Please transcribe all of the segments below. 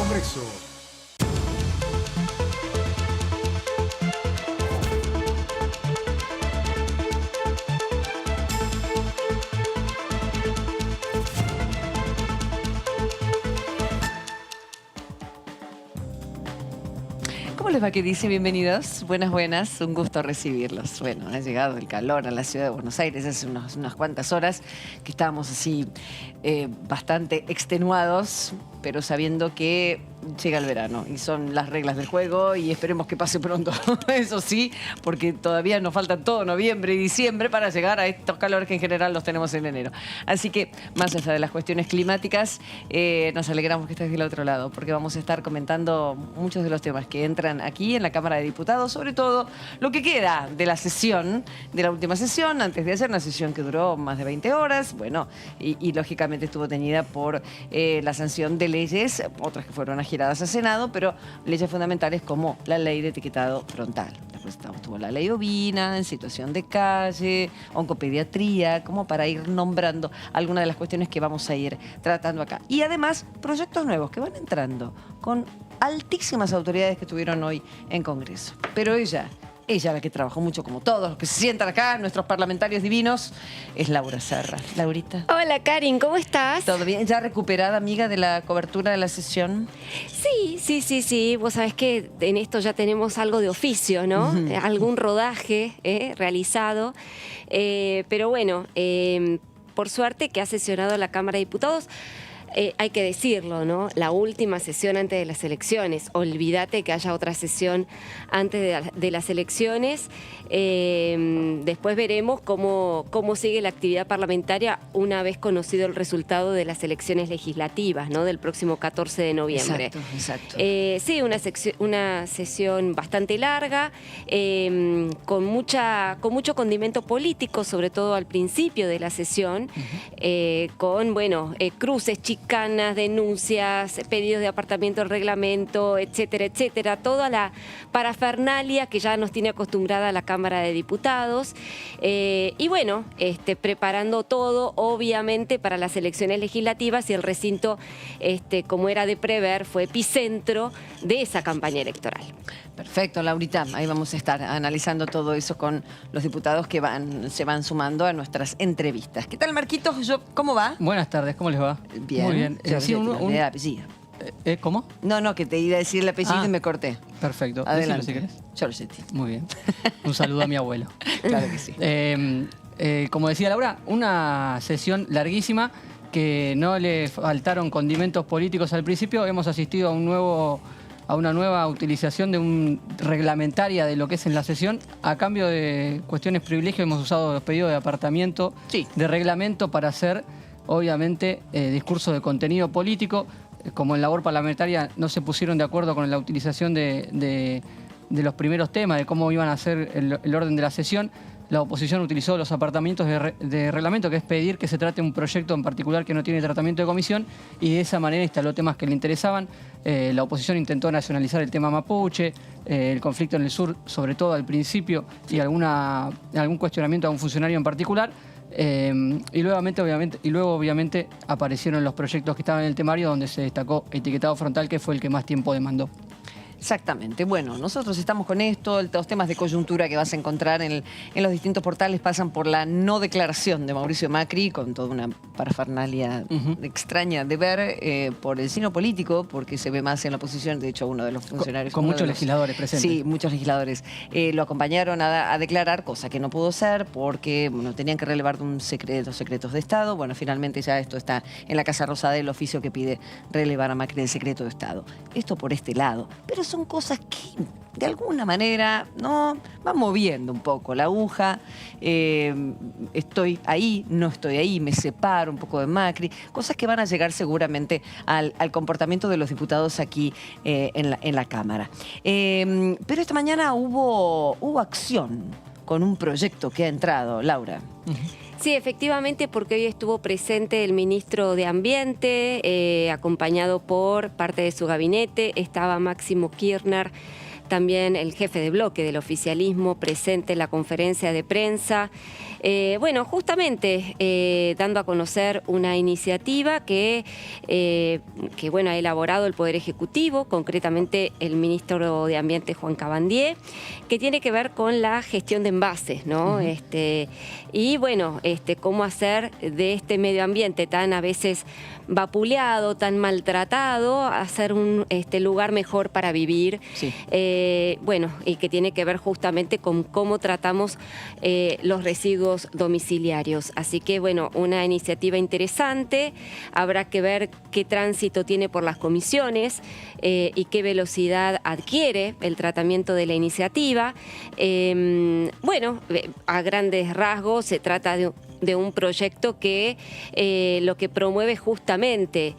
Congreso. ¿Cómo les va, que dice? Bienvenidos. Buenas, buenas. Un gusto recibirlos. Bueno, ha llegado el calor a la ciudad de Buenos Aires hace unas cuantas horas que estábamos así bastante extenuados, pero sabiendo que llega el verano y son las reglas del juego y esperemos que pase pronto. Eso sí, porque todavía nos faltan todo noviembre y diciembre para llegar a estos calores que en general los tenemos en enero. Así que, más allá de las cuestiones climáticas, nos alegramos que estés del otro lado, porque vamos a estar comentando muchos de los temas que entran aquí en la Cámara de Diputados, sobre todo lo que queda de la sesión, de la última sesión, antes de hacer una sesión que duró más de 20 horas, bueno, y lógicamente estuvo teñida por la sanción de leyes, otras que fueron giradas a Senado, pero leyes fundamentales como la ley de etiquetado frontal. Después estuvo la ley ovina, en situación de calle, oncopediatría, como para ir nombrando algunas de las cuestiones que vamos a ir tratando acá. Y además, proyectos nuevos que van entrando con altísimas autoridades que estuvieron hoy en Congreso. Pero ella la que trabajó mucho, como todos los que se sientan acá, nuestros parlamentarios divinos, es Laura Serra. Laurita. Hola, Karin, ¿cómo estás? ¿Todo bien? ¿Ya recuperada, amiga, de la cobertura de la sesión? Sí. Vos sabés que en esto ya tenemos algo de oficio, ¿no? Algún rodaje realizado. Pero bueno, por suerte que ha sesionado la Cámara de Diputados. Hay que decirlo, ¿no? La última sesión antes de las elecciones. Olvídate que haya otra sesión antes de las elecciones. Después veremos cómo sigue la actividad parlamentaria una vez conocido el resultado de las elecciones legislativas, ¿no? Del próximo 14 de noviembre. Exacto. Sí, una sesión bastante larga, con mucho condimento político, sobre todo al principio de la sesión, con, bueno, cruces, chicanas, denuncias, pedidos de apartamiento del reglamento, etcétera, etcétera. Toda la parafernalia que ya nos tiene acostumbrada la Cámara de Diputados. Y bueno, preparando todo, obviamente, para las elecciones legislativas, y el recinto, como era de prever, fue epicentro de esa campaña electoral. Perfecto, Laurita. Ahí vamos a estar analizando todo eso con los diputados que se van sumando a nuestras entrevistas. ¿Qué tal, Marquitos? ¿Cómo va? Buenas tardes, ¿cómo les va? Bien. Muy bien. Sí, apellido. ¿Cómo? No, que te iba a decir el apellido y me corté. Perfecto. Adelante. Decilo, si querés. Giorgetti. Muy bien. Un saludo a mi abuelo. Claro que sí. Como decía Laura, una sesión larguísima que no le faltaron condimentos políticos al principio. Hemos asistido a una nueva utilización de un reglamentaria de lo que es en la sesión. A cambio de cuestiones privilegios hemos usado los pedidos de apartamiento, de reglamento, para hacer, obviamente, discurso de contenido político. Como en labor parlamentaria no se pusieron de acuerdo con la utilización de los primeros temas, de cómo iban a ser el orden de la sesión, la oposición utilizó los apartamentos de reglamento, que es pedir que se trate un proyecto en particular que no tiene tratamiento de comisión, y de esa manera instaló temas que le interesaban. La oposición intentó nacionalizar el tema mapuche, el conflicto en el sur, sobre todo al principio, y algún cuestionamiento a un funcionario en particular. Y luego, obviamente, aparecieron los proyectos que estaban en el temario, donde se destacó etiquetado frontal, que fue el que más tiempo demandó. Exactamente. Bueno, nosotros estamos con esto, los temas de coyuntura que vas a encontrar en los distintos portales pasan por la no declaración de Mauricio Macri, con toda una parafernalia extraña de ver, por el signo político, porque se ve más en la oposición. De hecho, uno de los funcionarios... Con muchos legisladores presentes. Sí, muchos legisladores. Lo acompañaron a declarar, cosa que no pudo ser porque, bueno, tenían que relevar de los secretos de Estado. Bueno, finalmente ya esto está en la Casa Rosada, el oficio que pide relevar a Macri del secreto de Estado. Esto por este lado. Pero son cosas que, de alguna manera, no van moviendo un poco la aguja. Estoy ahí, no estoy ahí, me separo un poco de Macri. Cosas que van a llegar seguramente al comportamiento de los diputados aquí en la Cámara. Pero esta mañana hubo acción con un proyecto que ha entrado, Laura. Sí, efectivamente, porque hoy estuvo presente el ministro de Ambiente, acompañado por parte de su gabinete. Estaba Máximo Kirchner también el jefe de bloque del oficialismo presente en la conferencia de prensa. Bueno, justamente dando a conocer una iniciativa que bueno, ha elaborado el Poder Ejecutivo, concretamente el ministro de Ambiente Juan Cabandier, que tiene que ver con la gestión de envases, ¿no? Y bueno, cómo hacer de este medio ambiente tan a veces vapuleado, tan maltratado, hacer un lugar mejor para vivir. Sí. Bueno, y que tiene que ver justamente con cómo tratamos los residuos domiciliarios. Así que, bueno, una iniciativa interesante. Habrá que ver qué tránsito tiene por las comisiones y qué velocidad adquiere el tratamiento de la iniciativa. Bueno, a grandes rasgos se trata de un proyecto que lo que promueve justamente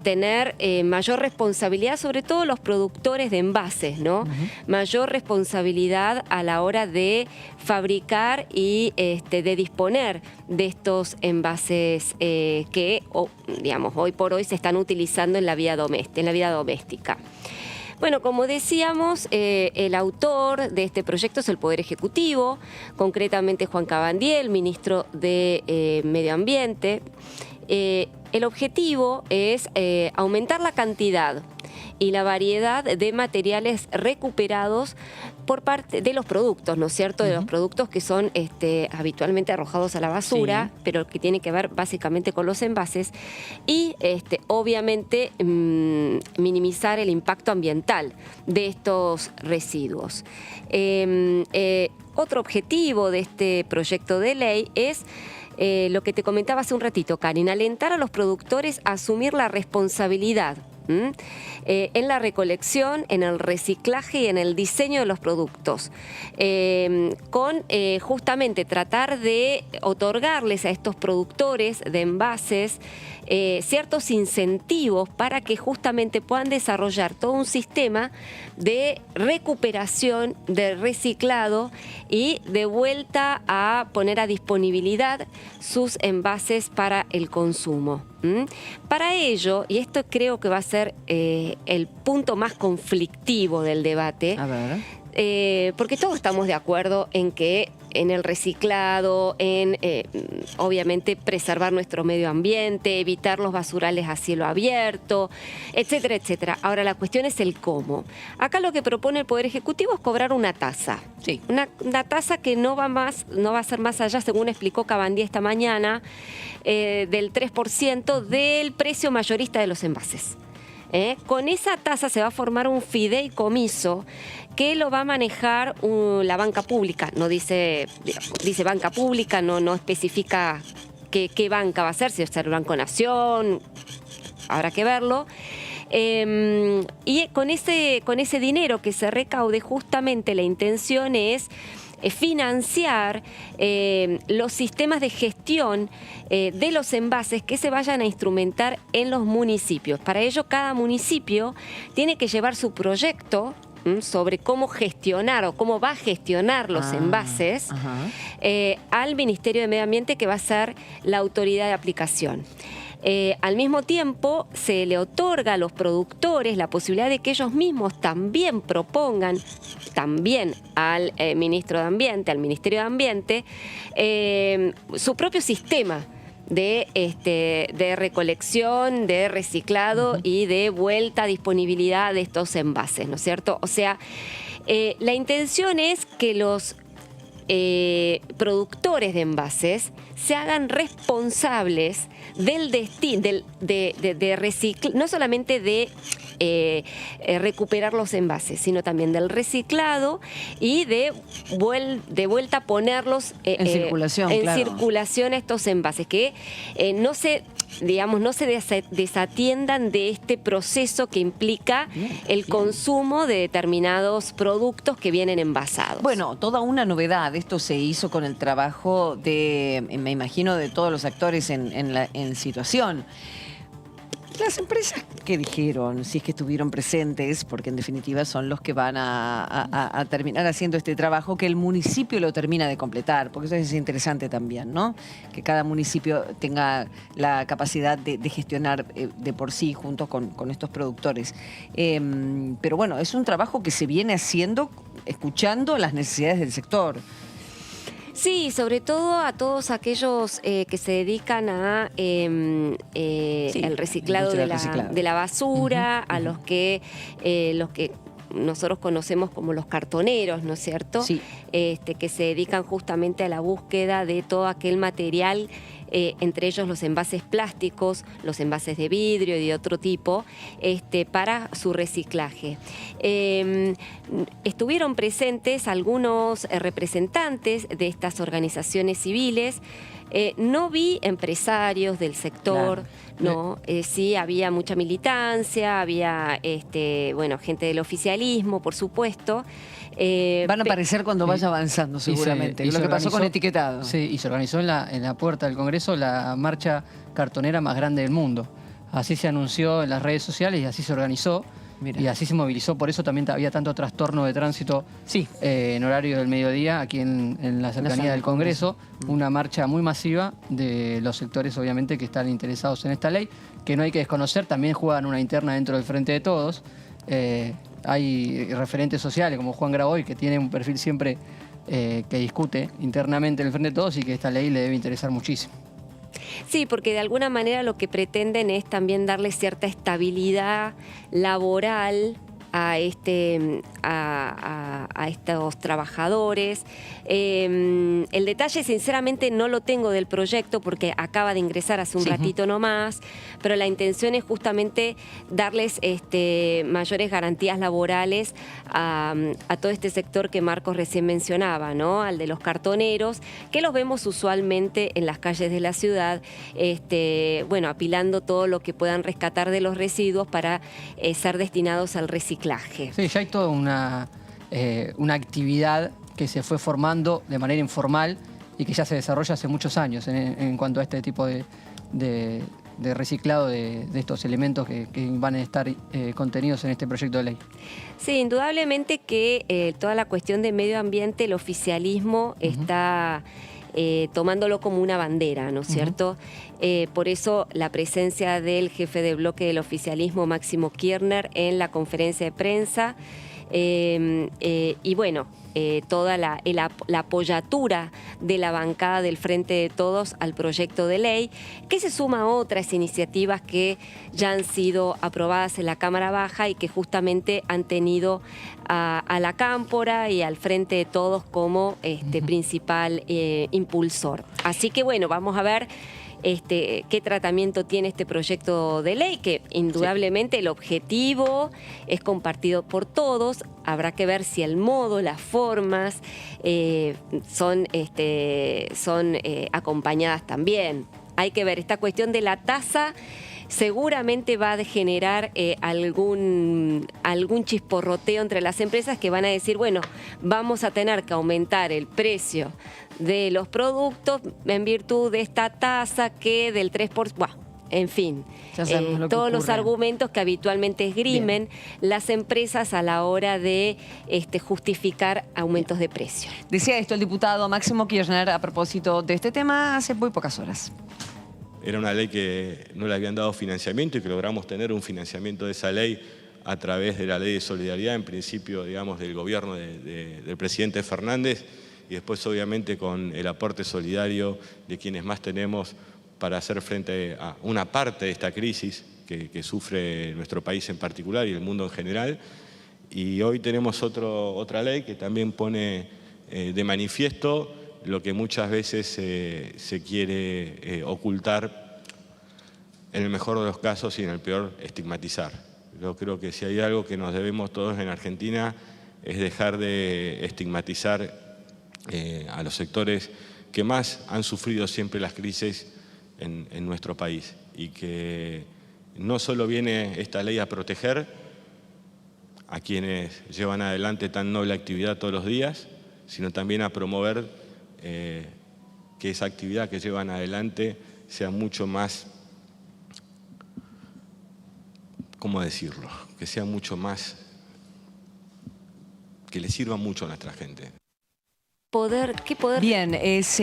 tener mayor responsabilidad, sobre todo los productores de envases, ¿no? Mayor responsabilidad a la hora de fabricar y de disponer de estos envases que, digamos, hoy por hoy se están utilizando en la vida doméstica. Bueno, como decíamos, el autor de este proyecto es el Poder Ejecutivo, concretamente Juan Cabandier, el ministro de Medio Ambiente. El objetivo es aumentar la cantidad y la variedad de materiales recuperados por parte de los productos, ¿no es cierto? De los productos que son habitualmente arrojados a la basura, sí, pero que tiene que ver básicamente con los envases y obviamente minimizar el impacto ambiental de estos residuos. Otro objetivo de este proyecto de ley es lo que te comentaba hace un ratito, Karin, alentar a los productores a asumir la responsabilidad en la recolección, en el reciclaje y en el diseño de los productos, con justamente tratar de otorgarles a estos productores de envases ciertos incentivos para que justamente puedan desarrollar todo un sistema de recuperación, de reciclado y de vuelta a poner a disponibilidad sus envases para el consumo. Para ello, y esto creo que va a ser el punto más conflictivo del debate, a ver, porque todos estamos de acuerdo en que en el reciclado, en obviamente preservar nuestro medio ambiente, evitar los basurales a cielo abierto, etcétera, etcétera. Ahora la cuestión es el cómo. Acá lo que propone el Poder Ejecutivo es cobrar una tasa. Sí. Una tasa que no va a ser más allá, según explicó Cabandier esta mañana, del 3% del precio mayorista de los envases. Con esa tasa se va a formar un fideicomiso que lo va a manejar la banca pública. No dice banca pública, no especifica qué banca va a ser, si va a ser Banco Nación, habrá que verlo. Y con ese dinero que se recaude, justamente la intención es financiar los sistemas de gestión de los envases que se vayan a instrumentar en los municipios. Para ello, cada municipio tiene que llevar su proyecto sobre cómo gestionar o cómo va a gestionar los envases al Ministerio de Medio Ambiente, que va a ser la autoridad de aplicación. Al mismo tiempo, se le otorga a los productores la posibilidad de que ellos mismos también propongan, también al ministro de Ambiente, al Ministerio de Ambiente, su propio sistema de recolección, de reciclado y de vuelta a disponibilidad de estos envases, ¿no es cierto? O sea, la intención es que los productores de envases se hagan responsables del destino, de reciclar, no solamente de recuperar los envases, sino también del reciclado y de vuelta a ponerlos en circulación, circulación estos envases, que no se desatiendan de este proceso que implica el consumo de determinados productos que vienen envasados. Bueno, toda una novedad. Esto se hizo con el trabajo me imagino, de todos los actores en situación. las empresas, ¿qué dijeron? Si es que estuvieron presentes, porque en definitiva son los que van a terminar haciendo este trabajo, que el municipio lo termina de completar, porque eso es interesante también, ¿no? Que cada municipio tenga la capacidad de gestionar de por sí junto con estos productores. Pero bueno, es un trabajo que se viene haciendo escuchando las necesidades del sector. Sí, sobre todo a todos aquellos que se dedican a el reciclado de la basura, a los que nosotros conocemos como los cartoneros, ¿no es cierto? Sí. Que se dedican justamente a la búsqueda de todo aquel material, entre ellos los envases plásticos, los envases de vidrio y de otro tipo, para su reciclaje. Estuvieron presentes algunos representantes de estas organizaciones civiles. No vi empresarios del sector, claro. ¿no? Sí, había mucha militancia, había gente del oficialismo, por supuesto. Van a aparecer cuando vaya avanzando, seguramente. Lo que pasó con etiquetado. Sí, y se organizó en la puerta del Congreso la marcha cartonera más grande del mundo. Así se anunció en las redes sociales y así se organizó. Mira. Y así se movilizó. Por eso también había tanto trastorno de tránsito en horario del mediodía aquí en la cercanía del Congreso. Una marcha muy masiva de los sectores, obviamente, que están interesados en esta ley, que no hay que desconocer. También juegan una interna dentro del Frente de Todos. Hay referentes sociales como Juan Graboy, que tiene un perfil siempre que discute internamente en el Frente de Todos y que esta ley le debe interesar muchísimo. Sí, porque de alguna manera lo que pretenden es también darle cierta estabilidad laboral a estos trabajadores. El detalle, sinceramente, no lo tengo del proyecto porque acaba de ingresar hace un ratito nomás, pero la intención es justamente darles mayores garantías laborales a todo este sector que Marcos recién mencionaba, ¿no? Al de los cartoneros, que los vemos usualmente en las calles de la ciudad, apilando todo lo que puedan rescatar de los residuos para ser destinados al reciclaje. Sí, ya hay toda una actividad que se fue formando de manera informal y que ya se desarrolla hace muchos años en cuanto a este tipo de reciclado de estos elementos que van a estar contenidos en este proyecto de ley. Sí, indudablemente que toda la cuestión de medio ambiente, el oficialismo está tomándolo como una bandera, ¿no es cierto? Por eso la presencia del jefe de bloque del oficialismo, Máximo Kirchner, en la conferencia de prensa. Toda la apoyatura de la bancada del Frente de Todos al proyecto de ley, que se suma a otras iniciativas que ya han sido aprobadas en la Cámara Baja y que justamente han tenido a la Cámpora y al Frente de Todos como principal impulsor. Así que bueno, vamos a ver qué tratamiento tiene este proyecto de ley, que indudablemente el objetivo es compartido por todos. Habrá que ver si el modo, las formas son acompañadas también. Hay que ver esta cuestión de la tasa. Seguramente va a generar algún chisporroteo entre las empresas que van a decir, bueno, vamos a tener que aumentar el precio de los productos en virtud de esta tasa que del 3%. Bueno, en fin, todos los argumentos que habitualmente esgrimen las empresas a la hora de justificar aumentos de precio. Decía esto el diputado Máximo Kirchner a propósito de este tema hace muy pocas horas. Era una ley que no le habían dado financiamiento y que logramos tener un financiamiento de esa ley a través de la Ley de Solidaridad, en principio, digamos, del gobierno del presidente Fernández, y después, obviamente, con el aporte solidario de quienes más tenemos para hacer frente a una parte de esta crisis que sufre nuestro país en particular y el mundo en general. Y hoy tenemos otra ley que también pone de manifiesto lo que muchas veces se quiere ocultar, en el mejor de los casos y en el peor, estigmatizar. Yo creo que si hay algo que nos debemos todos en Argentina es dejar de estigmatizar a los sectores que más han sufrido siempre las crisis en nuestro país, y que no solo viene esta ley a proteger a quienes llevan adelante tan noble actividad todos los días, sino también a promover que esa actividad que llevan adelante sea mucho más ¿cómo decirlo? Que sea mucho más, que le sirva mucho a nuestra gente. ¿Qué poder? Bien, es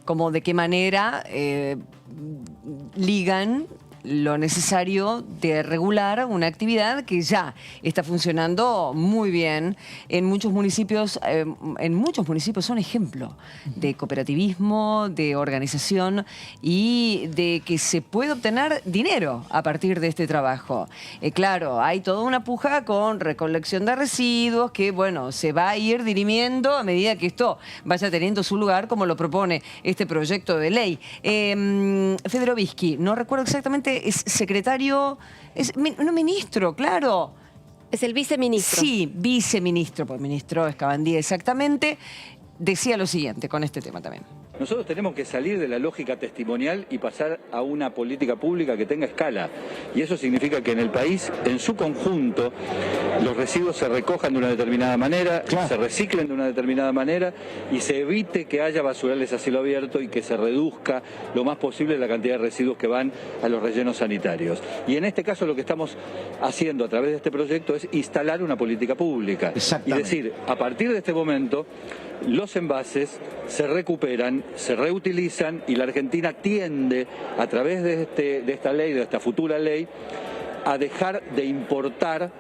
como de qué manera ligan lo necesario de regular una actividad que ya está funcionando muy bien en muchos municipios. Son ejemplo de cooperativismo, de organización y de que se puede obtener dinero a partir de este trabajo. Claro, hay toda una puja con recolección de residuos que, bueno, se va a ir dirimiendo a medida que esto vaya teniendo su lugar, como lo propone este proyecto de ley. Federovisky, no recuerdo exactamente, es secretario, no, ministro, claro. Es el viceministro. Sí, viceministro, pues ministro Escabandía exactamente. Decía lo siguiente con este tema también. Nosotros tenemos que salir de la lógica testimonial y pasar a una política pública que tenga escala. Y eso significa que en el país, en su conjunto, los residuos se recojan de una determinada manera, se reciclen de una determinada manera y se evite que haya basurales a cielo abierto y que se reduzca lo más posible la cantidad de residuos que van a los rellenos sanitarios. Y en este caso lo que estamos haciendo a través de este proyecto es instalar una política pública. Y decir, a partir de este momento, los envases se recuperan, se reutilizan y la Argentina tiende, a través de esta ley, de esta futura ley, a dejar de importar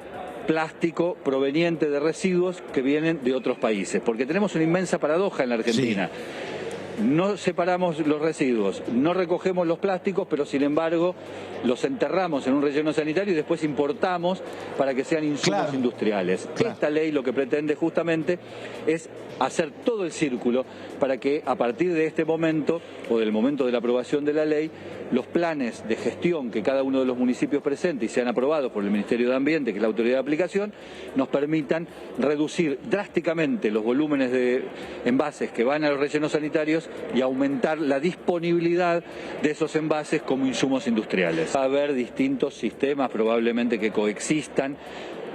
plástico proveniente de residuos que vienen de otros países. Porque tenemos una inmensa paradoja en la Argentina. Sí. No separamos los residuos, no recogemos los plásticos, pero sin embargo los enterramos en un relleno sanitario y después importamos para que sean insumos industriales. Esta ley lo que pretende justamente es hacer todo el círculo para que a partir de este momento o del momento de la aprobación de la ley, los planes de gestión que cada uno de los municipios presente y sean aprobados por el Ministerio de Ambiente, que es la autoridad de aplicación, nos permitan reducir drásticamente los volúmenes de envases que van a los rellenos sanitarios y aumentar la disponibilidad de esos envases como insumos industriales. Va a haber distintos sistemas probablemente que coexistan.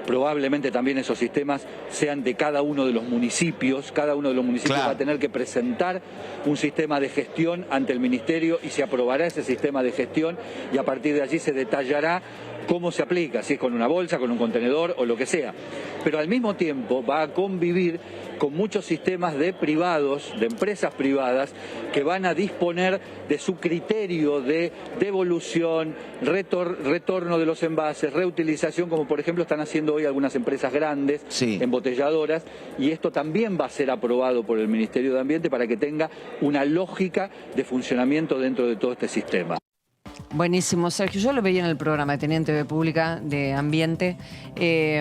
Probablemente también esos sistemas sean de cada uno de los municipios. Cada uno de los municipios va a tener que presentar un sistema de gestión ante el Ministerio y se aprobará ese sistema de gestión y a partir de allí se detallará cómo se aplica, si es con una bolsa, con un contenedor o lo que sea. Pero al mismo tiempo va a convivir con muchos sistemas de privados, de empresas privadas, que van a disponer de su criterio de devolución, retorno de los envases, reutilización, como por ejemplo están haciendo hoy algunas empresas grandes, embotelladoras, y esto también va a ser aprobado por el Ministerio de Ambiente para que tenga una lógica de funcionamiento dentro de todo este sistema. Buenísimo, Sergio. Yo lo veía en el programa de Teniente TV Pública de Ambiente,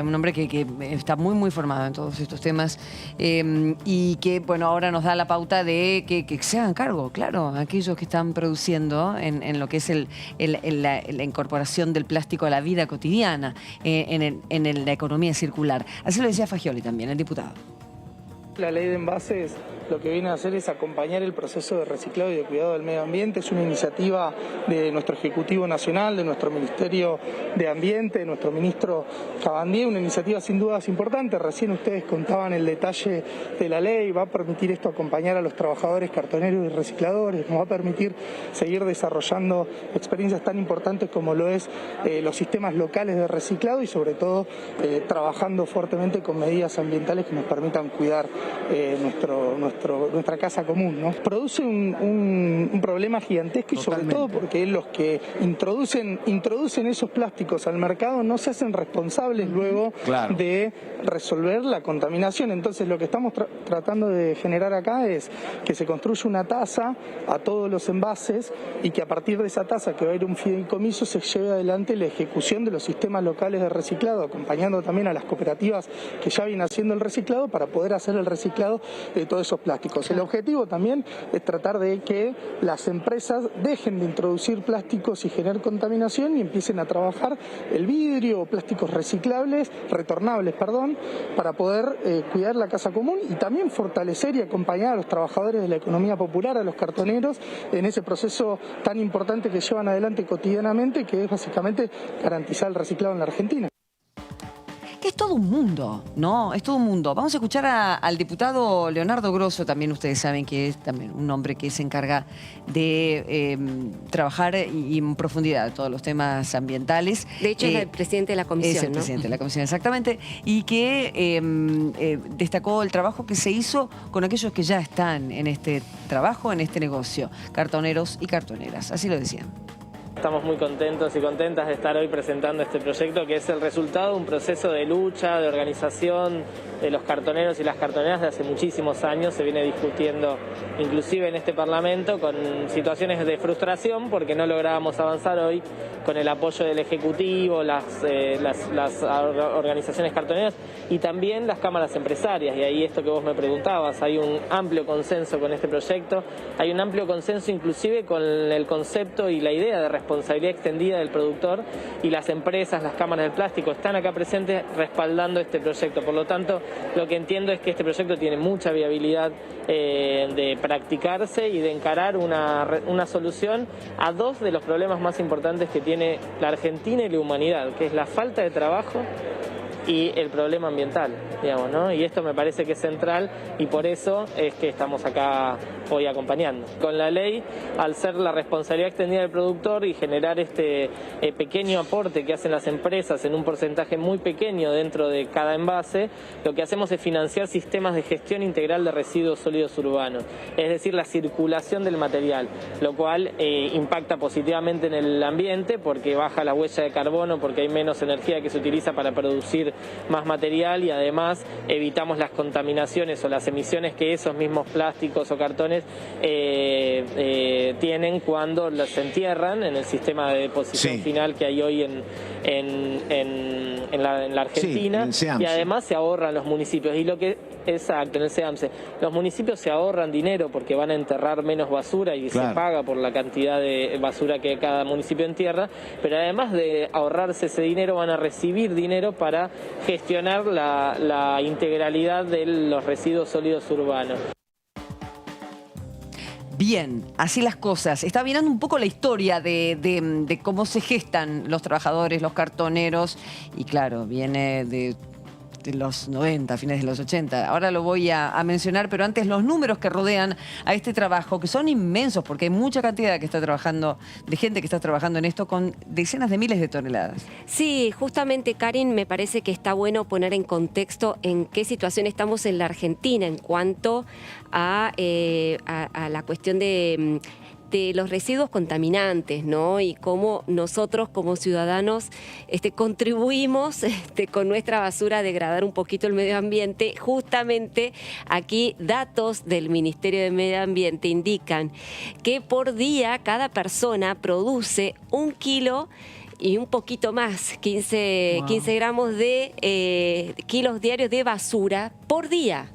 un hombre que está muy formado en todos estos temas y que, bueno, ahora nos da la pauta de que se hagan cargo, claro, aquellos que están produciendo en lo que es la incorporación del plástico a la vida cotidiana, en la economía circular. Así lo decía Fagioli también, el diputado. La ley de envases lo que viene a hacer es acompañar el proceso de reciclado y de cuidado del medio ambiente. Es una iniciativa de nuestro Ejecutivo Nacional, de nuestro Ministerio de Ambiente, de nuestro ministro Escabandía, una iniciativa sin dudas importante. Recién ustedes contaban el detalle de la ley, va a permitir esto acompañar a los trabajadores cartoneros y recicladores, nos va a permitir seguir desarrollando experiencias tan importantes como lo es los sistemas locales de reciclado y sobre todo trabajando fuertemente con medidas ambientales que nos permitan cuidar nuestra casa común, ¿no? Produce un problema gigantesco y sobre todo porque los que introducen esos plásticos al mercado no se hacen responsables luego de resolver la contaminación. Entonces lo que estamos tratando de generar acá es que se construya una tasa a todos los envases y que a partir de esa tasa que va a ir un fideicomiso se lleve adelante la ejecución de los sistemas locales de reciclado, acompañando también a las cooperativas que ya vienen haciendo el reciclado para poder hacer el reciclado de todos esos plásticos. El objetivo también es tratar de que las empresas dejen de introducir plásticos y generar contaminación y empiecen a trabajar el vidrio o plásticos retornables, para poder cuidar la casa común y también fortalecer y acompañar a los trabajadores de la economía popular, a los cartoneros, en ese proceso tan importante que llevan adelante cotidianamente, que es básicamente garantizar el reciclado en la Argentina. ¿Qué porque es todo un mundo, ¿no? Es todo un mundo. Vamos a escuchar al diputado Leonardo Grosso, también ustedes saben que es también un hombre que se encarga de trabajar y en profundidad todos los temas ambientales. De hecho, es el presidente de la comisión, es el presidente de la comisión, exactamente, y que destacó el trabajo que se hizo con aquellos que ya están en este trabajo, en este negocio, cartoneros y cartoneras. Así lo decían. Estamos muy contentos y contentas de estar hoy presentando este proyecto, que es el resultado de un proceso de lucha, de organización de los cartoneros y las cartoneras de hace muchísimos años. Se viene discutiendo inclusive en este Parlamento con situaciones de frustración porque no lográbamos avanzar hoy con el apoyo del Ejecutivo, las organizaciones cartoneras y también las cámaras empresarias. Y ahí esto que vos me preguntabas, hay un amplio consenso con este proyecto, hay un amplio consenso inclusive con el concepto y la idea de responsabilidad extendida del productor, y las empresas, las cámaras del plástico están acá presentes respaldando este proyecto. Por lo tanto, lo que entiendo es que este proyecto tiene mucha viabilidad de practicarse y de encarar una solución a dos de los problemas más importantes que tiene la Argentina y la humanidad, que es la falta de trabajo y el problema ambiental, digamos, ¿no? Y esto me parece que es central y por eso es que estamos acá hoy acompañando. Con la ley, al ser la responsabilidad extendida del productor y generar este pequeño aporte que hacen las empresas en un porcentaje muy pequeño dentro de cada envase, lo que hacemos es financiar sistemas de gestión integral de residuos sólidos urbanos, es decir, la circulación del material, lo cual impacta positivamente en el ambiente porque baja la huella de carbono, porque hay menos energía que se utiliza para producir más material y además evitamos las contaminaciones o las emisiones que esos mismos plásticos o cartones tienen cuando los entierran en el sistema de deposición final que hay hoy en la Argentina, y además se ahorran los municipios. Y lo que exacto, en el SEAMSE, los municipios se ahorran dinero porque van a enterrar menos basura y se paga por la cantidad de basura que cada municipio entierra, pero además de ahorrarse ese dinero van a recibir dinero para gestionar la integralidad de los residuos sólidos urbanos. Bien, así las cosas. Estaba mirando un poco la historia de cómo se gestan los trabajadores, los cartoneros, y claro, viene de los 90, fines de los 80. Ahora lo voy a mencionar, pero antes los números que rodean a este trabajo, que son inmensos, porque hay mucha cantidad que está trabajando, de gente que está trabajando en esto con decenas de miles de toneladas. Sí, justamente, Karin, me parece que está bueno poner en contexto en qué situación estamos en la Argentina en cuanto a la cuestión de los residuos contaminantes, ¿no? Y cómo nosotros como ciudadanos contribuimos con nuestra basura a degradar un poquito el medio ambiente. Justamente aquí datos del Ministerio de Medio Ambiente indican que por día cada persona produce 1 kilo y un poquito más, 15 gramos de kilos diarios de basura por día.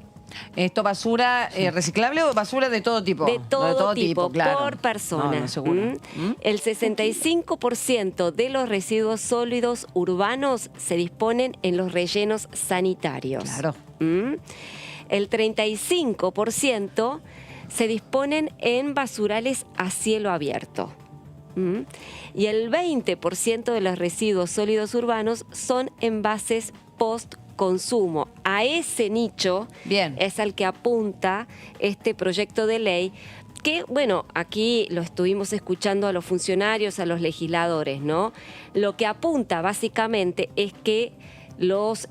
¿Esto basura reciclable o basura de todo tipo? De todo tipo, claro. por persona. No, seguro. El 65% de los residuos sólidos urbanos se disponen en los rellenos sanitarios. Claro. El 35% se disponen en basurales a cielo abierto. Y el 20% de los residuos sólidos urbanos son envases post-consumo. A ese nicho es al que apunta este proyecto de ley que, bueno, aquí lo estuvimos escuchando a los funcionarios, a los legisladores, ¿no? Lo que apunta básicamente es que los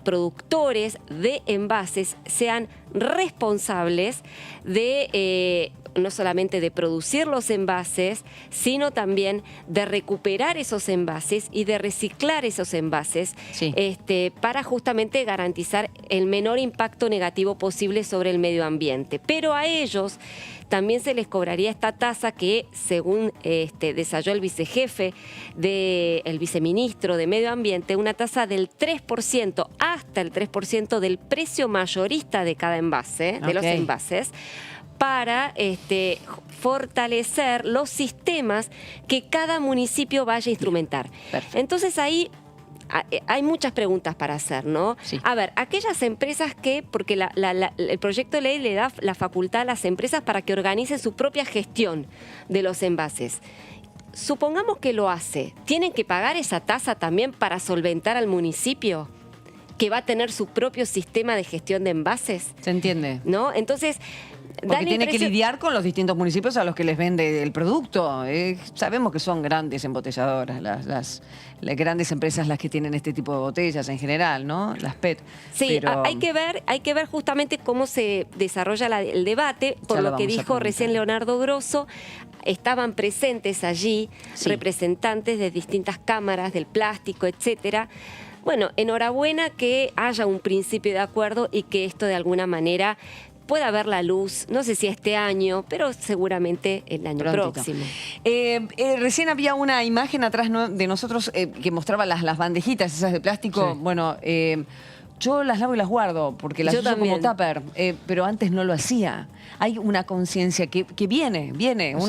productores de envases sean responsables de no solamente de producir los envases, sino también de recuperar esos envases y de reciclar esos envases para justamente garantizar el menor impacto negativo posible sobre el medio ambiente. Pero a ellos también se les cobraría esta tasa que, según desayó el vicejefe, el viceministro de Medio Ambiente, una tasa del 3%, hasta el 3% del precio mayorista de cada envase, de los envases, para fortalecer los sistemas que cada municipio vaya a instrumentar. Perfecto. Entonces ahí hay muchas preguntas para hacer, ¿no? Sí. A ver, aquellas empresas que, porque el proyecto de ley le da la facultad a las empresas para que organicen su propia gestión de los envases. Supongamos que lo hace, ¿tienen que pagar esa tasa también para solventar al municipio? que va a tener su propio sistema de gestión de envases. ¿Se entiende? ¿No? Entonces, porque tiene que lidiar con los distintos municipios a los que les vende el producto. Sabemos que son grandes embotelladoras, las grandes empresas las que tienen este tipo de botellas en general, ¿no? Las PET. Sí, pero... hay que ver justamente cómo se desarrolla el debate, por Ya lo que vamos a dijo recién Leonardo Grosso. Estaban presentes allí representantes de distintas cámaras del plástico, etcétera. Bueno, enhorabuena que haya un principio de acuerdo y que esto de alguna manera pueda ver la luz, no sé si este año, pero seguramente el año próximo. Recién había una imagen atrás de nosotros que mostraba las bandejitas esas de plástico. Sí. Bueno, yo las lavo y las guardo porque las uso como tupper, pero antes no lo hacía. Hay una conciencia que viene,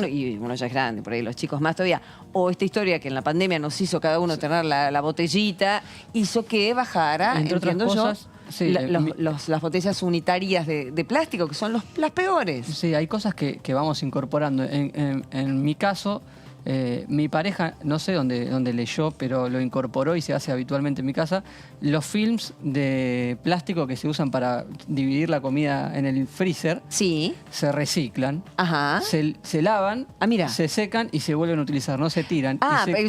y uno ya es grande, por ahí los chicos más todavía. O esta historia que en la pandemia nos hizo cada uno tener la botellita, hizo que bajara, entre otras cosas, las botellas unitarias de plástico, que son las peores. Sí, hay cosas que vamos incorporando. En mi caso, mi pareja, no sé dónde leyó, pero lo incorporó y se hace habitualmente en mi casa, los films de plástico que se usan para dividir la comida en el freezer, se reciclan, se lavan, se secan y se vuelven a utilizar, no se tiran.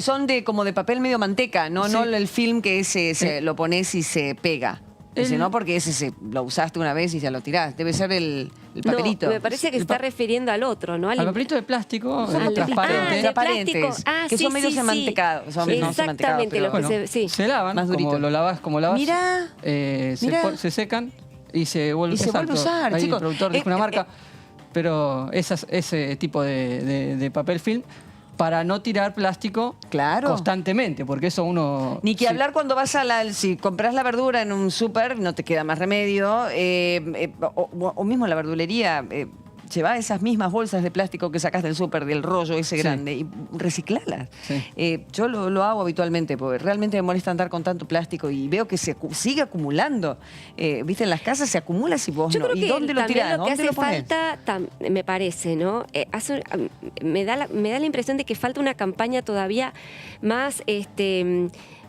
Son como de papel medio manteca, no el film que lo pones y se pega. Ese no, porque ese lo usaste una vez y ya lo tirás. Debe ser el papelito. No, me parece que se está refiriendo al otro, ¿no? Al papelito de plástico, transparente. Transparentes, que son medio mantecados. Exactamente, se lavan, como lavas. Mirá. Se secan y se vuelven a usar. Ahí el productor dijo una marca, pero ese tipo de papel film, para no tirar plástico constantemente, porque eso uno... Ni que hablar cuando vas si compras la verdura en un súper, no te queda más remedio, o mismo la verdulería, lleva esas mismas bolsas de plástico que sacás del súper, del rollo ese grande, y reciclalas. Yo lo hago habitualmente, porque realmente me molesta andar con tanto plástico y veo que se sigue acumulando. Viste, en las casas se acumula si vos no. ¿Y dónde lo tirás? Lo que ¿Dónde hace falta, me parece, ¿no? Me da la impresión de que falta una campaña todavía más...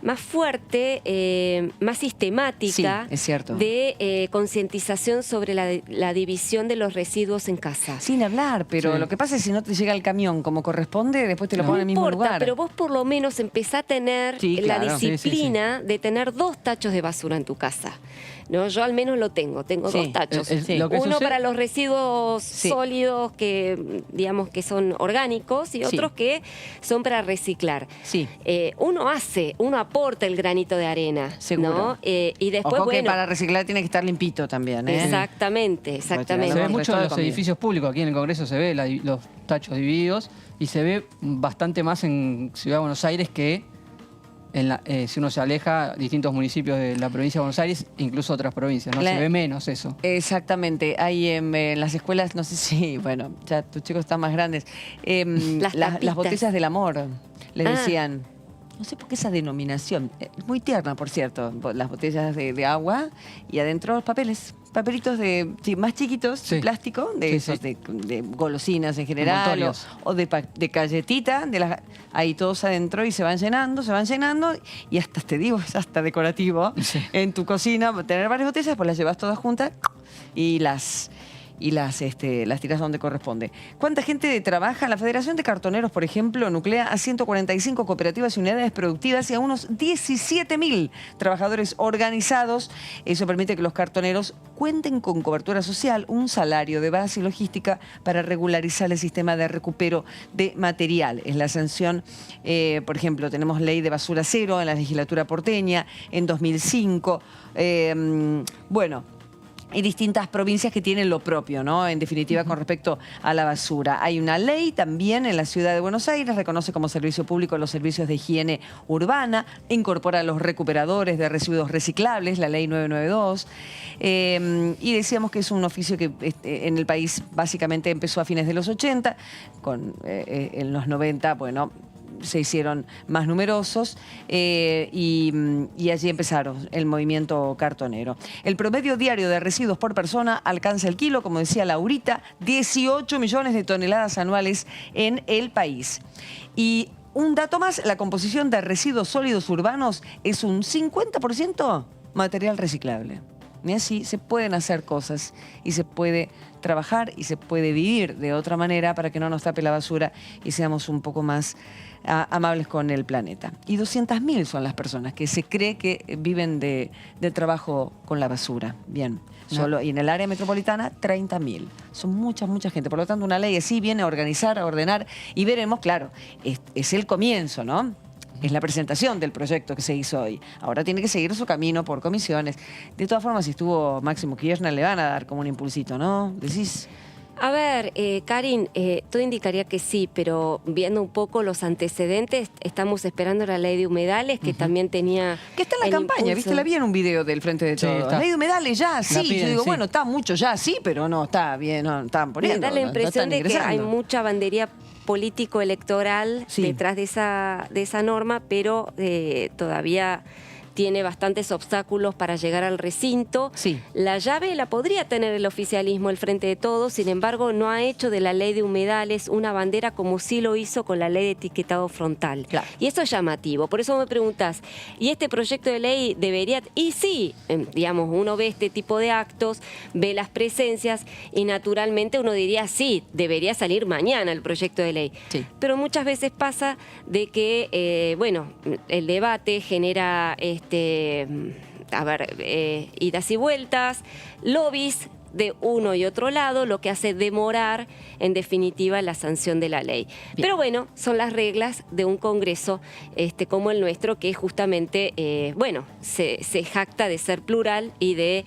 más fuerte, más sistemática de concientización sobre la división de los residuos en casa. Sin hablar, pero lo que pasa es que si no te llega el camión como corresponde, después te lo ponen en el mismo lugar. Pero vos por lo menos empezá a tener la disciplina de tener 2 tachos de basura en tu casa. No, yo al menos lo tengo 2 tachos. Uno para los residuos sólidos que digamos que son orgánicos y otros que son para reciclar. Uno aporta el granito de arena. Seguro. ¿no? Y después, que para reciclar tiene que estar limpito también. Exactamente. Se ve mucho en los edificios públicos. Aquí en el Congreso se ve los tachos divididos y se ve bastante más en Ciudad de Buenos Aires que si uno se aleja, distintos municipios de la provincia de Buenos Aires, incluso otras provincias, ¿no? Se ve menos eso. Exactamente. Hay en las escuelas, no sé si, bueno, ya tus chicos están más grandes, las botellas del amor, les decían. No sé por qué esa denominación, muy tierna, por cierto, las botellas de agua y adentro los papelitos más chiquitos, de plástico, de golosinas en general, o de galletita, ahí todos adentro y se van llenando, y hasta te digo, es hasta decorativo en tu cocina, tener varias botellas, pues las llevas todas juntas y las tiras donde corresponde. ¿Cuánta gente trabaja? La Federación de Cartoneros, por ejemplo, nuclea a 145 cooperativas y unidades productivas y a unos 17.000 trabajadores organizados. Eso permite que los cartoneros cuenten con cobertura social, un salario de base y logística para regularizar el sistema de recupero de material. Es la sanción, por ejemplo, tenemos ley de basura cero en la legislatura porteña en 2005. Hay distintas provincias que tienen lo propio, ¿no? En definitiva, con respecto a la basura. Hay una ley también en la ciudad de Buenos Aires, reconoce como servicio público los servicios de higiene urbana, incorpora a los recuperadores de residuos reciclables, la ley 992, y decíamos que es un oficio que en el país básicamente empezó a fines de los 80, en los 90, se hicieron más numerosos y allí empezaron el movimiento cartonero. El promedio diario de residuos por persona alcanza el kilo, como decía Laurita, 18 millones de toneladas anuales en el país. Y un dato más, la composición de residuos sólidos urbanos es un 50% material reciclable. Y así se pueden hacer cosas y se puede trabajar y se puede vivir de otra manera para que no nos tape la basura y seamos un poco más amables con el planeta. Y 200.000 son las personas que se cree que viven de trabajo con la basura. Bien, solo, y en el área metropolitana 30.000. Son mucha gente. Por lo tanto, una ley así viene a organizar, a ordenar y veremos, claro, es el comienzo, ¿no? Es la presentación del proyecto que se hizo hoy. Ahora tiene que seguir su camino por comisiones. De todas formas, si estuvo Máximo Kirchner, le van a dar como un impulsito, ¿no? ¿Decís? A ver, Karin, todo indicaría que sí, pero viendo un poco los antecedentes, estamos esperando la ley de humedales, que también tenía... Que está en la campaña, impulso. ¿viste? La vi en un video del Frente de Todos. está. Ley de humedales ya, sí. piden, Yo digo, sí. bueno, está mucho ya, sí, pero no está bien, no están poniendo. Me da la no impresión están de que ingresando. hay mucha bandería político-electoral Sí. detrás de esa norma, pero todavía tiene bastantes obstáculos para llegar al recinto. Sí. La llave la podría tener el oficialismo, el Frente de Todos, sin embargo no ha hecho de la ley de humedales una bandera como sí lo hizo con la ley de etiquetado frontal. Claro. Y eso es llamativo. Por eso me preguntás, ¿y este proyecto de ley debería...? Y sí, digamos, uno ve este tipo de actos, ve las presencias y naturalmente uno diría, sí, debería salir mañana el proyecto de ley. Sí. Pero muchas veces pasa de que, bueno, el debate genera idas y vueltas, lobbies de uno y otro lado, lo que hace demorar, en definitiva, la sanción de la ley. Bien. Pero bueno, son las reglas de un Congreso como el nuestro, que justamente, se jacta de ser plural y de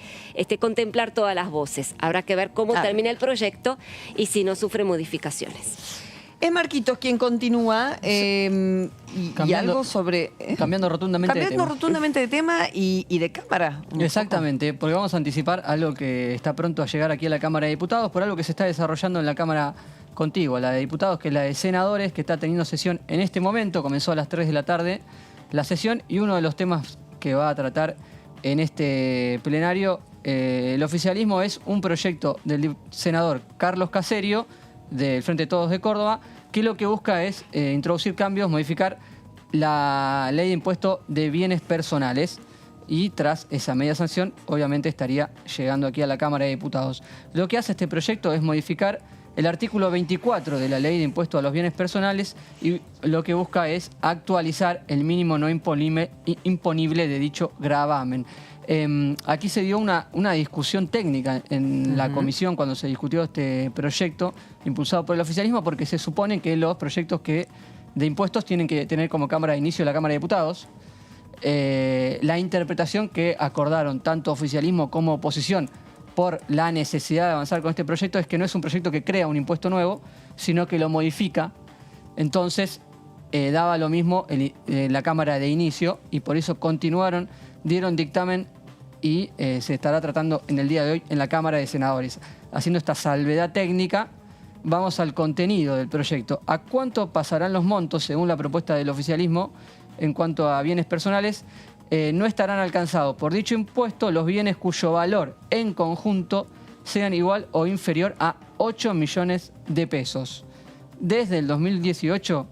contemplar todas las voces. Habrá que ver cómo termina el proyecto y si no sufre modificaciones. Es Marquitos quien continúa y algo sobre... Cambiando rotundamente de tema. rotundamente de tema y de cámara. Exactamente, porque vamos a anticipar algo que está pronto a llegar aquí a la Cámara de Diputados, por algo que se está desarrollando en la Cámara contigua, la de Diputados, que es la de Senadores, que está teniendo sesión en este momento. Comenzó a las 3 de la tarde la sesión, y uno de los temas que va a tratar en este plenario el oficialismo es un proyecto del senador Carlos Caserio, del Frente de Todos de Córdoba, que lo que busca es introducir cambios, modificar la ley de impuesto de bienes personales, y tras esa media sanción obviamente estaría llegando aquí a la Cámara de Diputados. Lo que hace este proyecto es modificar el artículo 24 de la ley de impuesto a los bienes personales, y lo que busca es actualizar el mínimo no imponible de dicho gravamen. Aquí se dio una discusión técnica en la comisión cuando se discutió este proyecto impulsado por el oficialismo, porque se supone que los proyectos de impuestos tienen que tener como cámara de inicio la Cámara de Diputados. La interpretación que acordaron tanto oficialismo como oposición por la necesidad de avanzar con este proyecto es que no es un proyecto que crea un impuesto nuevo, sino que lo modifica. Entonces daba lo mismo la Cámara de inicio, y por eso continuaron, dieron dictamen, y se estará tratando en el día de hoy en la Cámara de Senadores. Haciendo esta salvedad técnica, vamos al contenido del proyecto. ¿A cuánto pasarán los montos según la propuesta del oficialismo en cuanto a bienes personales? No estarán alcanzados por dicho impuesto los bienes cuyo valor en conjunto sean igual o inferior a 8 millones de pesos. Desde el 2018,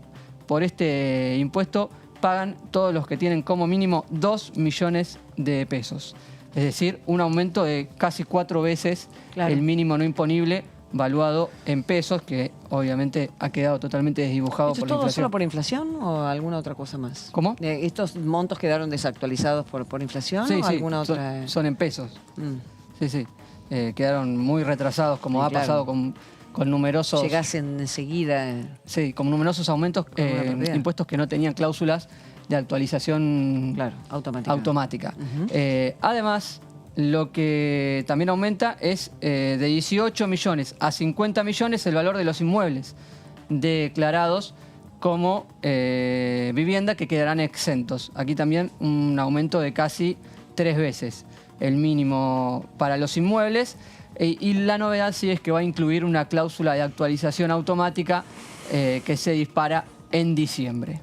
por este impuesto pagan todos los que tienen como mínimo 2 millones de pesos. Es decir, un aumento de casi 4 veces el mínimo no imponible, valuado en pesos, que obviamente ha quedado totalmente desdibujado ¿Esto por es la todo inflación. solo por inflación o alguna otra cosa más? ¿Cómo? ¿Estos montos quedaron desactualizados por inflación o alguna otra...? Son en pesos. Sí. Quedaron muy retrasados, como ha pasado con numerosos... Llegasen enseguida. Sí, con numerosos aumentos, impuestos que no tenían cláusulas de actualización automática. Además, lo que también aumenta es de 18 millones a 50 millones el valor de los inmuebles declarados como vivienda, que quedarán exentos. Aquí también un aumento de casi 3 veces el mínimo para los inmuebles, y la novedad sí es que va a incluir una cláusula de actualización automática que se dispara en diciembre.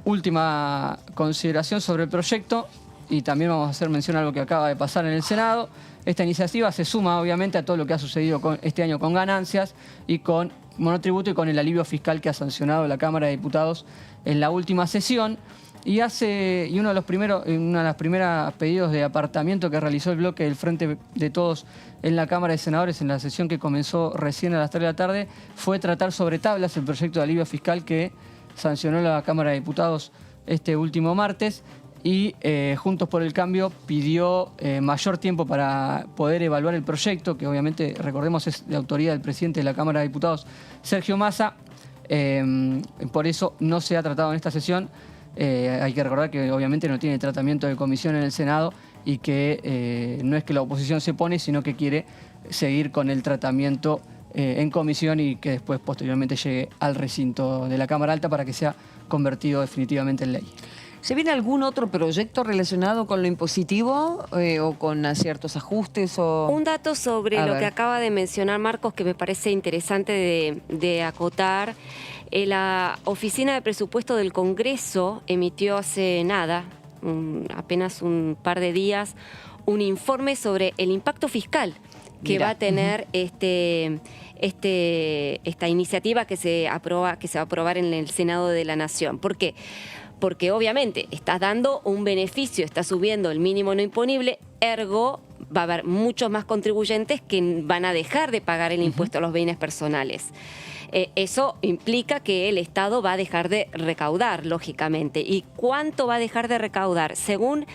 Última consideración sobre el proyecto, y también vamos a hacer mención a algo que acaba de pasar en el Senado. Esta iniciativa se suma obviamente a todo lo que ha sucedido este año con ganancias y con monotributo, y con el alivio fiscal que ha sancionado la Cámara de Diputados en la última sesión. Y uno de los primeros pedidos de apartamiento que realizó el bloque del Frente de Todos en la Cámara de Senadores en la sesión que comenzó recién a las 3 de la tarde fue tratar sobre tablas el proyecto de alivio fiscal que sancionó la Cámara de Diputados este último martes. Y Juntos por el Cambio pidió mayor tiempo para poder evaluar el proyecto, que obviamente, recordemos, es de autoría del presidente de la Cámara de Diputados, Sergio Massa. Por eso no se ha tratado en esta sesión. Hay que recordar que obviamente no tiene tratamiento de comisión en el Senado y que no es que la oposición se opone, sino que quiere seguir con el tratamiento en comisión y que después posteriormente llegue al recinto de la Cámara Alta para que sea convertido definitivamente en ley. ¿Se viene algún otro proyecto relacionado con lo impositivo o con ciertos ajustes? Un dato sobre lo que acaba de mencionar Marcos que me parece interesante de acotar. La Oficina de Presupuesto del Congreso emitió hace nada, apenas un par de días, un informe sobre el impacto fiscal que va a tener esta iniciativa que se va a aprobar en el Senado de la Nación. ¿Por qué? Porque obviamente estás dando un beneficio, estás subiendo el mínimo no imponible, ergo va a haber muchos más contribuyentes que van a dejar de pagar el impuesto a los bienes personales. Eso implica que el Estado va a dejar de recaudar, lógicamente. ¿Y cuánto va a dejar de recaudar? Según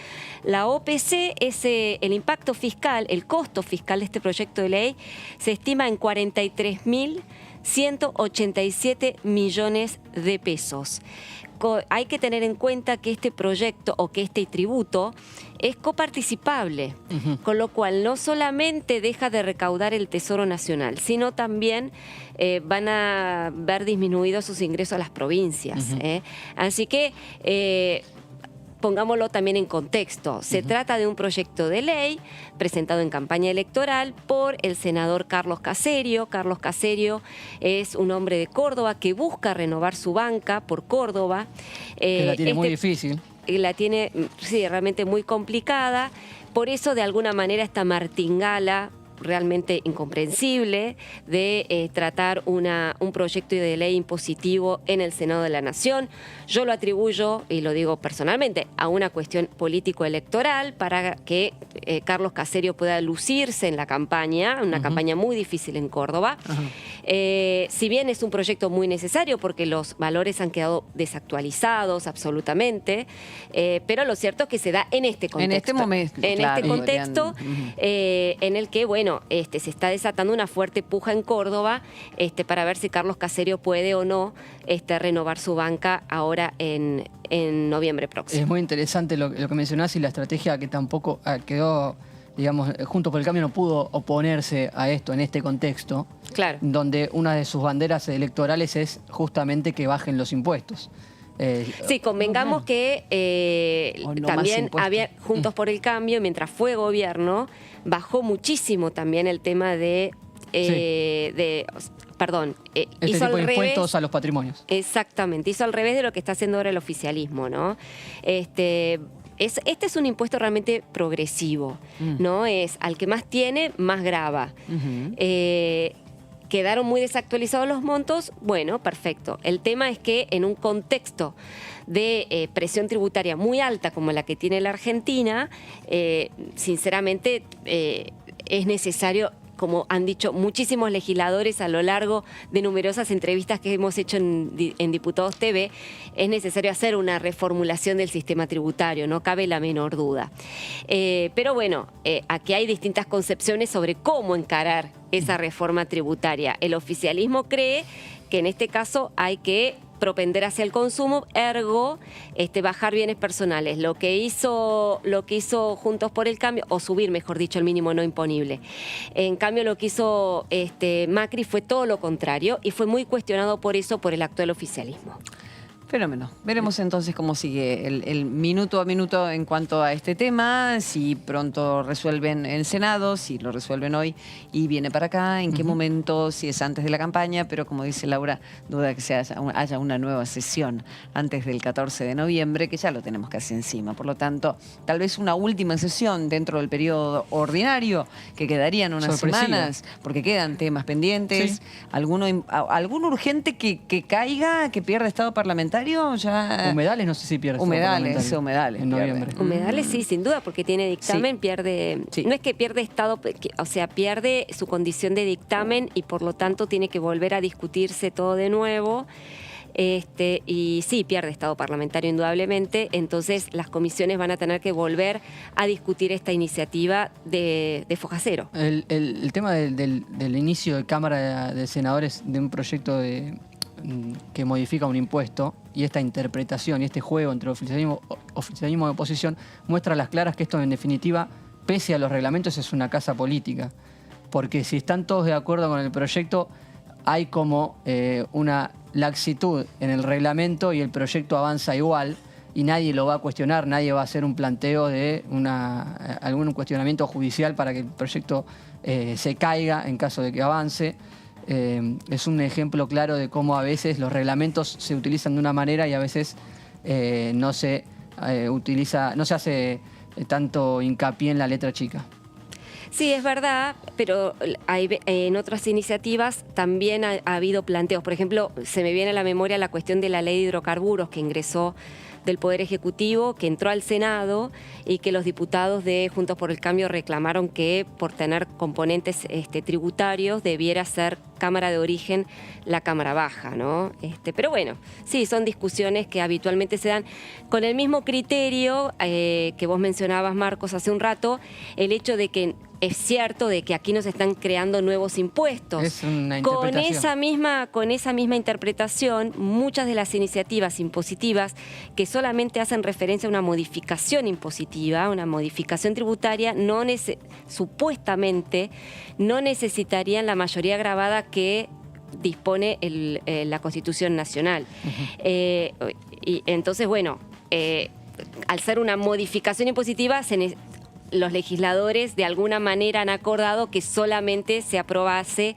la OPC, el impacto fiscal, el costo fiscal de este proyecto de ley se estima en 43.187 millones de pesos. Hay que tener en cuenta que este proyecto o que este tributo es coparticipable, con lo cual no solamente deja de recaudar el Tesoro Nacional, sino también van a ver disminuidos sus ingresos a las provincias. Así que pongámoslo también en contexto. Se trata de un proyecto de ley presentado en campaña electoral por el senador Carlos Caserio. Carlos Caserio es un hombre de Córdoba que busca renovar su banca por Córdoba. Que la tiene muy difícil. La tiene, sí, realmente muy complicada. Por eso, de alguna manera, esta martingala realmente incomprensible de tratar un proyecto de ley impositivo en el Senado de la Nación. Yo lo atribuyo, y lo digo personalmente, a una cuestión político-electoral para que Carlos Caserio pueda lucirse en la campaña, una campaña muy difícil en Córdoba. Si bien es un proyecto muy necesario porque los valores han quedado desactualizados absolutamente, pero lo cierto es que se da en este contexto. En este momento. En claro, este contexto en el que, bueno, se está desatando una fuerte puja en Córdoba para ver si Carlos Caserio puede o no renovar su banca ahora en noviembre próximo. Es muy interesante lo que mencionás y la estrategia que tampoco quedó, digamos, Juntos por el Cambio no pudo oponerse a esto en este contexto, claro, donde una de sus banderas electorales es justamente que bajen los impuestos. Sí, convengamos que también había Juntos por el Cambio, mientras fue gobierno, bajó muchísimo también el tema de... hizo al revés, impuestos a los patrimonios. Exactamente, hizo al revés de lo que está haciendo ahora el oficialismo, ¿no? Este es un impuesto realmente progresivo, ¿no? Es al que más tiene, más grava. Quedaron muy desactualizados los montos, bueno, perfecto. El tema es que en un contexto de presión tributaria muy alta como la que tiene la Argentina, sinceramente es necesario, como han dicho muchísimos legisladores a lo largo de numerosas entrevistas que hemos hecho en Diputados TV, es necesario hacer una reformulación del sistema tributario, no cabe la menor duda. Pero bueno, aquí hay distintas concepciones sobre cómo encarar esa reforma tributaria. El oficialismo cree que en este caso hay que propender hacia el consumo, ergo bajar bienes personales, lo que hizo Juntos por el Cambio, o subir, mejor dicho, el mínimo no imponible. En cambio, lo que hizo Macri fue todo lo contrario y fue muy cuestionado por eso por el actual oficialismo. Fenómeno. Veremos entonces cómo sigue el minuto a minuto en cuanto a este tema, si pronto resuelven en el Senado, si lo resuelven hoy y viene para acá, en qué momento, si es antes de la campaña, pero como dice Laura, duda que haya una nueva sesión antes del 14 de noviembre, que ya lo tenemos casi encima. Por lo tanto, tal vez una última sesión dentro del periodo ordinario, que quedarían unas semanas, porque quedan temas pendientes, alguno urgente que caiga, que pierda estado parlamentario. parlamentario ya... Humedales no sé si pierde. Humedales en noviembre. pierde. Humedales sí, sin duda, porque tiene dictamen, Sí. pierde... Sí. No es que pierde estado, o sea, pierde su condición de dictamen y por lo tanto tiene que volver a discutirse todo de nuevo. Y sí, pierde estado parlamentario indudablemente, entonces las comisiones van a tener que volver a discutir esta iniciativa de Foja Cero. El tema del inicio de Cámara de Senadores de un proyecto que modifica un impuesto y esta interpretación y este juego entre oficialismo y oposición muestra a las claras que esto en definitiva, pese a los reglamentos, es una casa política. Porque si están todos de acuerdo con el proyecto, hay como una laxitud en el reglamento y el proyecto avanza igual y nadie lo va a cuestionar, nadie va a hacer un planteo de algún cuestionamiento judicial para que el proyecto se caiga en caso de que avance. Es un ejemplo claro de cómo a veces los reglamentos se utilizan de una manera y a veces no se hace tanto hincapié en la letra chica. Sí, es verdad, pero en otras iniciativas también ha habido planteos. Por ejemplo, se me viene a la memoria la cuestión de la ley de hidrocarburos que ingresó del Poder Ejecutivo, que entró al Senado y que los diputados de Juntos por el Cambio reclamaron que por tener componentes tributarios debiera ser Cámara de origen la Cámara Baja, ¿no? Pero bueno, sí, son discusiones que habitualmente se dan con el mismo criterio que vos mencionabas, Marcos, hace un rato, el hecho de que es cierto de que aquí nos están creando nuevos impuestos. Es una interpretación. Con esa misma interpretación, muchas de las iniciativas impositivas que solamente hacen referencia a una modificación impositiva, una modificación tributaria, supuestamente no necesitarían la mayoría agravada que dispone la Constitución Nacional. Y entonces, bueno, al ser una modificación impositiva, los legisladores de alguna manera han acordado que solamente se aprobase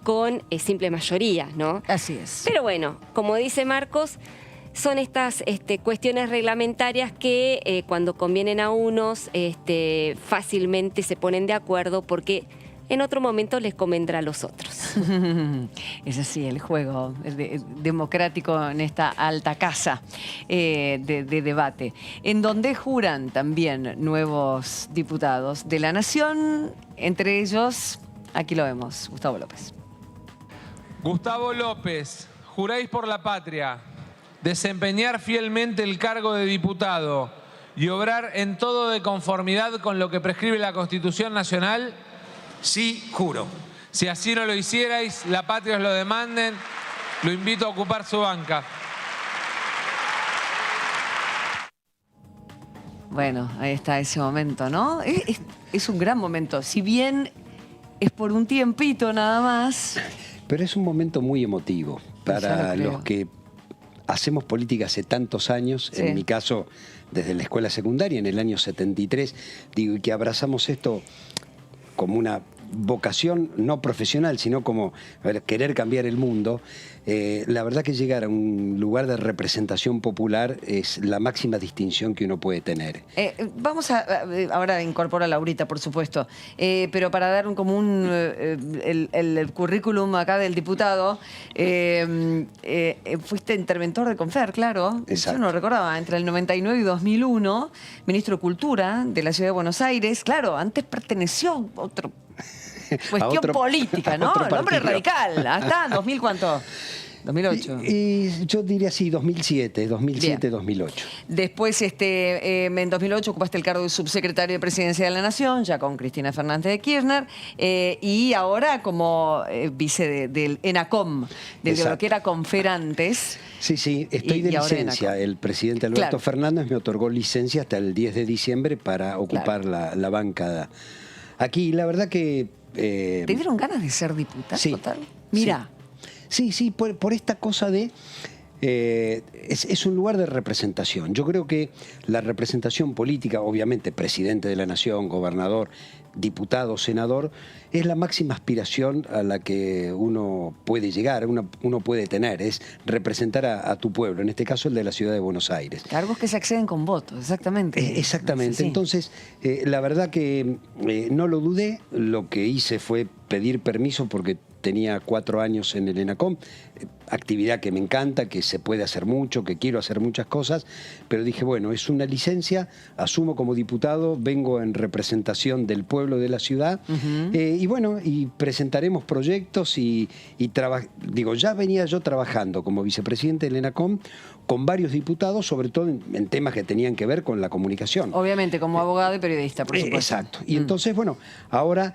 con simple mayoría, ¿no? Así es. Pero bueno, como dice Marcos, son estas cuestiones reglamentarias que cuando convienen a unos fácilmente se ponen de acuerdo porque en otro momento les convendrá a los otros. Es así el juego democrático en esta alta casa de debate, en donde juran también nuevos diputados de la Nación, entre ellos, aquí lo vemos, Gustavo López. Gustavo López, juráis por la patria, desempeñar fielmente el cargo de diputado y obrar en todo de conformidad con lo que prescribe la Constitución Nacional. Sí, juro. Si así no lo hicierais, la patria os lo demanden, lo invito a ocupar su banca. Bueno, ahí está ese momento, ¿no? Es un gran momento, si bien es por un tiempito nada más. Pero es un momento muy emotivo para los que hacemos política hace tantos años, sí. En mi caso desde la escuela secundaria en el año 73, digo, y que abrazamos esto como una vocación no profesional, sino como querer cambiar el mundo. La verdad que llegar a un lugar de representación popular es la máxima distinción que uno puede tener. Vamos a ahora incorpora a Laurita, por supuesto, pero para dar el currículum acá del diputado, fuiste interventor de Confer, claro. Exacto. Yo no recordaba, entre el 99 y 2001, ministro de Cultura de la Ciudad de Buenos Aires. Claro, antes perteneció a otro... Cuestión política, ¿no? El hombre radical. ¿Hasta 2000 cuánto? 2008. Y yo diría así, 2007, 2008. Después, en 2008 ocupaste el cargo de subsecretario de Presidencia de la Nación, ya con Cristina Fernández de Kirchner, y ahora como vice del ENACOM, de lo que era Confer antes. Sí, sí, estoy de licencia. El presidente Alberto Fernández me otorgó licencia hasta el 10 de diciembre para ocupar la bancada. Aquí, la verdad que... ¿Te dieron ganas de ser diputado? Sí. Total? Mira. Sí, por esta cosa de... es un lugar de representación. Yo creo que la representación política, obviamente presidente de la Nación, gobernador, diputado, senador, es la máxima aspiración a la que uno puede llegar, uno puede tener, es representar a tu pueblo, en este caso el de la Ciudad de Buenos Aires. Cargos que se acceden con votos, exactamente. Exactamente. Sí. Entonces, la verdad que no lo dudé, lo que hice fue pedir permiso porque tenía 4 años en el ENACOM. actividad que me encanta, que se puede hacer mucho, que quiero hacer muchas cosas, pero dije, bueno, es una licencia, asumo como diputado, vengo en representación del pueblo de la ciudad, y bueno, y presentaremos proyectos digo, ya venía yo trabajando como vicepresidente del ENACOM con varios diputados, sobre todo en temas que tenían que ver con la comunicación. Obviamente, como abogado y periodista, por supuesto. Exacto. Y entonces, bueno, ahora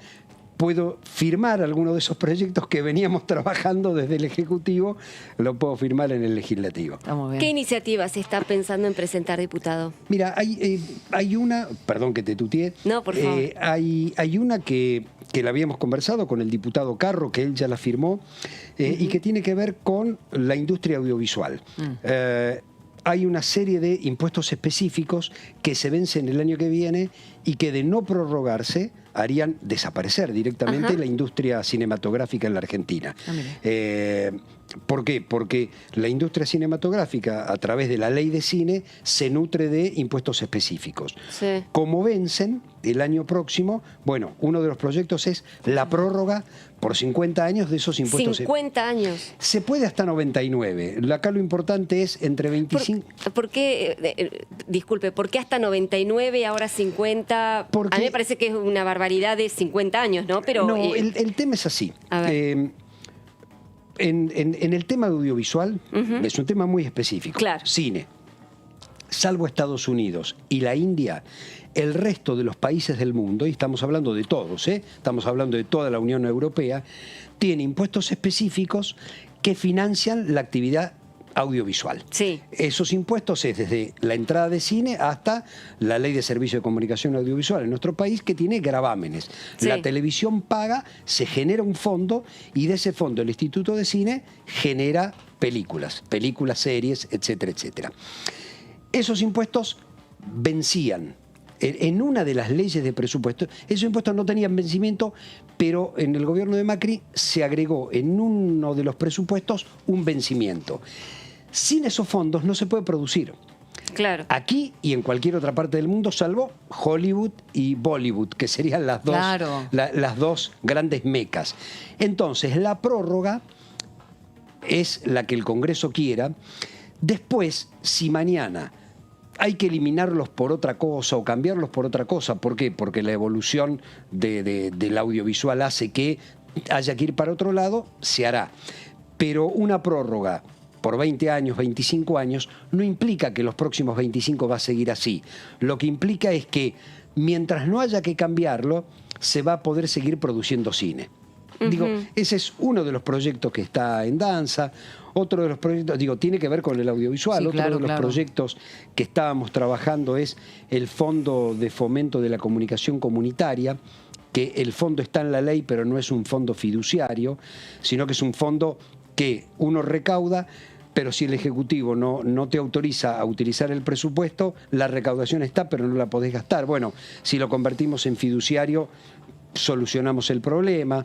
puedo firmar alguno de esos proyectos que veníamos trabajando desde el Ejecutivo, lo puedo firmar en el Legislativo. Estamos bien. ¿Qué iniciativas está pensando en presentar, diputado? Mira, hay una, perdón que te tuteé. No, por favor. Hay una que la habíamos conversado con el diputado Carro, que él ya la firmó, y que tiene que ver con la industria audiovisual. Hay una serie de impuestos específicos que se vencen el año que viene y que de no prorrogarse harían desaparecer directamente la industria cinematográfica en la Argentina. ¿Por qué? Porque la industria cinematográfica, a través de la ley de cine, se nutre de impuestos específicos. Sí. Como vencen el año próximo, bueno, uno de los proyectos es la prórroga por 50 años de esos impuestos. 50 años. Se puede hasta 99. Acá lo importante es entre 25... ¿Por qué, disculpe, por qué hasta 99 y ahora 50? Porque, a mí me parece que es una barbaridad de 50 años, ¿no? Pero, no, el tema es así. A ver. En el tema audiovisual es un tema muy específico. Claro. Cine. Salvo Estados Unidos y la India, el resto de los países del mundo, y estamos hablando de todos, estamos hablando de toda la Unión Europea, tiene impuestos específicos que financian la actividad audiovisual. Sí. Esos impuestos es desde la entrada de cine hasta la Ley de Servicio de Comunicación Audiovisual en nuestro país, que tiene gravámenes. Sí. La televisión paga, se genera un fondo y de ese fondo el Instituto de Cine genera películas, series, etcétera, etcétera. Esos impuestos vencían. En una de las leyes de presupuesto, esos impuestos no tenían vencimiento, pero en el gobierno de Macri se agregó en uno de los presupuestos un vencimiento. Sin esos fondos no se puede producir. Claro. Aquí y en cualquier otra parte del mundo, salvo Hollywood y Bollywood, que serían las dos, las dos grandes mecas. Entonces, la prórroga es la que el Congreso quiera. Después, si mañana hay que eliminarlos por otra cosa o cambiarlos por otra cosa, ¿por qué? Porque la evolución del audiovisual hace que haya que ir para otro lado, se hará. Pero una prórroga por 20 años, 25 años, no implica que los próximos 25 va a seguir así. Lo que implica es que mientras no haya que cambiarlo, se va a poder seguir produciendo cine. Digo, ese es uno de los proyectos que está en danza. Otro de los proyectos, tiene que ver con el audiovisual. Sí, Otro de los proyectos que estábamos trabajando es el Fondo de Fomento de la Comunicación Comunitaria, que el fondo está en la ley, pero no es un fondo fiduciario, sino que es un fondo que uno recauda, pero si el Ejecutivo no te autoriza a utilizar el presupuesto, la recaudación está, pero no la podés gastar. Bueno, si lo convertimos en fiduciario, solucionamos el problema.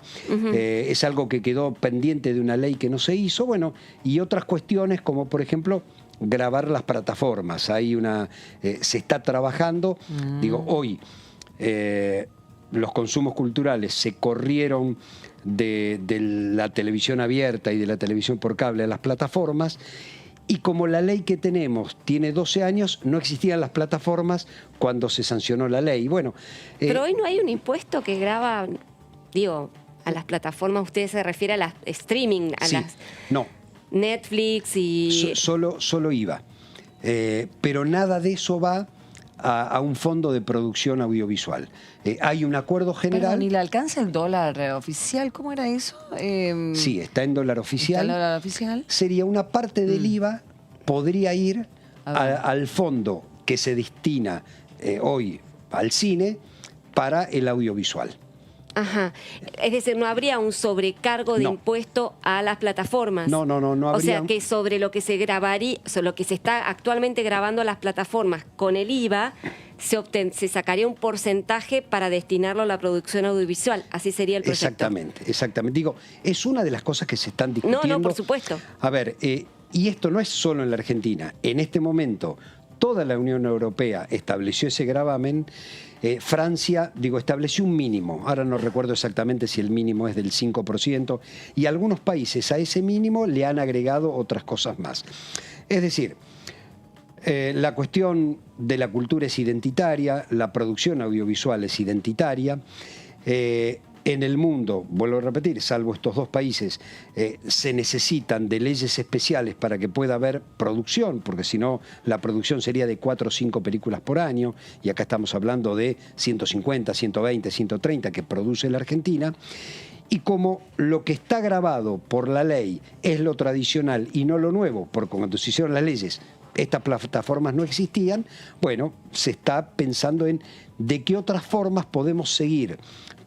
Es algo que quedó pendiente de una ley que no se hizo. Bueno, y otras cuestiones como, por ejemplo, grabar las plataformas. Hay se está trabajando. Hoy los consumos culturales se corrieron de la televisión abierta y de la televisión por cable a las plataformas, y como la ley que tenemos tiene 12 años, no existían las plataformas cuando se sancionó la ley. Bueno, pero hoy no hay un impuesto que grava, a las plataformas. Usted se refiere a las streaming, a las Netflix y... Solo IVA. Pero nada de eso va a un fondo de producción audiovisual. Hay un acuerdo general... Perdón, ¿y le alcanza el dólar oficial? ¿Cómo era eso? Sí, está en dólar oficial. ¿Está en dólar oficial? Sería una parte del IVA, podría ir al fondo que se destina hoy al cine para el audiovisual. Ajá. Es decir, no habría un sobrecargo de impuesto a las plataformas. No habría. O sea, que sobre lo que se grabaría, sobre lo que se está actualmente grabando a las plataformas con el IVA, se sacaría un porcentaje para destinarlo a la producción audiovisual. Así sería el proyecto. Exactamente. Es una de las cosas que se están discutiendo. No, por supuesto. A ver, y esto no es solo en la Argentina. En este momento, toda la Unión Europea estableció ese gravamen, Francia, estableció un mínimo. Ahora no recuerdo exactamente si el mínimo es del 5%, y algunos países a ese mínimo le han agregado otras cosas más. Es decir, la cuestión de la cultura es identitaria, la producción audiovisual es identitaria. En el mundo, vuelvo a repetir, salvo estos dos países, se necesitan de leyes especiales para que pueda haber producción, porque si no, la producción sería de 4 o 5 películas por año, y acá estamos hablando de 150, 120, 130 que produce la Argentina. Y como lo que está grabado por la ley es lo tradicional y no lo nuevo, porque cuando se hicieron las leyes estas plataformas no existían, bueno, se está pensando en de qué otras formas podemos seguir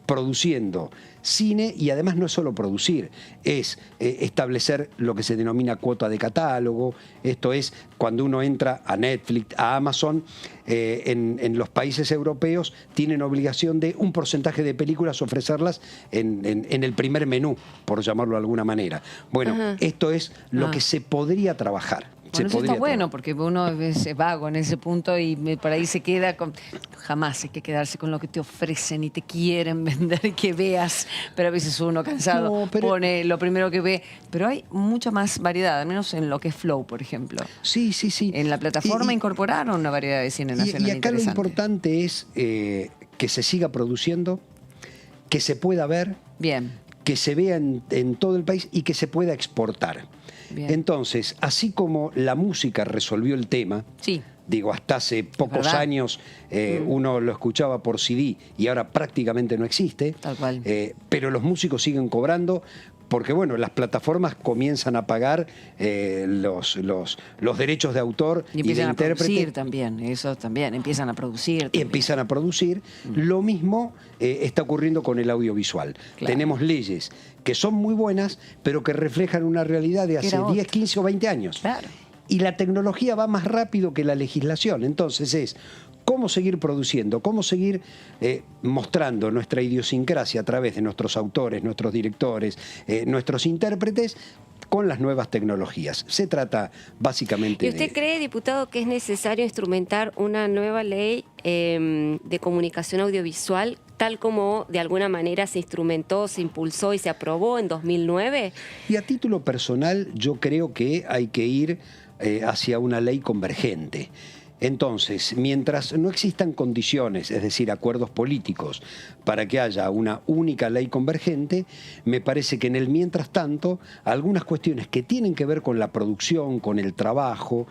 produciendo cine, y además no es solo producir, es establecer lo que se denomina cuota de catálogo. Esto es cuando uno entra a Netflix, a Amazon, en los países europeos tienen obligación de un porcentaje de películas ofrecerlas en el primer menú, por llamarlo de alguna manera. Bueno, esto es lo que se podría trabajar. Bueno, eso está bueno, porque uno es vago en ese punto y por ahí se queda con... Jamás hay que quedarse con lo que te ofrecen y te quieren vender y que veas, pero a veces uno cansado pone lo primero que ve. Pero hay mucha más variedad, al menos en lo que es Flow, por ejemplo. Sí, sí, sí. En la plataforma incorporaron una variedad de cine nacional y acá interesante. Lo importante es que se siga produciendo, que se pueda ver, que se vea en todo el país y que se pueda exportar. Bien. Entonces, así como la música resolvió el tema, hasta hace pocos años uno lo escuchaba por CD y ahora prácticamente no existe, tal cual. Pero los músicos siguen cobrando porque, bueno, las plataformas comienzan a pagar los derechos de autor y de intérprete. Empiezan a producir también, eso también, empiezan a producir. Y empiezan a producir. Lo mismo está ocurriendo con el audiovisual. Claro. Tenemos leyes que son muy buenas, pero que reflejan una realidad de hace 10, 15 o 20 años. Claro. Y la tecnología va más rápido que la legislación. Entonces es cómo seguir produciendo, cómo seguir mostrando nuestra idiosincrasia a través de nuestros autores, nuestros directores, nuestros intérpretes, con las nuevas tecnologías. Se trata básicamente de... ¿Y usted cree, diputado, que es necesario instrumentar una nueva ley de comunicación audiovisual, tal como de alguna manera se instrumentó, se impulsó y se aprobó en 2009? Y a título personal, yo creo que hay que ir hacia una ley convergente. Entonces, mientras no existan condiciones, es decir, acuerdos políticos, para que haya una única ley convergente, me parece que en el mientras tanto, algunas cuestiones que tienen que ver con la producción, con el trabajo,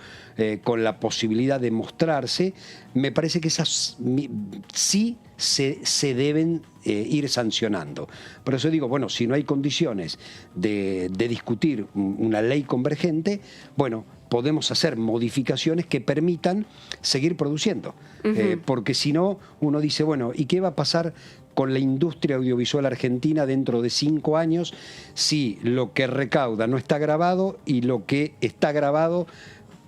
con la posibilidad de mostrarse, me parece que esas sí se deben ir sancionando. Por eso digo, bueno, si no hay condiciones de discutir una ley convergente, bueno, podemos hacer modificaciones que permitan seguir produciendo. Porque si no, uno dice, bueno, ¿y qué va a pasar con la industria audiovisual argentina dentro de 5 años si lo que recauda no está grabado y lo que está grabado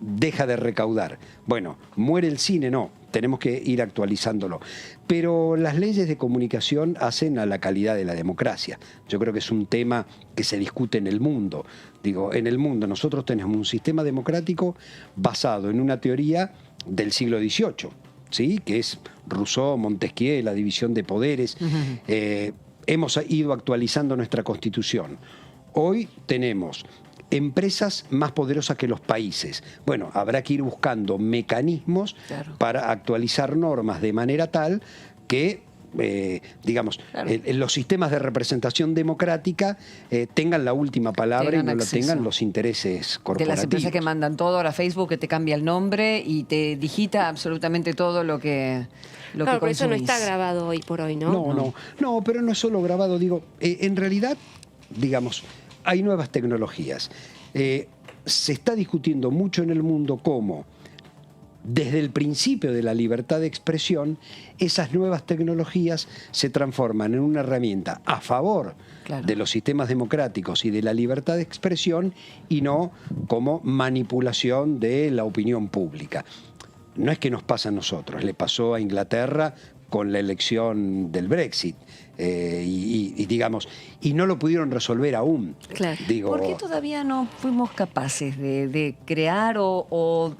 deja de recaudar? Bueno, ¿muere el cine? No, tenemos que ir actualizándolo. Pero las leyes de comunicación hacen a la calidad de la democracia. Yo creo que es un tema que se discute en el mundo. Digo, en el mundo nosotros tenemos un sistema democrático basado en una teoría del siglo XVIII, ¿sí? Que es Rousseau, Montesquieu, la división de poderes. Hemos ido actualizando nuestra Constitución. Hoy tenemos empresas más poderosas que los países. Bueno, habrá que ir buscando mecanismos para actualizar normas de manera tal que, los sistemas de representación democrática tengan la última palabra y no lo tengan los intereses corporativos. De las empresas que mandan todo, ahora Facebook que te cambia el nombre y te digita absolutamente todo lo que claro, pero eso no está grabado hoy por hoy, ¿no? No, pero no es solo grabado, en realidad, hay nuevas tecnologías. Se está discutiendo mucho en el mundo cómo, desde el principio de la libertad de expresión, esas nuevas tecnologías se transforman en una herramienta a favor de los sistemas democráticos y de la libertad de expresión y no como manipulación de la opinión pública. No es que nos pasa a nosotros, le pasó a Inglaterra con la elección del Brexit. Digamos, y no lo pudieron resolver aún. Claro. Digo, ¿por qué todavía no fuimos capaces de crear o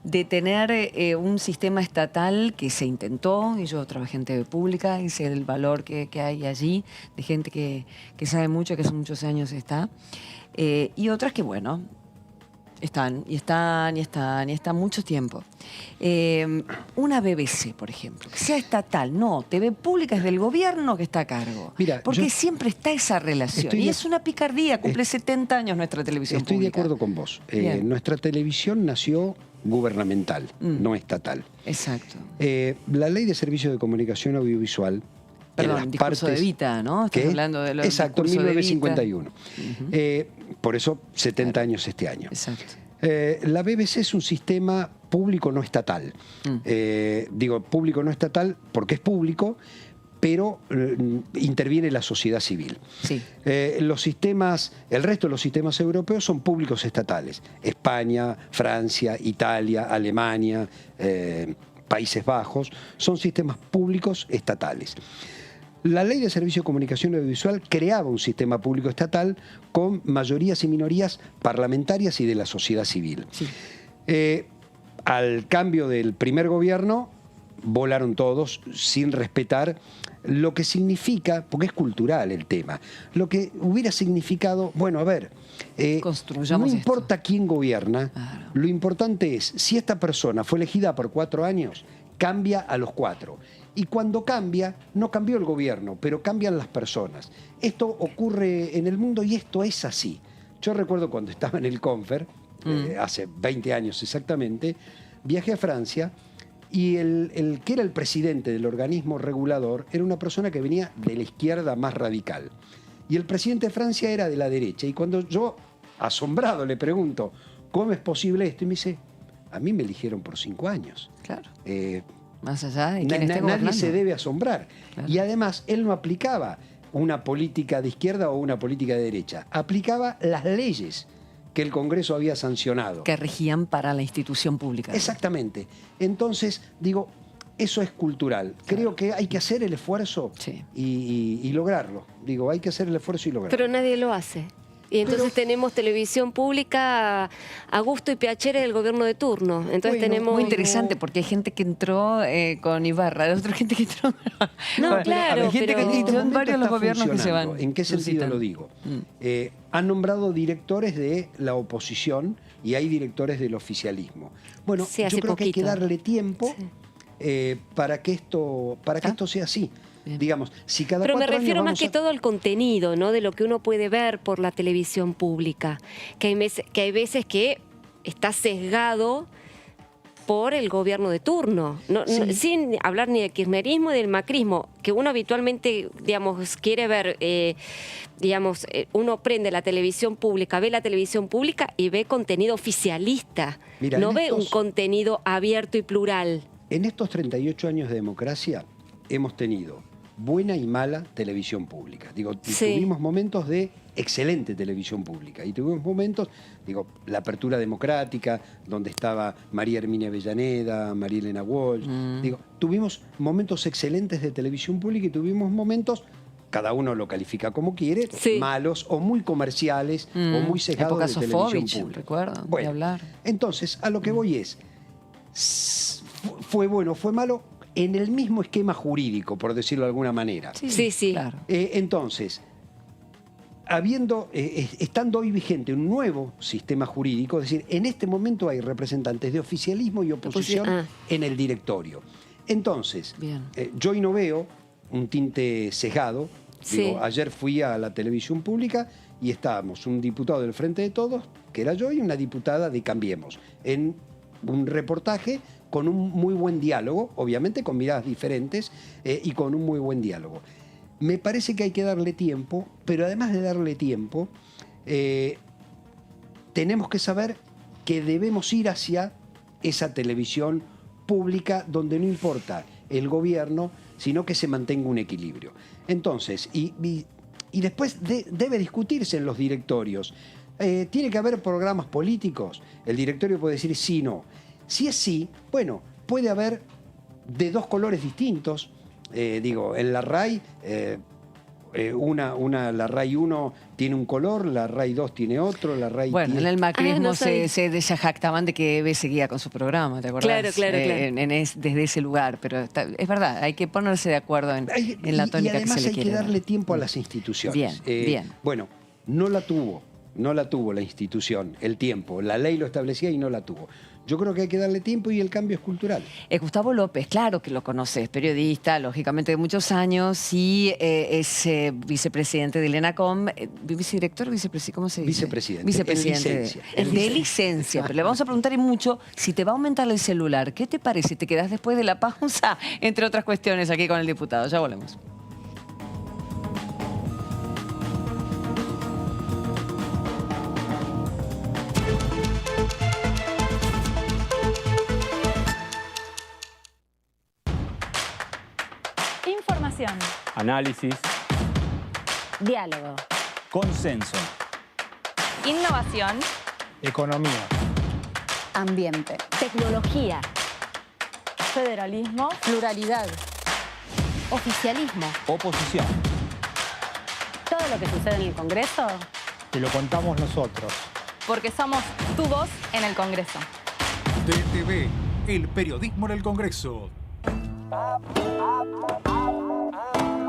de tener un sistema estatal que se intentó? Y yo trabajé en TV Pública y sé el valor que hay allí, de gente que sabe mucho, que hace muchos años está, y otras que, bueno, están mucho tiempo. Una BBC, por ejemplo, que sea estatal, no, TV Pública es del gobierno que está a cargo. Mira, porque siempre está esa relación. Y es una picardía, cumple 70 años nuestra televisión pública. Estoy de acuerdo con vos. Nuestra televisión nació gubernamental, no estatal. Exacto. La Ley de Servicios de Comunicación Audiovisual... Perdón, discurso de Evita, ¿no? Estás hablando de lo del Exacto, discurso de 1951. Por eso 70 años este año. Exacto. La BBC es un sistema público no estatal. Digo público no estatal porque es público, pero interviene la sociedad civil. Sí. El resto de los sistemas europeos son públicos estatales. España, Francia, Italia, Alemania, Países Bajos, son sistemas públicos estatales. La Ley de Servicio de Comunicación Audiovisual creaba un sistema público estatal con mayorías y minorías parlamentarias y de la sociedad civil. Sí. Al cambio del primer gobierno, volaron todos sin respetar lo que significa, porque es cultural el tema, lo que hubiera significado, bueno, a ver, no importa quién gobierna, claro. Lo importante es, si esta persona fue elegida por 4 años, cambia a los 4. Y cuando cambia, no cambió el gobierno, pero cambian las personas. Esto ocurre en el mundo y esto es así. Yo recuerdo cuando estaba en el Confer, hace 20 años exactamente, viajé a Francia y el que era el presidente del organismo regulador era una persona que venía de la izquierda más radical. Y el presidente de Francia era de la derecha. Y cuando yo, asombrado, le pregunto, ¿cómo es posible esto? Y me dice, a mí me eligieron por 5 años. Claro. Más allá de quién esté nadie se debe asombrar. Claro. Y además, él no aplicaba una política de izquierda o una política de derecha. Aplicaba las leyes que el Congreso había sancionado. Que regían para la institución pública. Exactamente. Entonces, digo, eso es cultural. Claro. Creo que hay que hacer el esfuerzo y lograrlo. Digo, hay que hacer el esfuerzo y lograrlo. Pero nadie lo hace. Y entonces tenemos televisión pública a gusto y piacere del gobierno de turno. Entonces tenemos... Muy interesante, porque hay gente que entró con Ibarra, hay otra gente que entró... No, claro, hay gente que entró en varios los gobiernos que se van. ¿En qué sentido lo digo? Han nombrado directores de la oposición y hay directores del oficialismo. Bueno, yo creo que hay que darle tiempo para que esto sea así. Digamos, si cada Pero me 4 refiero años más que todo al contenido, ¿no? De lo que uno puede ver por la televisión pública. Que hay veces que está sesgado por el gobierno de turno. No, sin hablar ni del kirchnerismo ni del macrismo, que uno habitualmente, digamos, quiere ver, uno prende la televisión pública, ve la televisión pública y ve contenido oficialista. Mira, no ve un contenido abierto y plural. En estos 38 años de democracia hemos tenido buena y mala televisión pública. Digo, tuvimos momentos de excelente televisión pública y tuvimos momentos, digo, la apertura democrática, donde estaba María Herminia Avellaneda, María Elena Walsh. Digo, tuvimos momentos excelentes de televisión pública y tuvimos momentos, cada uno lo califica como quiere, malos o muy comerciales o muy sesgados de televisión pública. Recuerdo, bueno, hablar. Entonces, a lo que voy es, fue bueno, fue malo, en el mismo esquema jurídico, por decirlo de alguna manera. Sí. Claro. Entonces, estando hoy vigente un nuevo sistema jurídico, es decir, en este momento hay representantes de oficialismo y oposición en el directorio. Entonces, yo hoy no veo un tinte sesgado. Digo, ayer fui a la televisión pública y estábamos un diputado del Frente de Todos, que era yo, y una diputada de Cambiemos, en un reportaje con un muy buen diálogo, obviamente con miradas diferentes y con un muy buen diálogo. Me parece que hay que darle tiempo, pero además de darle tiempo, tenemos que saber que debemos ir hacia esa televisión pública donde no importa el gobierno, sino que se mantenga un equilibrio. Entonces, y después debe discutirse en los directorios. ¿Tiene que haber programas políticos? El directorio puede decir sí, no. Si es sí, bueno, puede haber de 2 colores distintos en la RAI, la RAI 1 tiene un color, la RAI 2 tiene otro, la RAI Bueno, tiene... en el macrismo no sabía. se jactaban de que Eve seguía con su programa, ¿te acordás? Claro. Desde ese lugar, pero es verdad, hay que ponerse de acuerdo en la tónica y además que se le hay quiere que darle dar. tiempo a las instituciones. Bien. Bueno, no la tuvo la institución, el tiempo. La ley lo establecía y no la tuvo. Yo creo que hay que darle tiempo y el cambio es cultural. Gustavo López, claro que lo conoces, periodista, lógicamente de muchos años, y es vicepresidente del ENACOM, vicedirector, ¿cómo se dice? Vicepresidente. Vicepresidente. En licencia. De licencia, pero le vamos a preguntar y mucho si te va a aumentar el celular. ¿Qué te parece? ¿Te quedás después de la pausa? Entre otras cuestiones aquí con el diputado. Ya volvemos. Información, Análisis, diálogo, consenso, innovación, economía, ambiente, tecnología, federalismo, pluralidad, oficialismo. oposición. Todo lo que sucede en el Congreso, Te lo contamos nosotros. porque somos tu voz en el Congreso. DTV, el periodismo en el Congreso.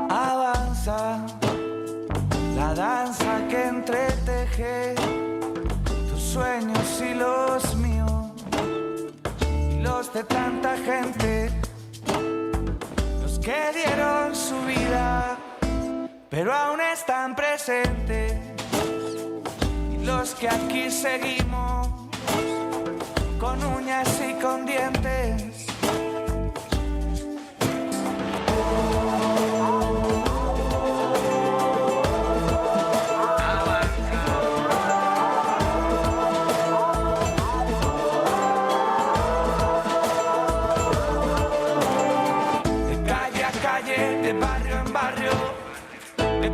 Avanza la danza que entreteje tus sueños y los míos y los de tanta gente, los que dieron su vida pero aún están presentes, y los que aquí seguimos con uñas y con dientes.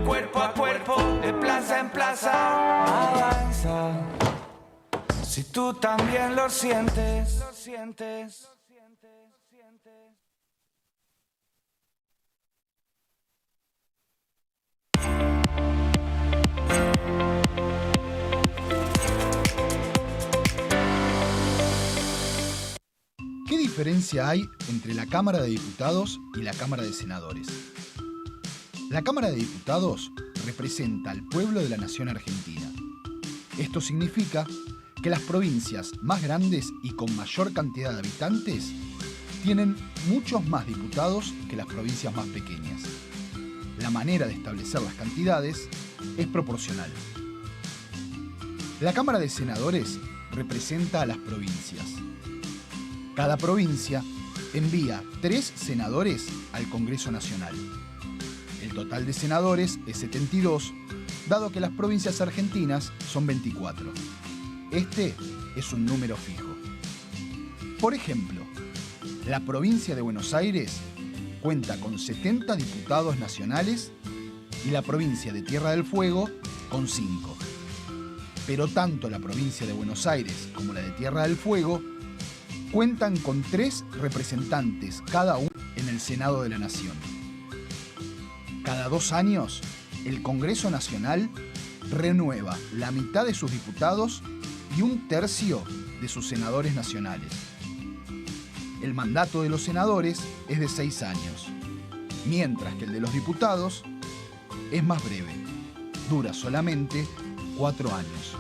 Cuerpo a cuerpo, de plaza en plaza, avanza. Si tú también lo sientes, ¿Qué diferencia hay entre la Cámara de Diputados y la Cámara de Senadores? La Cámara de Diputados representa al pueblo de la nación argentina. Esto significa que las provincias más grandes y con mayor cantidad de habitantes tienen muchos más diputados que las provincias más pequeñas. La manera de establecer las cantidades es proporcional. La Cámara de Senadores representa a las provincias. Cada provincia envía 3 senadores al Congreso Nacional. El total de senadores es 72, dado que las provincias argentinas son 24. Este es un número fijo. Por ejemplo, la provincia de Buenos Aires cuenta con 70 diputados nacionales y la provincia de Tierra del Fuego con 5. Pero tanto la provincia de Buenos Aires como la de Tierra del Fuego cuentan con 3 representantes cada uno en el Senado de la Nación. Cada 2 años, el Congreso Nacional renueva la mitad de sus diputados y 1/3 de sus senadores nacionales. El mandato de los senadores es de 6 años, mientras que el de los diputados es más breve, dura solamente 4 años.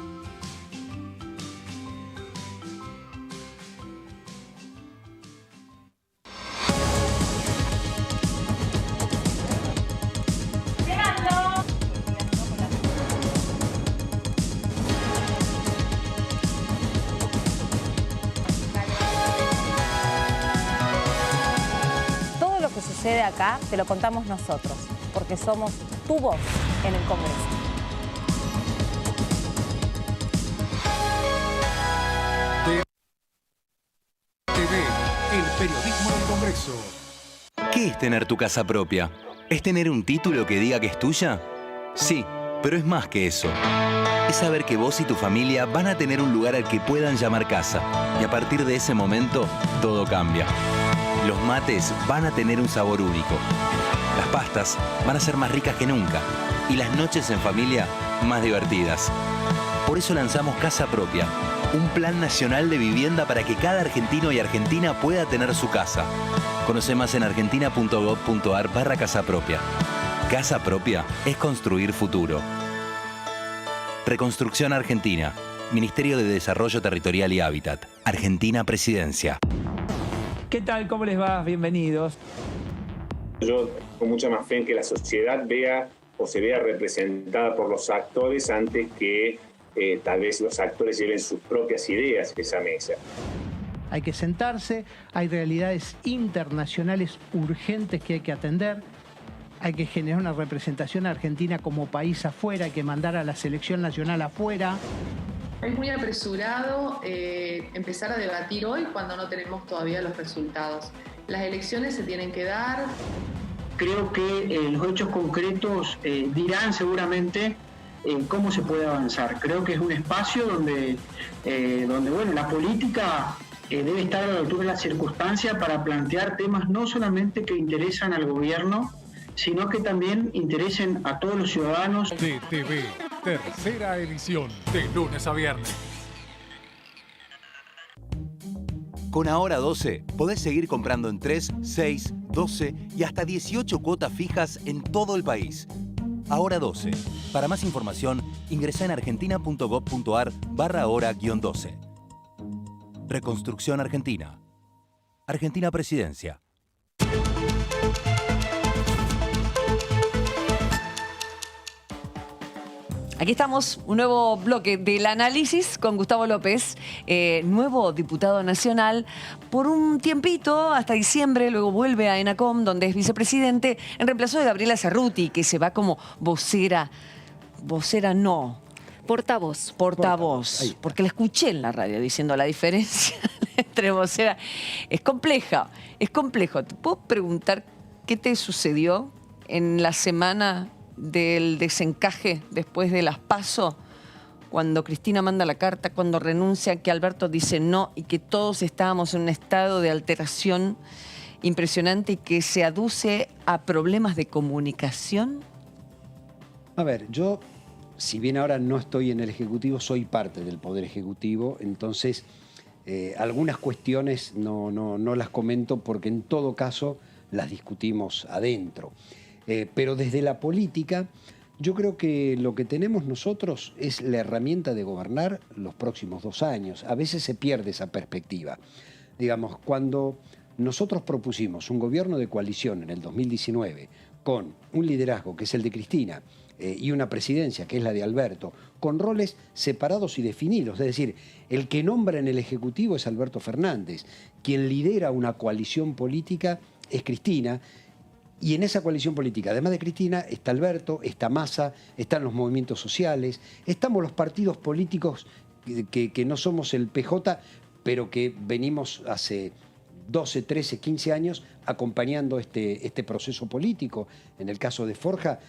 Sucede acá, te lo contamos nosotros, porque somos tu voz en el Congreso. TV, el periodismo del Congreso. ¿Qué es tener tu casa propia? ¿Es tener un título que diga que es tuya? Sí, pero es más que eso. Es saber que vos y tu familia van a tener un lugar al que puedan llamar casa. Y a partir de ese momento, todo cambia. Los mates van a tener un sabor único. Las pastas van a ser más ricas que nunca. Y las noches en familia más divertidas. Por eso lanzamos Casa Propia, un plan nacional de vivienda para que cada argentino y argentina pueda tener su casa. Conoce más en argentina.gov.ar/Casa Propia. Casa Propia es construir futuro. Reconstrucción Argentina. Ministerio de Desarrollo Territorial y Hábitat. Argentina Presidencia. ¿Qué tal? ¿Cómo les va? Bienvenidos. Yo con mucha más fe en que la sociedad vea o se vea representada por los actores antes que tal vez los actores lleven sus propias ideas a esa mesa. Hay que sentarse, hay realidades internacionales urgentes que hay que atender, hay que generar una representación argentina como país afuera, hay que mandar a la selección nacional afuera. Es muy apresurado empezar a debatir hoy cuando no tenemos todavía los resultados. Las elecciones se tienen que dar. Creo que los hechos concretos dirán seguramente cómo se puede avanzar. Creo que es un espacio donde bueno, la política debe estar a la altura de las circunstancias para plantear temas no solamente que interesan al gobierno, sino que también interesen a todos los ciudadanos. DTV, tercera edición, de lunes a viernes. Con Ahora 12 podés seguir comprando en 3, 6, 12 y hasta 18 cuotas fijas en todo el país. Ahora 12. Para más información, ingresá en argentina.gov.ar/ahora-12. Reconstrucción Argentina. Argentina Presidencia. Aquí estamos, un nuevo bloque del análisis con Gustavo López, nuevo diputado nacional, por un tiempito, hasta diciembre, luego vuelve a ENACOM, donde es vicepresidente, en reemplazo de Gabriela Cerruti, que se va como vocera no. Portavoz. Porque la escuché en la radio diciendo la diferencia entre vocera. Es compleja, es complejo. ¿Te puedo preguntar qué te sucedió en la semana del desencaje después de las PASO, cuando Cristina manda la carta, cuando renuncia, que Alberto dice no y que todos estábamos en un estado de alteración impresionante y que se aduce a problemas de comunicación? A ver, yo, si bien ahora no estoy en el Ejecutivo, soy parte del Poder Ejecutivo, entonces algunas cuestiones no las comento porque en todo caso las discutimos adentro. Pero desde la política, yo creo que lo que tenemos nosotros es la herramienta de gobernar los próximos 2 años. A veces se pierde esa perspectiva. Digamos, cuando nosotros propusimos un gobierno de coalición en el 2019 con un liderazgo que es el de Cristina y una presidencia que es la de Alberto, con roles separados y definidos. Es decir, el que nombra en el Ejecutivo es Alberto Fernández, quien lidera una coalición política es Cristina. Y en esa coalición política, además de Cristina, está Alberto, está Massa, están los movimientos sociales, estamos los partidos políticos que no somos el PJ, pero que venimos hace 12, 13, 15 años acompañando este proceso político. En el caso de Forja,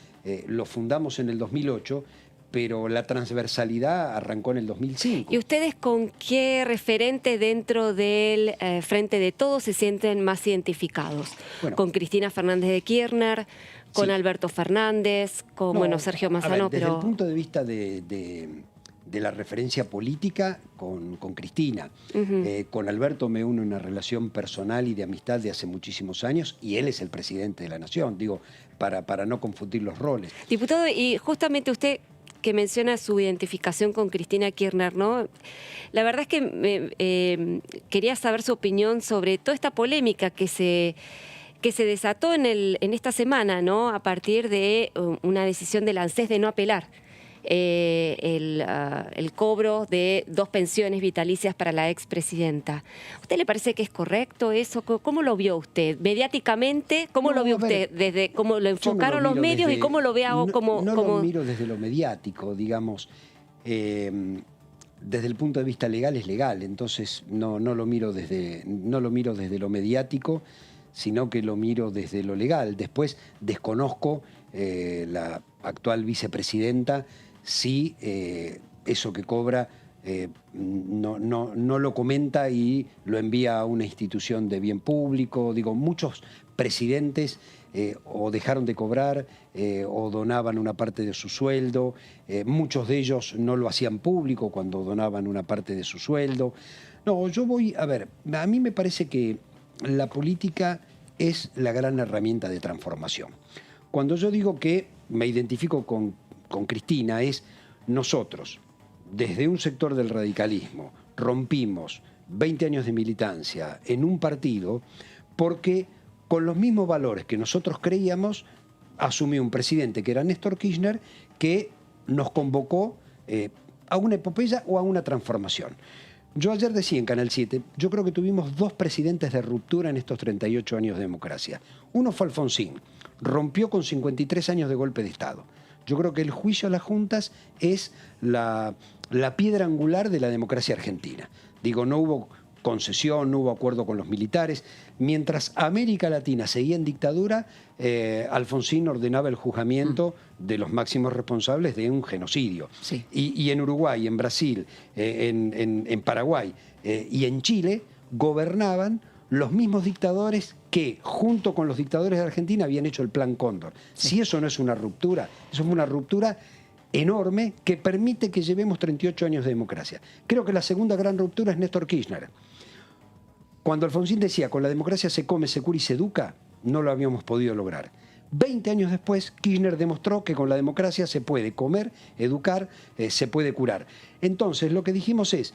lo fundamos en el 2008, pero la transversalidad arrancó en el 2005. ¿Y ustedes con qué referente dentro del Frente de Todos se sienten más identificados? Bueno, ¿con Cristina Fernández de Kirchner? ¿Con sí, Alberto Fernández? ¿Con Sergio Mazzano? Desde el punto de vista de la referencia política, con Cristina. Con Alberto me uno en una relación personal y de amistad de hace muchísimos años y él es el presidente de la Nación, digo, para no confundir los roles. Diputado, y justamente usted que menciona su identificación con Cristina Kirchner, ¿no? La verdad es que quería saber su opinión sobre toda esta polémica que se desató en esta semana, ¿no? A partir de una decisión del ANSES de no apelar el cobro de 2 pensiones vitalicias para la expresidenta. ¿A usted le parece que es correcto eso? ¿Cómo lo vio usted? Mediáticamente, ¿cómo lo vio usted? Desde cómo lo enfocaron los medios y cómo lo ve ahora como... No lo miro desde lo mediático, digamos. Desde el punto de vista legal es legal, entonces no lo miro desde lo mediático, sino que lo miro desde lo legal. Después desconozco la actual vicepresidenta si eso que cobra no lo comenta y lo envía a una institución de bien público. Digo, muchos presidentes o dejaron de cobrar o donaban una parte de su sueldo. Muchos de ellos no lo hacían público cuando donaban una parte de su sueldo. No, yo voy, a ver, a mí me parece que la política es la gran herramienta de transformación. Cuando yo digo que me identifico con Cristina, es nosotros, desde un sector del radicalismo, rompimos 20 años de militancia en un partido porque con los mismos valores que nosotros creíamos, asumió un presidente que era Néstor Kirchner, que nos convocó a una epopeya o a una transformación. Yo ayer decía en Canal 7, yo creo que tuvimos 2 presidentes de ruptura en estos 38 años de democracia. Uno fue Alfonsín, rompió con 53 años de golpe de Estado. Yo creo que el juicio a las juntas es la piedra angular de la democracia argentina. Digo, no hubo concesión, no hubo acuerdo con los militares. Mientras América Latina seguía en dictadura, Alfonsín ordenaba el juzgamiento de los máximos responsables de un genocidio. Sí. Y en Uruguay, en Brasil, en Paraguay y en Chile gobernaban los mismos dictadores que, junto con los dictadores de Argentina, habían hecho el Plan Cóndor. Sí. Si eso no es una ruptura, eso es una ruptura enorme que permite que llevemos 38 años de democracia. Creo que la segunda gran ruptura es Néstor Kirchner. Cuando Alfonsín decía, con la democracia se come, se cura y se educa, no lo habíamos podido lograr. 20 años después, Kirchner demostró que con la democracia se puede comer, educar, se puede curar. Entonces, lo que dijimos es,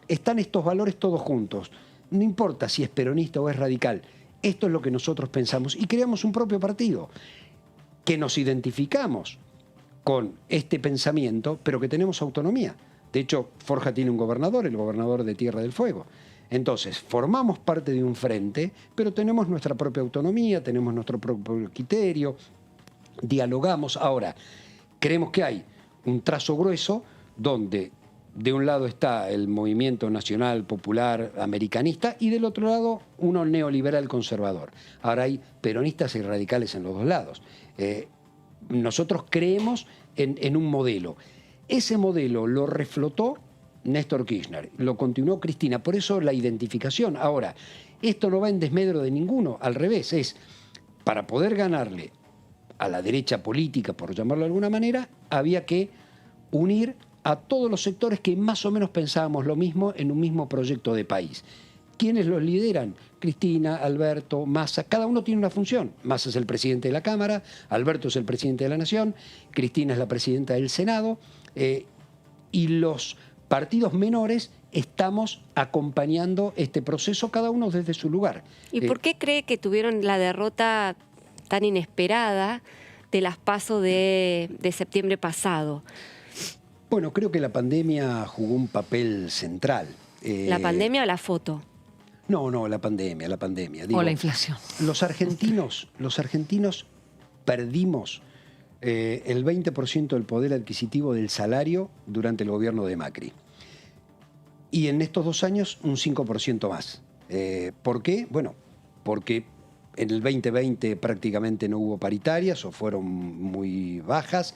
están estos valores todos juntos. No importa si es peronista o es radical, esto es lo que nosotros pensamos y creamos un propio partido, que nos identificamos con este pensamiento, pero que tenemos autonomía. De hecho, Forja tiene un gobernador, el gobernador de Tierra del Fuego. Entonces, formamos parte de un frente, pero tenemos nuestra propia autonomía, tenemos nuestro propio criterio, dialogamos. Ahora, creemos que hay un trazo grueso donde de un lado está el movimiento nacional, popular, americanista, y del otro lado uno neoliberal conservador. Ahora hay peronistas y radicales en los dos lados. Nosotros creemos en un modelo. Ese modelo lo reflotó Néstor Kirchner, lo continuó Cristina, por eso la identificación. Ahora, esto no va en desmedro de ninguno, al revés, es para poder ganarle a la derecha política, por llamarlo de alguna manera, había que unir a todos los sectores que más o menos pensábamos lo mismo en un mismo proyecto de país. ¿Quiénes los lideran? Cristina, Alberto, Massa, cada uno tiene una función. Massa es el presidente de la Cámara, Alberto es el presidente de la Nación, Cristina es la presidenta del Senado, y los partidos menores estamos acompañando este proceso, cada uno desde su lugar. ¿Y por qué cree que tuvieron la derrota tan inesperada de las PASO de septiembre pasado? Bueno, creo que la pandemia jugó un papel central. ¿La pandemia o la foto? No, la pandemia. Digo, o la inflación. Los argentinos perdimos el 20% del poder adquisitivo del salario durante el gobierno de Macri. Y en estos 2 años un 5% más. ¿Por qué? Bueno, porque en el 2020 prácticamente no hubo paritarias o fueron muy bajas,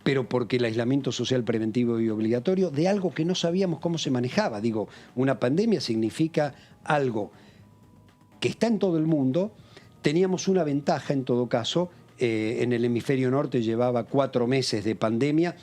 pero porque el aislamiento social preventivo y obligatorio de algo que no sabíamos cómo se manejaba. Digo, una pandemia significa algo que está en todo el mundo. Teníamos una ventaja en todo caso. En el hemisferio norte llevaba 4 meses de pandemia.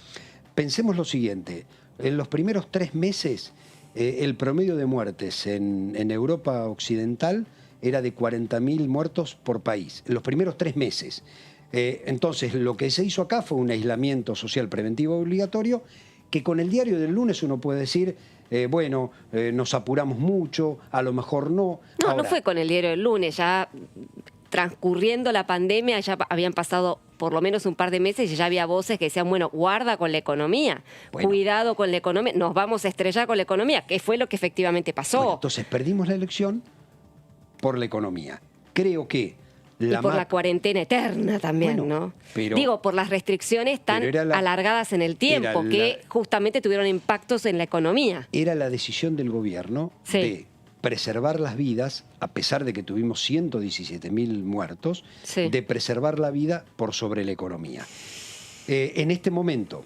Pensemos lo siguiente, en los primeros 3 meses el promedio de muertes en Europa Occidental era de 40.000 muertos por país, en los primeros 3 meses. Entonces, lo que se hizo acá fue un aislamiento social preventivo obligatorio que con el diario del lunes uno puede decir, nos apuramos mucho, a lo mejor no. No, Ahora, no fue con el diario del lunes, ya transcurriendo la pandemia ya habían pasado por lo menos un par de meses y ya había voces que decían, bueno, guarda con la economía, cuidado con la economía, nos vamos a estrellar con la economía, que fue lo que efectivamente pasó. Bueno, entonces perdimos la elección por la economía. Creo que y por la cuarentena eterna también, ¿no? Digo, por las restricciones tan alargadas en el tiempo, que justamente tuvieron impactos en la economía. Era la decisión del gobierno de preservar las vidas, a pesar de que tuvimos 117.000 muertos, de preservar la vida por sobre la economía. En este momento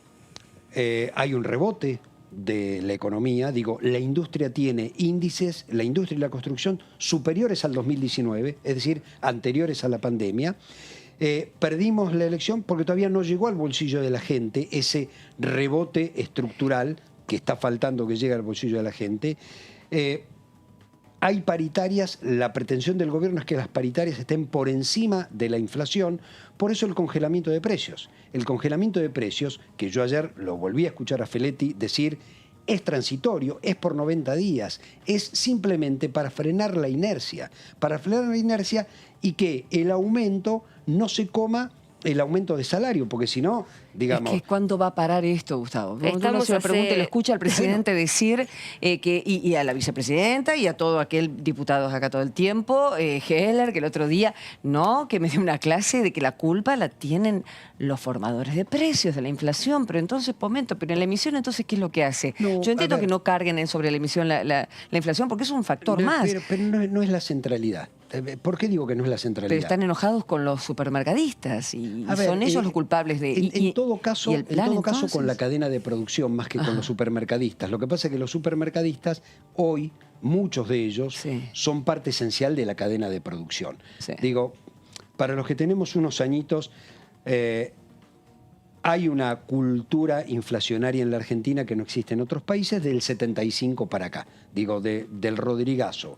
hay un rebote de la economía, digo, la industria tiene índices, la industria y la construcción superiores al 2019, es decir, anteriores a la pandemia. Perdimos la elección porque todavía no llegó al bolsillo de la gente ese rebote estructural que está faltando que llegue al bolsillo de la gente. Hay paritarias, la pretensión del gobierno es que las paritarias estén por encima de la inflación, por eso el congelamiento de precios. El congelamiento de precios, que yo ayer lo volví a escuchar a Feletti decir, es transitorio, es por 90 días, es simplemente para frenar la inercia y que el aumento no se coma el aumento de salario, porque si no, digamos... Es que ¿cuándo va a parar esto, Gustavo? Uno se lo pregunta y lo escucha al presidente decir y a la vicepresidenta y a todo aquel diputado acá todo el tiempo, Heller, que el otro día, que me dio una clase de que la culpa la tienen los formadores de precios de la inflación, pero entonces, pero en la emisión, entonces, ¿qué es lo que hace? Yo entiendo que no carguen sobre la emisión la inflación, porque es un factor más. Pero no es la centralidad. ¿Por qué digo que no es la centralidad? Pero están enojados con los supermercadistas y son ellos los culpables de... En todo caso, con la cadena de producción más que con los supermercadistas. Lo que pasa es que los supermercadistas hoy, muchos de ellos, son parte esencial de la cadena de producción. Digo, para los que tenemos unos añitos, hay una cultura inflacionaria en la Argentina que no existe en otros países del 75 para acá. Digo, del Rodrigazo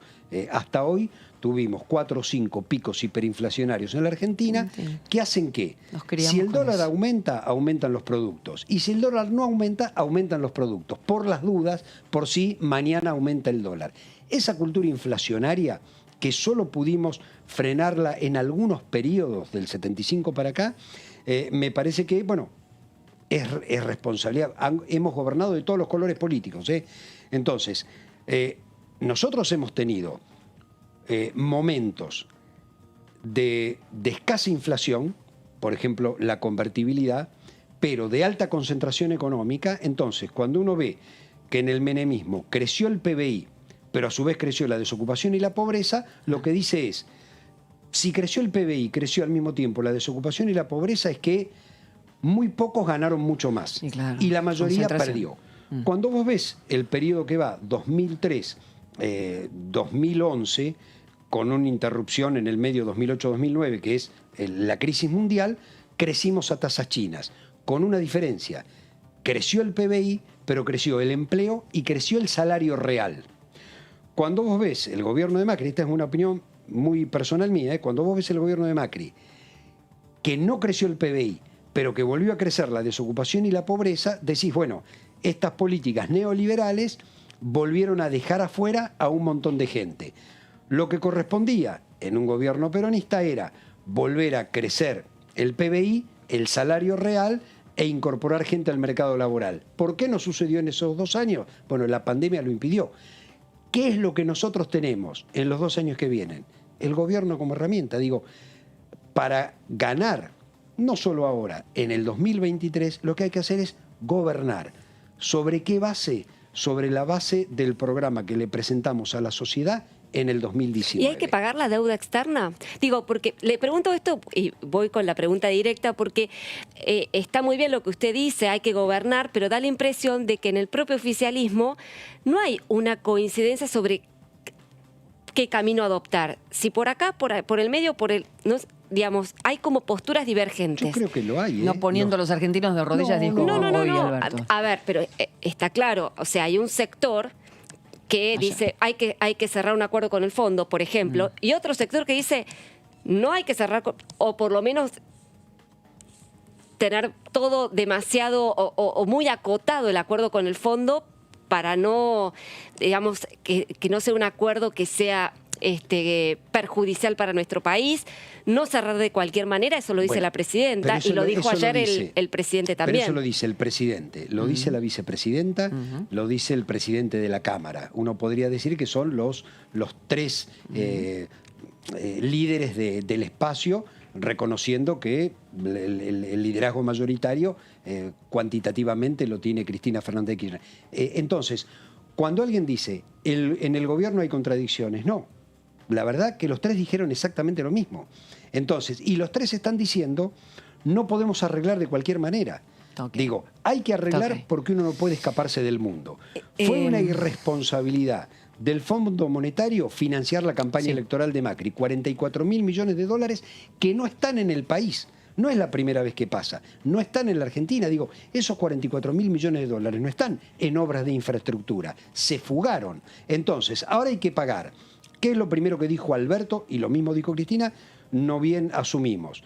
hasta hoy tuvimos 4 o 5 picos hiperinflacionarios en la Argentina que hacen que si el dólar aumenta, aumentan los productos. Y si el dólar no aumenta, aumentan los productos. Por las dudas, por si mañana aumenta el dólar. Esa cultura inflacionaria que solo pudimos frenarla en algunos periodos del 75 para acá, me parece que, es responsabilidad. Hemos gobernado de todos los colores políticos. Entonces, nosotros hemos tenido momentos de escasa inflación, por ejemplo, la convertibilidad, pero de alta concentración económica. Entonces, cuando uno ve que en el menemismo creció el PBI, pero a su vez creció la desocupación y la pobreza, lo que dice es, si creció el PBI, creció al mismo tiempo la desocupación y la pobreza, es que muy pocos ganaron mucho más. Y la mayoría perdió. Cuando vos ves el periodo que va 2003-2011, con una interrupción en el medio 2008-2009, que es la crisis mundial, crecimos a tasas chinas, con una diferencia. Creció el PBI, pero creció el empleo y creció el salario real. Cuando vos ves el gobierno de Macri, esta es una opinión muy personal mía, cuando vos ves el gobierno de Macri, que no creció el PBI, pero que volvió a crecer la desocupación y la pobreza, decís, estas políticas neoliberales volvieron a dejar afuera a un montón de gente. Lo que correspondía en un gobierno peronista era volver a crecer el PBI, el salario real e incorporar gente al mercado laboral. ¿Por qué no sucedió en esos 2 años? La pandemia lo impidió. ¿Qué es lo que nosotros tenemos en los 2 años que vienen? El gobierno como herramienta. Digo, para ganar, no solo ahora, en el 2023, lo que hay que hacer es gobernar. ¿Sobre qué base? Sobre la base del programa que le presentamos a la sociedad en el 2019. ¿Y hay que pagar la deuda externa? Digo, porque le pregunto esto, y voy con la pregunta directa, porque está muy bien lo que usted dice, hay que gobernar, pero da la impresión de que en el propio oficialismo no hay una coincidencia sobre qué camino adoptar. Si por acá, por el medio, digamos, hay como posturas divergentes. Yo creo que lo hay. No poniendo a los argentinos de rodillas, dijo hoy Alberto. A ver, pero está claro, o sea, hay un sector que dice hay que cerrar un acuerdo con el fondo, por ejemplo, y otro sector que dice no hay que cerrar, o por lo menos tener todo demasiado o muy acotado el acuerdo con el fondo para no, digamos, que no sea un acuerdo que sea perjudicial para nuestro país, no cerrar de cualquier manera, eso lo dice la presidenta y lo dijo ayer el presidente también. Pero eso lo dice el presidente, lo dice la vicepresidenta, lo dice el presidente de la Cámara. Uno podría decir que son los 3 líderes del espacio, reconociendo que el liderazgo mayoritario cuantitativamente lo tiene Cristina Fernández de Kirchner. Entonces, cuando alguien dice en el gobierno hay contradicciones, no. La verdad que los 3 dijeron exactamente lo mismo. Entonces, y los 3 están diciendo, no podemos arreglar de cualquier manera. Digo, hay que arreglar porque uno no puede escaparse del mundo. Fue una irresponsabilidad del Fondo Monetario financiar la campaña electoral de Macri, 44.000 millones de dólares que no están en el país. No es la primera vez que pasa, no están en la Argentina. Digo, esos 44.000 millones de dólares no están en obras de infraestructura, se fugaron. Entonces, ahora hay que pagar. ¿Qué es lo primero que dijo Alberto? Y lo mismo dijo Cristina, no bien asumimos.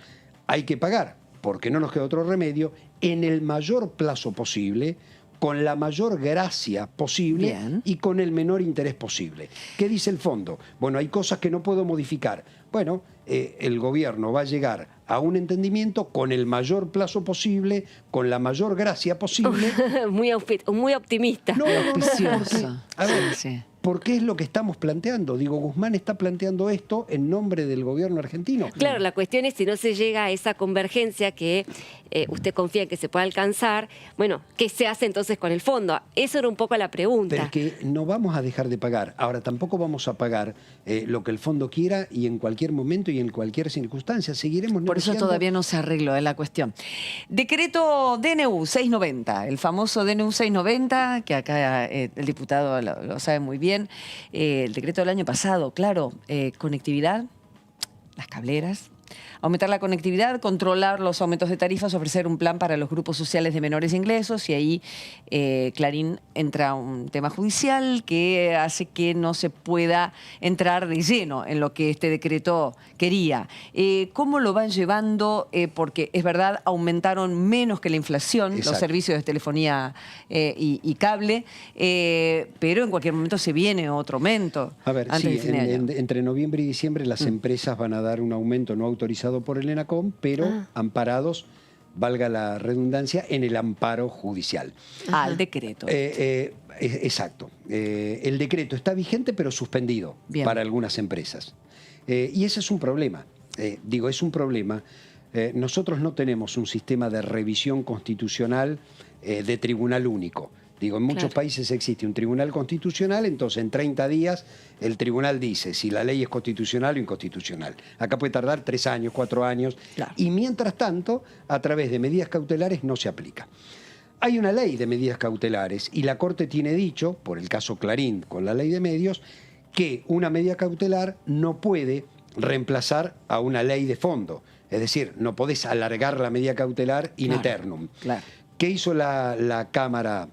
Hay que pagar, porque no nos queda otro remedio, en el mayor plazo posible, con la mayor gracia posible y con el menor interés posible. ¿Qué dice el fondo? Bueno, hay cosas que no puedo modificar. Bueno, el gobierno va a llegar a un entendimiento con el mayor plazo posible, con la mayor gracia posible. Muy optimista. No, a ver, porque es lo que estamos planteando. Digo, Guzmán está planteando esto en nombre del gobierno argentino. Claro, la cuestión es si no se llega a esa convergencia que usted confía en que se pueda alcanzar, bueno, ¿qué se hace entonces con el fondo? Eso era un poco la pregunta. Pero es que no vamos a dejar de pagar. Ahora, tampoco vamos a pagar lo que el fondo quiera y en cualquier momento y en cualquier circunstancia. Seguiremos negociando. Por eso todavía no se arregló la cuestión. Decreto DNU 690, el famoso DNU 690, que acá el diputado lo sabe muy bien. El decreto del año pasado, claro, conectividad, las cableras, aumentar la conectividad, controlar los aumentos de tarifas, ofrecer un plan para los grupos sociales de menores ingresos, y ahí Clarín entra un tema judicial que hace que no se pueda entrar de lleno en lo que este decreto quería. ¿Cómo lo van llevando? Porque es verdad, aumentaron menos que la inflación los servicios de telefonía y cable, pero en cualquier momento se viene otro aumento. A ver, sí, entre noviembre y diciembre las empresas van a dar un aumento no autorizado por el ENACOM, pero amparados, valga la redundancia, en el amparo judicial. Al decreto. Exacto. El decreto está vigente, pero suspendido para algunas empresas. Y ese es un problema. Digo, es un problema. Nosotros no tenemos un sistema de revisión constitucional de tribunal único. Digo, en muchos países existe un tribunal constitucional, entonces en 30 días el tribunal dice si la ley es constitucional o inconstitucional. Acá puede tardar 3 años, 4 años, y mientras tanto, a través de medidas cautelares no se aplica. Hay una ley de medidas cautelares y la Corte tiene dicho, por el caso Clarín con la ley de medios, que una medida cautelar no puede reemplazar a una ley de fondo. Es decir, no podés alargar la medida cautelar in eternum. ¿Qué hizo la Cámara?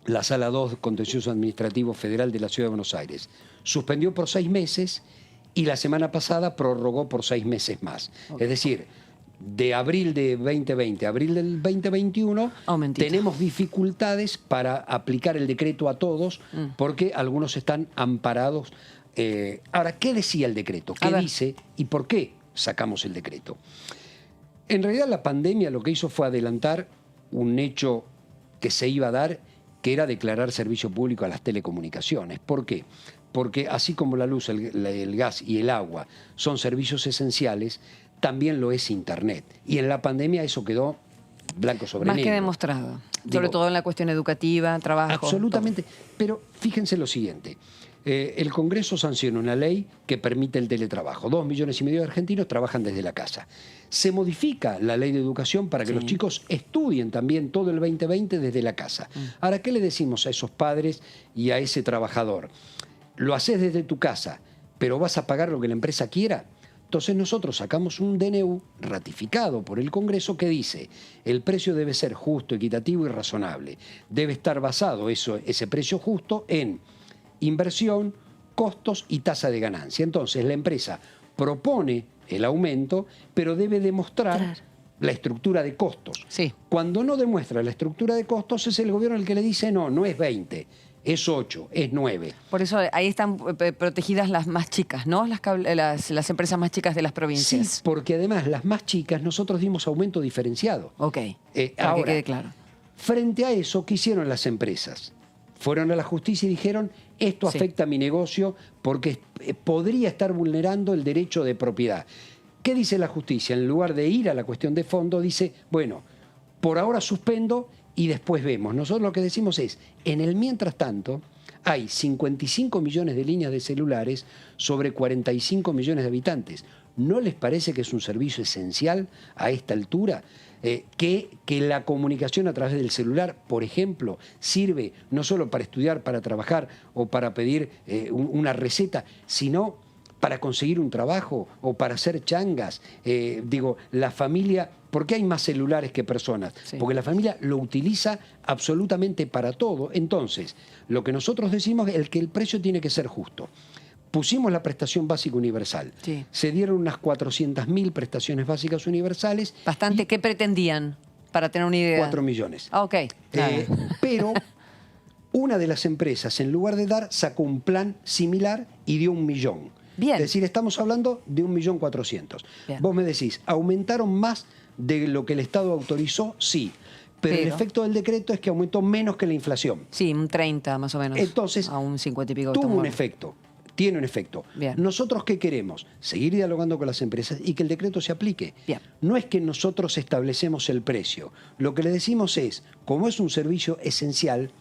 La Sala 2 Contencioso Administrativo Federal de la Ciudad de Buenos Aires suspendió por 6 meses y la semana pasada prorrogó por 6 meses más. Es decir, de abril de 2020 a abril del 2021 tenemos dificultades para aplicar el decreto a todos porque algunos están amparados. Ahora, ¿qué decía el decreto? ¿Qué dice y por qué sacamos el decreto? En realidad la pandemia lo que hizo fue adelantar un hecho que se iba a dar, que era declarar servicio público a las telecomunicaciones. ¿Por qué? Porque así como la luz, el gas y el agua son servicios esenciales, también lo es Internet. Y en la pandemia eso quedó blanco sobre negro. Más que demostrado. Sobre todo en la cuestión educativa, trabajo. Absolutamente. Pero fíjense lo siguiente. El Congreso sanciona una ley que permite el teletrabajo. 2,5 millones de argentinos trabajan desde la casa. Se modifica la ley de educación para que los chicos estudien también todo el 2020 desde la casa. Ahora, ¿qué le decimos a esos padres y a ese trabajador? Lo haces desde tu casa, pero vas a pagar lo que la empresa quiera. Entonces nosotros sacamos un DNU ratificado por el Congreso que dice el precio debe ser justo, equitativo y razonable. Debe estar basado ese precio justo en inversión, costos y tasa de ganancia. Entonces la empresa propone el aumento, pero debe demostrar la estructura de costos. Cuando no demuestra la estructura de costos, es el gobierno el que le dice no es 20, es 8, es 9. Por eso ahí están protegidas las más chicas, ¿no? Las empresas más chicas de las provincias. Sí, porque además las más chicas nosotros dimos aumento diferenciado. Para ahora, que quede claro. Frente a eso, ¿qué hicieron las empresas? Fueron a la justicia y dijeron, esto afecta a mi negocio porque podría estar vulnerando el derecho de propiedad. ¿Qué dice la justicia? En lugar de ir a la cuestión de fondo, dice, bueno, por ahora suspendo y después vemos. Nosotros lo que decimos es, en el mientras tanto, hay 55 millones de líneas de celulares sobre 45 millones de habitantes. ¿No les parece que es un servicio esencial a esta altura? que la comunicación a través del celular, por ejemplo, sirve no solo para estudiar, para trabajar o para pedir una receta, sino para conseguir un trabajo o para hacer changas. Digo, la familia, ¿por qué hay más celulares que personas? Sí. Porque la familia lo utiliza absolutamente para todo. Entonces, lo que nosotros decimos es que el precio tiene que ser justo. Pusimos la prestación básica universal. Sí. Se dieron unas 400.000 prestaciones básicas universales. Bastante. ¿Qué pretendían? Para tener una idea. 4 millones. Ah, ok. Pero una de las empresas, en lugar de dar, sacó un plan similar y dio 1 millón. Bien. Es decir, estamos hablando de 1.400.000. Vos me decís, ¿aumentaron más de lo que el Estado autorizó? Sí. Pero el efecto del decreto es que aumentó menos que la inflación. Sí, un 30 más o menos. Entonces, a un 50 y pico. Tuvo un efecto. Tiene un efecto. Bien. ¿Nosotros qué queremos? Seguir dialogando con las empresas y que el decreto se aplique. Bien. No es que nosotros establecemos el precio. Lo que le decimos es, como es un servicio esencial,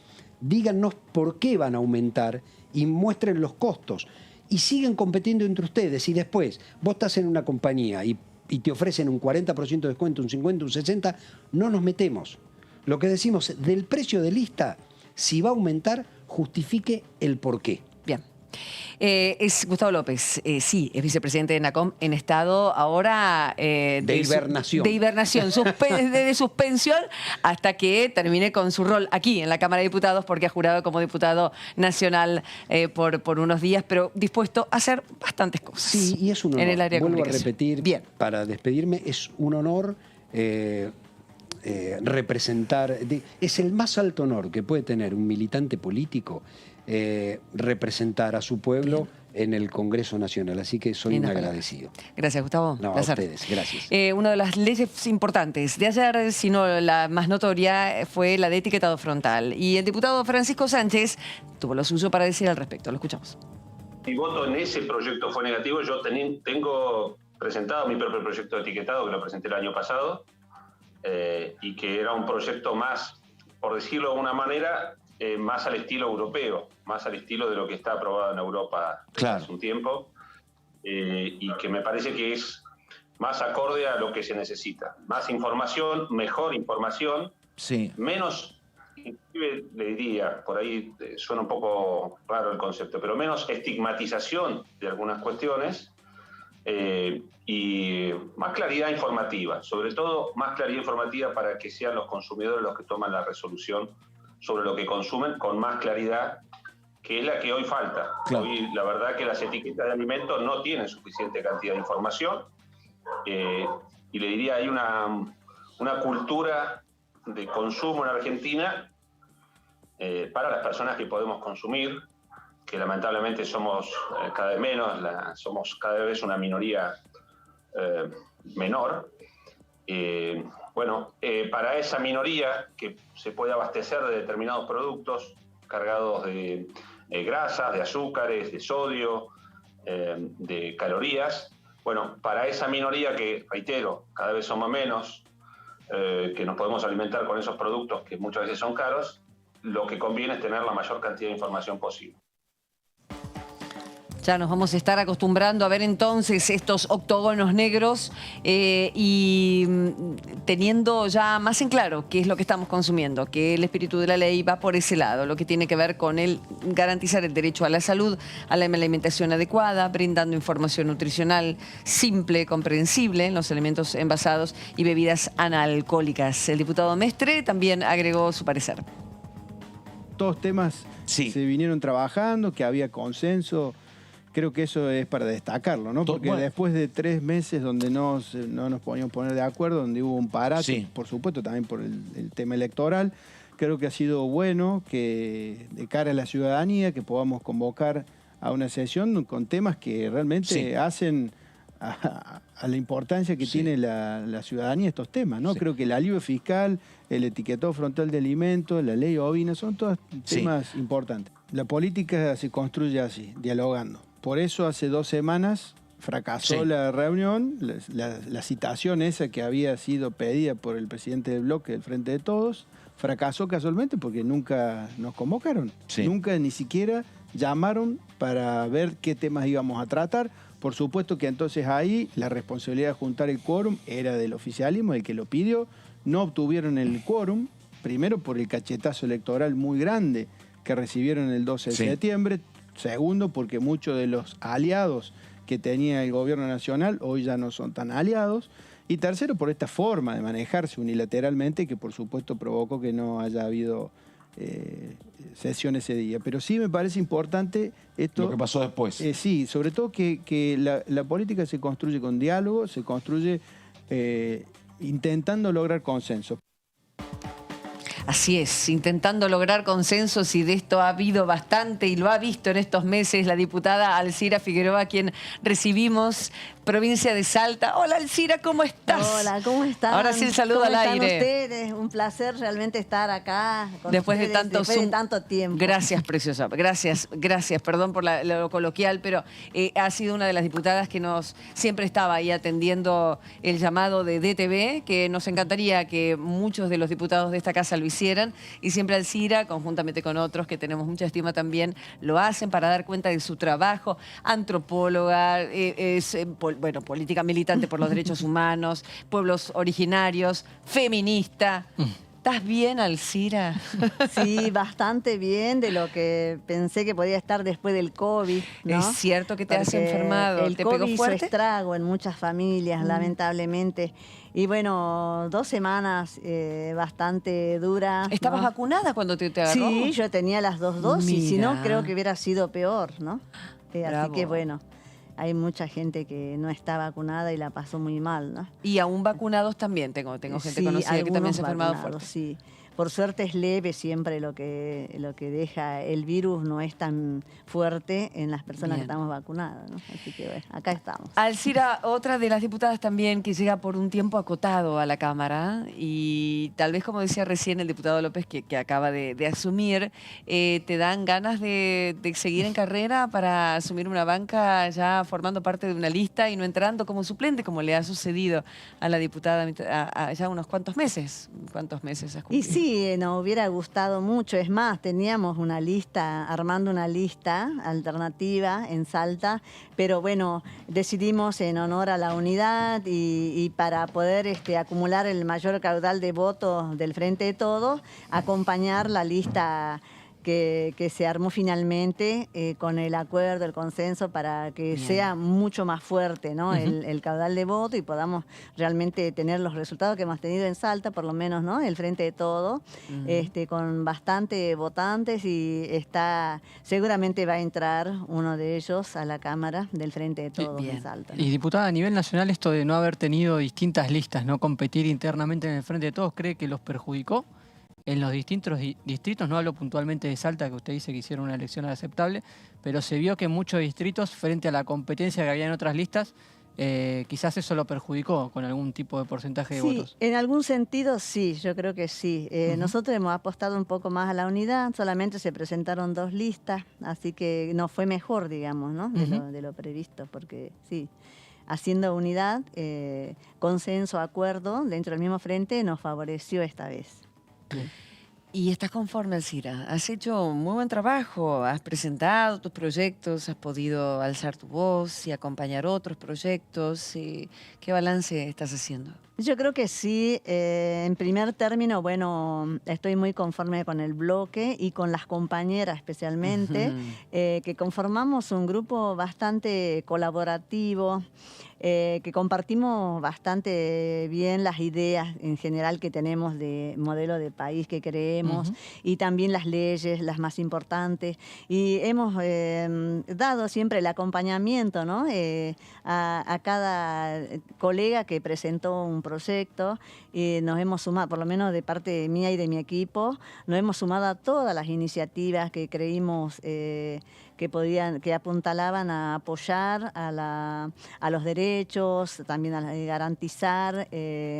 díganos por qué van a aumentar y muestren los costos. Y siguen compitiendo entre ustedes. Y después, vos estás en una compañía y te ofrecen un 40% de descuento, un 50%, un 60%, no nos metemos. Lo que decimos, del precio de lista, si va a aumentar, justifique el por qué. Bien. Es Gustavo López, sí, es vicepresidente de NACOM en estado ahora de hibernación. De hibernación, de suspensión hasta que termine con su rol aquí en la Cámara de Diputados, porque ha jurado como diputado nacional por unos días, pero dispuesto a hacer bastantes cosas. Sí, y es un honor. En el área de Vuelvo a comunicación. repetir, bien, para despedirme, es un honor representar, es el más alto honor que puede tener un militante político, representar a su pueblo en el Congreso Nacional. Así que soy un agradecido. Gracias, Gustavo. No, a ustedes, gracias. Una de las leyes importantes de ayer, si no la más notoria, fue la de etiquetado frontal. Y el diputado Francisco Sánchez tuvo lo suyo para decir al respecto. Lo escuchamos. Mi voto en ese proyecto fue negativo. Yo tengo presentado mi propio proyecto de etiquetado, que lo presenté el año pasado, y que era un proyecto más, por decirlo de alguna manera, más al estilo europeo, más al estilo de lo que está aprobado en Europa hace un tiempo, y que me parece que es más acorde a lo que se necesita. Más información, mejor información, menos, inclusive le diría, por ahí suena un poco raro el concepto, pero menos estigmatización de algunas cuestiones, y más claridad informativa, sobre todo más claridad informativa para que sean los consumidores los que toman la resolución sobre lo que consumen con más claridad, que es la que hoy falta. Hoy la verdad que las etiquetas de alimentos no tienen suficiente cantidad de información, y le diría, hay una cultura de consumo en Argentina para las personas que podemos consumir, que lamentablemente somos cada vez menos, somos cada vez una minoría menor. Para esa minoría que se puede abastecer de determinados productos cargados de grasas, de azúcares, de sodio, de calorías, para esa minoría que, reitero, cada vez somos menos, que nos podemos alimentar con esos productos que muchas veces son caros, lo que conviene es tener la mayor cantidad de información posible. Ya nos vamos a estar acostumbrando a ver entonces estos octógonos negros y teniendo ya más en claro qué es lo que estamos consumiendo, que el espíritu de la ley va por ese lado, lo que tiene que ver con el garantizar el derecho a la salud, a la alimentación adecuada, brindando información nutricional simple, comprensible en los alimentos envasados y bebidas analcohólicas. El diputado Mestre también agregó su parecer. Todos temas se vinieron trabajando, que había consenso. Creo que eso es para destacarlo, ¿no? Porque después de 3 meses donde no nos podíamos poner de acuerdo, donde hubo un parate, por supuesto también por el tema electoral, creo que ha sido bueno que de cara a la ciudadanía que podamos convocar a una sesión con temas que realmente hacen a la importancia que tiene la ciudadanía estos temas, ¿no? Creo que el alivio fiscal, el etiquetado frontal de alimentos, la ley ovina, son todos temas importantes. La política se construye así, dialogando. Por eso hace 2 semanas fracasó la reunión, la citación esa que había sido pedida por el presidente del bloque del Frente de Todos, fracasó casualmente porque nunca nos convocaron, nunca ni siquiera llamaron para ver qué temas íbamos a tratar, Por supuesto que entonces ahí la responsabilidad de juntar el quórum era del oficialismo, el que lo pidió. No obtuvieron el quórum, primero por el cachetazo electoral muy grande que recibieron el 12 de septiembre. Segundo, porque muchos de los aliados que tenía el gobierno nacional hoy ya no son tan aliados. Y tercero, por esta forma de manejarse unilateralmente que por supuesto provocó que no haya habido sesión ese día. Pero sí me parece importante esto. Lo que pasó después. Sí, sobre todo que la política se construye con diálogo, se construye intentando lograr consenso. Así es, intentando lograr consensos, y de esto ha habido bastante y lo ha visto en estos meses la diputada Alcira Figueroa, a quien recibimos, provincia de Salta. Hola Alcira, ¿cómo estás? Hola, ¿cómo están? Ahora sí el saludo al aire. ¿Cómo están ustedes? Un placer realmente estar acá con después ustedes, después de tanto tiempo. Gracias, preciosa. Gracias, perdón por lo coloquial, pero ha sido una de las diputadas que siempre estaba ahí atendiendo el llamado de DTV, que nos encantaría que muchos de los diputados de esta casa lo hicieran, y siempre Alcira, conjuntamente con otros que tenemos mucha estima también, lo hacen para dar cuenta de su trabajo. Antropóloga, política militante por los derechos humanos, pueblos originarios, feminista. ¿Estás bien, Alcira? Sí, bastante bien, de lo que pensé que podía estar después del COVID, ¿no? Es cierto que te has enfermado. El COVID hizo estrago en muchas familias, lamentablemente. Y bueno, 2 semanas bastante duras. ¿Estabas vacunada cuando te agarró? Sí, yo tenía las 2 dosis, si no creo que hubiera sido peor, ¿no? Así que bueno, hay mucha gente que no está vacunada y la pasó muy mal, ¿no? Y aún vacunados también, tengo gente conocida que también se ha enfermado fuerte. Sí. Por suerte es leve siempre lo que deja el virus, no es tan fuerte en las personas que estamos vacunadas, ¿no? Así que bueno, acá estamos. Alcira, otra de las diputadas también que llega por un tiempo acotado a la Cámara, y tal vez, como decía recién el diputado López, que acaba de asumir, ¿te dan ganas de seguir en carrera para asumir una banca ya formando parte de una lista y no entrando como suplente, como le ha sucedido a la diputada ya unos cuantos meses? ¿Cuántos meses has cumplido? Y sí, nos hubiera gustado mucho. Es más, teníamos armando una lista alternativa en Salta, pero bueno, decidimos en honor a la unidad y para poder acumular el mayor caudal de votos del Frente de Todos, acompañar la lista que se armó finalmente con el acuerdo, el consenso, para que sea mucho más fuerte, ¿no? El caudal de voto y podamos realmente tener los resultados que hemos tenido en Salta, por lo menos, ¿no? El Frente de Todo, con bastante votantes, y seguramente va a entrar uno de ellos a la Cámara del Frente de Todo en Salta, ¿no? Y diputada, a nivel nacional, esto de no haber tenido distintas listas, no competir internamente en el Frente de Todos, ¿cree que los perjudicó? En los distintos distritos, no hablo puntualmente de Salta, que usted dice que hicieron una elección aceptable, pero se vio que en muchos distritos, frente a la competencia que había en otras listas, quizás eso lo perjudicó con algún tipo de porcentaje de votos. En algún sentido sí, yo creo que sí. Nosotros hemos apostado un poco más a la unidad, solamente se presentaron 2 listas, así que no fue mejor, digamos, ¿no? de lo previsto, porque sí, haciendo unidad, consenso, acuerdo dentro del mismo frente, nos favoreció esta vez. ¿Y estás conforme, Alcira? Has hecho un muy buen trabajo, has presentado tus proyectos, has podido alzar tu voz y acompañar otros proyectos. ¿Qué balance estás haciendo? Yo creo que sí. En primer término, bueno, estoy muy conforme con el bloque y con las compañeras especialmente, que conformamos un grupo bastante colaborativo, que compartimos bastante bien las ideas en general que tenemos de modelo de país que queremos, y también las leyes, las más importantes. Y hemos dado siempre el acompañamiento, ¿no? A cada colega que presentó un proyecto, y nos hemos sumado, por lo menos de parte mía y de mi equipo, nos hemos sumado a todas las iniciativas que creímos que apuntalaban a apoyar a los derechos, también a garantizar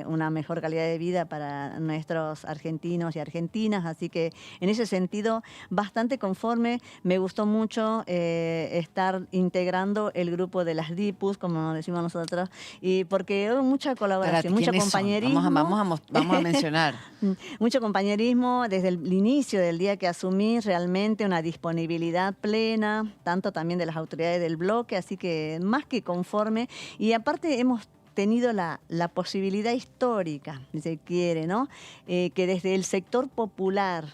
una mejor calidad de vida para nuestros argentinos y argentinas. Así que en ese sentido, bastante conforme. Me gustó mucho estar integrando el grupo de las DIPUS, como decimos nosotros, y porque hubo mucha colaboración, mucho compañerismo. Vamos a mencionar. Mucho compañerismo desde el inicio del día que asumí, realmente una disponibilidad plena, buena, tanto también de las autoridades del bloque, así que más que conforme. Y aparte hemos tenido la posibilidad histórica, si se quiere, ¿no? Que desde el sector popular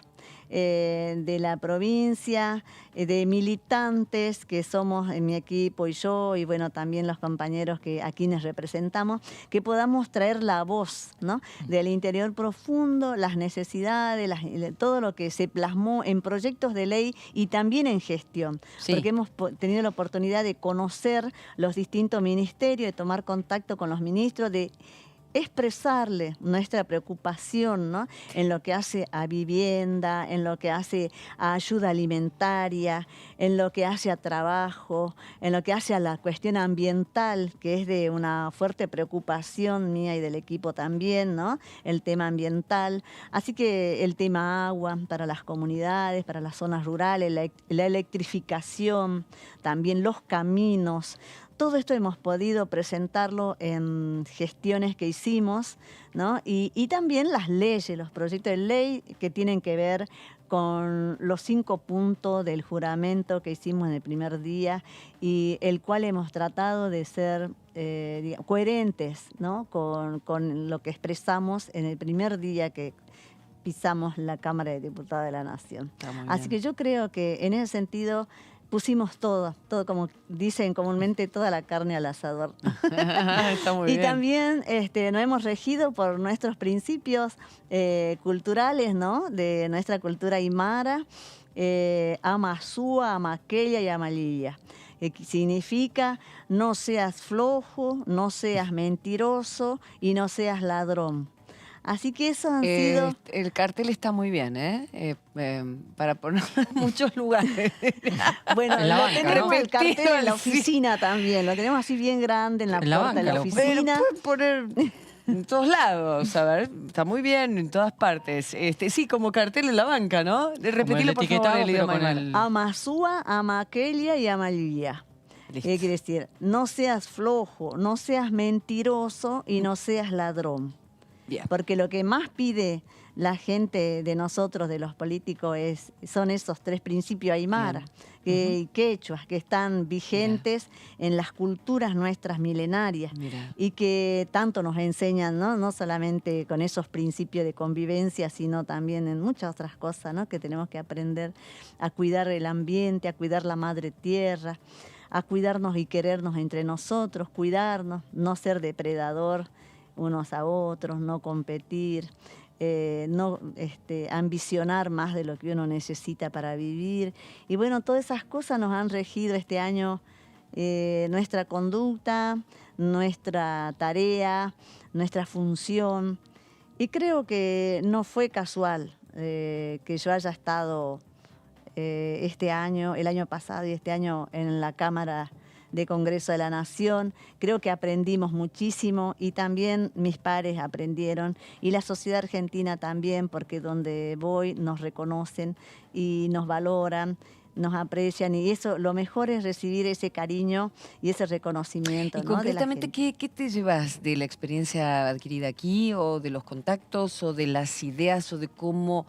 de la provincia, de militantes que somos en mi equipo y yo, y bueno, también los compañeros a quienes representamos, que podamos traer la voz, ¿no? Del interior profundo, las necesidades, todo lo que se plasmó en proyectos de ley y también en gestión, porque hemos tenido la oportunidad de conocer los distintos ministerios, de tomar contacto con los ministros, de expresarle nuestra preocupación, ¿no? En lo que hace a vivienda, en lo que hace a ayuda alimentaria, en lo que hace a trabajo, en lo que hace a la cuestión ambiental, que es de una fuerte preocupación mía y del equipo también, ¿no? El tema ambiental. Así que el tema agua para las comunidades, para las zonas rurales, la electrificación, también los caminos. Todo esto hemos podido presentarlo en gestiones que hicimos, ¿no? Y también las leyes, los proyectos de ley que tienen que ver con los 5 puntos del juramento que hicimos en el primer día y el cual hemos tratado de ser coherentes, ¿no? con lo que expresamos en el primer día que pisamos la Cámara de Diputados de la Nación. Así que yo creo que en ese sentido pusimos todo como dicen comúnmente, toda la carne al asador. Está muy bien. Y también nos hemos regido por nuestros principios culturales, ¿no? De nuestra cultura aymara, Amazúa, Amaqueya y Amalilla. Significa no seas flojo, no seas mentiroso y no seas ladrón. Así que eso han sido... El cartel está muy bien, para ponerlo en muchos lugares. Bueno, en la banca, tenemos, ¿no? el cartel en la oficina también. Lo tenemos así bien grande en la puerta de la oficina. Pero pueden poner en todos lados, a ver, está muy bien en todas partes. Sí, como cartel en la banca, ¿no? Repetilo, por favor, el idioma aymara. Amazúa, Amaquelia y Amalilla. ¿Qué quiere decir? No seas flojo, no seas mentiroso y no seas ladrón. Bien. Porque lo que más pide la gente de nosotros, de los políticos, son esos 3 principios aymara, quechuas, que están vigentes en las culturas nuestras milenarias y que tanto nos enseñan, ¿no? No solamente con esos principios de convivencia, sino también en muchas otras cosas, ¿no? Que tenemos que aprender a cuidar el ambiente, a cuidar la madre tierra, a cuidarnos y querernos entre nosotros, cuidarnos, no ser depredador unos a otros, no competir, no ambicionar más de lo que uno necesita para vivir. Y bueno, todas esas cosas nos han regido este año nuestra conducta, nuestra tarea, nuestra función. Y creo que no fue casual que yo haya estado este año, el año pasado y este año en la Cámara de Congreso de la Nación. Creo que aprendimos muchísimo y también mis pares aprendieron y la sociedad argentina también, porque donde voy nos reconocen y nos valoran, nos aprecian y eso, lo mejor es recibir ese cariño y ese reconocimiento. Y ¿no? concretamente, ¿qué te llevas de la experiencia adquirida aquí o de los contactos o de las ideas o de cómo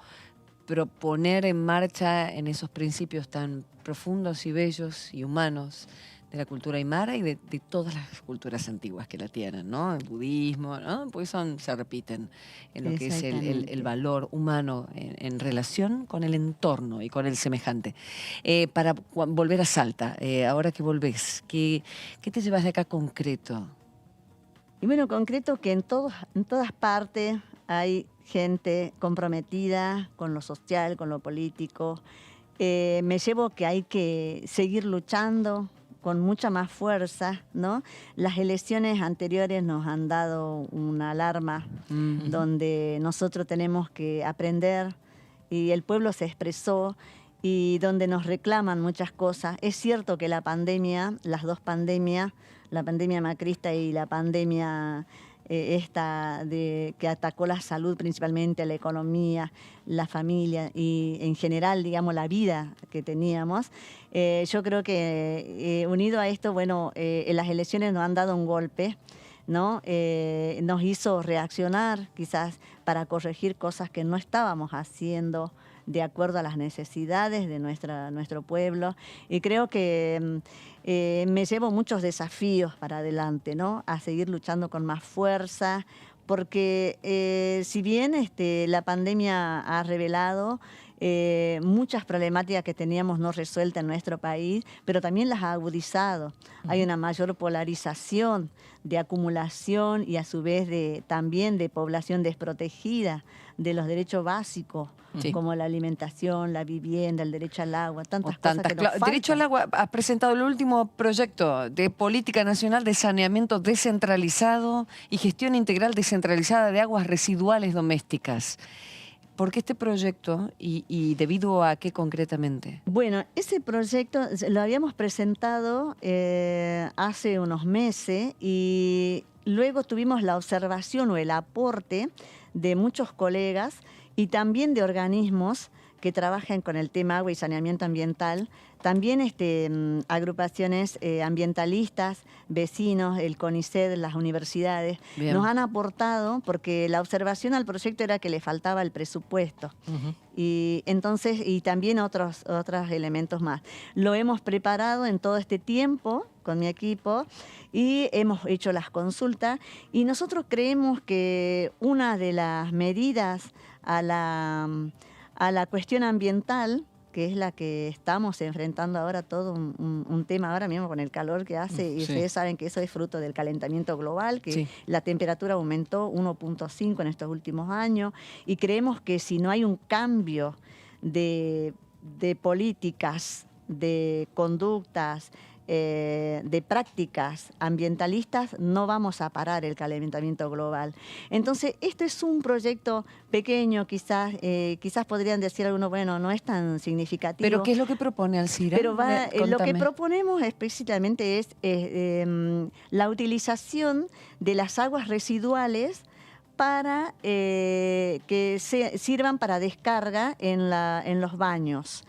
proponer en marcha en esos principios tan profundos y bellos y humanos de la cultura aymara y de todas las culturas antiguas que la tienen, ¿no? El budismo, ¿no? Porque se repiten en lo que es el valor humano en relación con el entorno y con el semejante. Para volver a Salta, ahora que volvés, ¿qué te llevas de acá concreto? Y bueno, concreto que en todas partes hay gente comprometida con lo social, con lo político. Me llevo que hay que seguir luchando con mucha más fuerza, ¿no? Las elecciones anteriores nos han dado una alarma donde nosotros tenemos que aprender y el pueblo se expresó y donde nos reclaman muchas cosas. Es cierto que la pandemia, las 2 pandemias, la pandemia macrista y la pandemia que atacó la salud principalmente, la economía, la familia y en general, digamos, la vida que teníamos. Yo creo que unido a esto, bueno, las elecciones nos han dado un golpe, ¿no? Nos hizo reaccionar quizás para corregir cosas que no estábamos haciendo de acuerdo a las necesidades de nuestro pueblo. Y creo que me llevo muchos desafíos para adelante, ¿no? A seguir luchando con más fuerza, porque si bien la pandemia ha revelado muchas problemáticas que teníamos no resueltas en nuestro país, pero también las ha agudizado. Hay una mayor polarización de acumulación y a su vez también de población desprotegida de los derechos básicos, como la alimentación, la vivienda, el derecho al agua, tantas cosas que nos faltan. Derecho al agua, has presentado el último proyecto de Política Nacional de Saneamiento Descentralizado y Gestión Integral Descentralizada de Aguas Residuales Domésticas. ¿Por qué este proyecto y debido a qué concretamente? Bueno, ese proyecto lo habíamos presentado hace unos meses y luego tuvimos la observación o el aporte de muchos colegas y también de organismos que trabajan con el tema agua y saneamiento ambiental, también agrupaciones ambientalistas, vecinos, el CONICET, las universidades, nos han aportado, porque la observación al proyecto era que le faltaba el presupuesto. Y entonces, y también otros elementos más. Lo hemos preparado en todo este tiempo con mi equipo y hemos hecho las consultas y nosotros creemos que una de las medidas a la cuestión ambiental, que es la que estamos enfrentando ahora, todo un tema ahora mismo con el calor que hace, y ustedes saben que eso es fruto del calentamiento global, que la temperatura aumentó 1.5 en estos últimos años, y creemos que si no hay un cambio de políticas, de conductas, de prácticas ambientalistas, no vamos a parar el calentamiento global. Entonces, este es un proyecto pequeño, quizás podrían decir algunos, bueno, no es tan significativo. ¿Pero qué es lo que propone Alcira? Pero lo que proponemos específicamente es la utilización de las aguas residuales para que sirvan para descarga en los baños.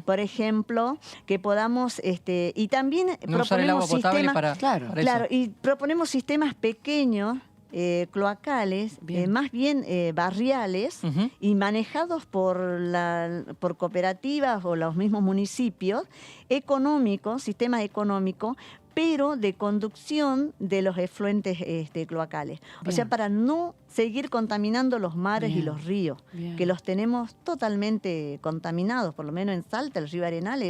Por ejemplo, que podamos, y también no usar el agua potable para claro, y proponemos sistemas pequeños, cloacales, más bien barriales, y manejados por cooperativas o los mismos municipios, sistemas económicos, pero de conducción de los efluentes cloacales. O sea, para no seguir contaminando los mares y los ríos, que los tenemos totalmente contaminados. Por lo menos en Salta, el río Arenal,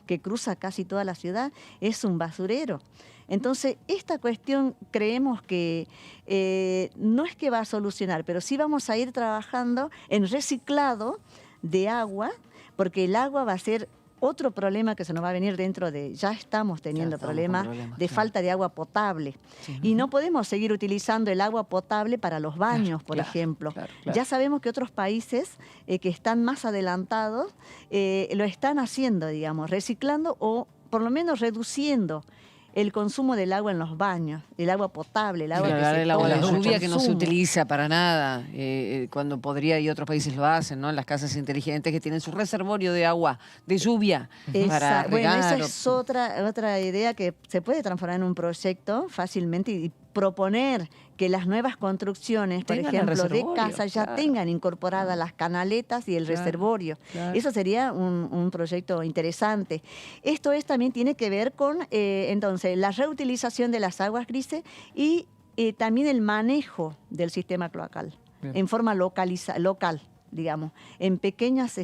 que cruza casi toda la ciudad, es un basurero. Entonces, esta cuestión creemos que no es que va a solucionar, pero sí vamos a ir trabajando en reciclado de agua, porque el agua va a ser otro problema que se nos va a venir ya estamos teniendo problemas de falta de agua potable. Y no podemos seguir utilizando el agua potable para los baños, por ejemplo. Ya sabemos que otros países que están más adelantados lo están haciendo, digamos, reciclando o por lo menos reduciendo el consumo del agua en los baños, el agua potable, el agua el agua de lluvia que no se utiliza para nada, cuando podría, y otros países lo hacen, ¿no? Las casas inteligentes que tienen su reservorio de agua, de lluvia, para regar. Bueno, esa es otra idea que se puede transformar en un proyecto fácilmente y proponer que las nuevas construcciones, por ejemplo, de casas ya tengan incorporadas las canaletas y el reservorio. Eso sería un proyecto interesante. Esto también tiene que ver con, entonces, la reutilización de las aguas grises y también el manejo del sistema cloacal en forma local, digamos, en pequeños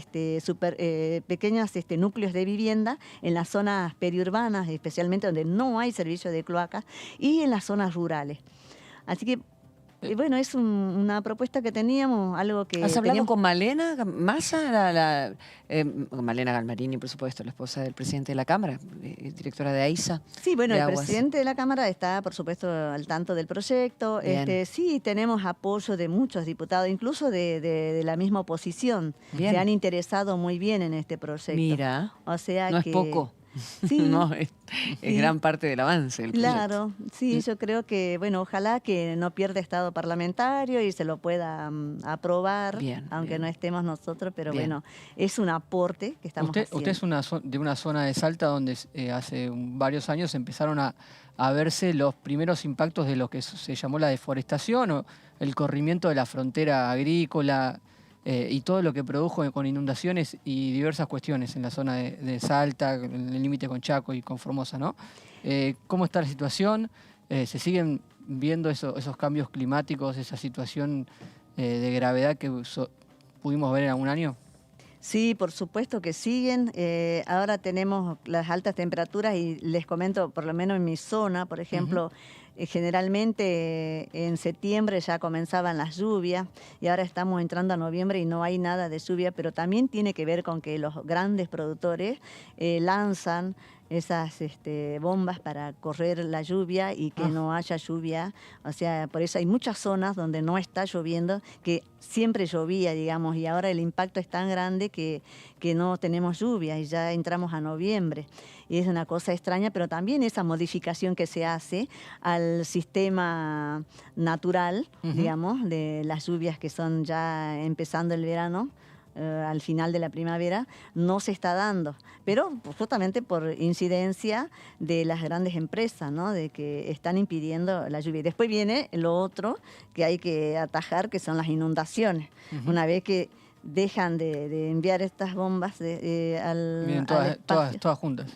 núcleos de vivienda, en las zonas periurbanas, especialmente donde no hay servicio de cloacas, y en las zonas rurales. Así que, bueno, es una propuesta que teníamos, algo que... ¿Has hablado con Malena Massa, Malena Galmarini, por supuesto, la esposa del presidente de la Cámara, directora de AISA? Sí, bueno, el presidente de la Cámara está, por supuesto, al tanto del proyecto. Sí, tenemos apoyo de muchos diputados, incluso de la misma oposición. Se han interesado muy bien en este proyecto. Mira, o sea no es poco. Sí, no, es gran parte del avance del proyecto. Claro, sí, yo creo que, bueno, ojalá que no pierda estado parlamentario y se lo pueda aprobar, aunque no estemos nosotros, pero bueno, es un aporte que estamos haciendo. Usted es de una zona de Salta donde hace varios años empezaron a verse los primeros impactos de lo que se llamó la deforestación o el corrimiento de la frontera agrícola. y todo lo que produjo con inundaciones y diversas cuestiones en la zona de Salta, en el límite con Chaco y con Formosa, ¿no? ¿Cómo está la situación? ¿Se siguen viendo esos cambios climáticos, esa situación de gravedad que pudimos ver en algún año? Sí, por supuesto que siguen. Ahora tenemos las altas temperaturas y les comento, por lo menos en mi zona, por ejemplo, generalmente en septiembre ya comenzaban las lluvias y ahora estamos entrando a noviembre y no hay nada de lluvia, pero también tiene que ver con que los grandes productores lanzan esas bombas para correr la lluvia y que no haya lluvia. O sea, por eso hay muchas zonas donde no está lloviendo, que siempre llovía, digamos, y ahora el impacto es tan grande que no tenemos lluvia y ya entramos a noviembre. Y es una cosa extraña, pero también esa modificación que se hace al sistema natural, digamos, de las lluvias que son ya empezando el verano, al final de la primavera, no se está dando, pero justamente por incidencia de las grandes empresas, ¿no? De que están impidiendo la lluvia. Y después viene lo otro que hay que atajar, que son las inundaciones. Una vez que dejan de enviar estas bombas Vienen todas juntas.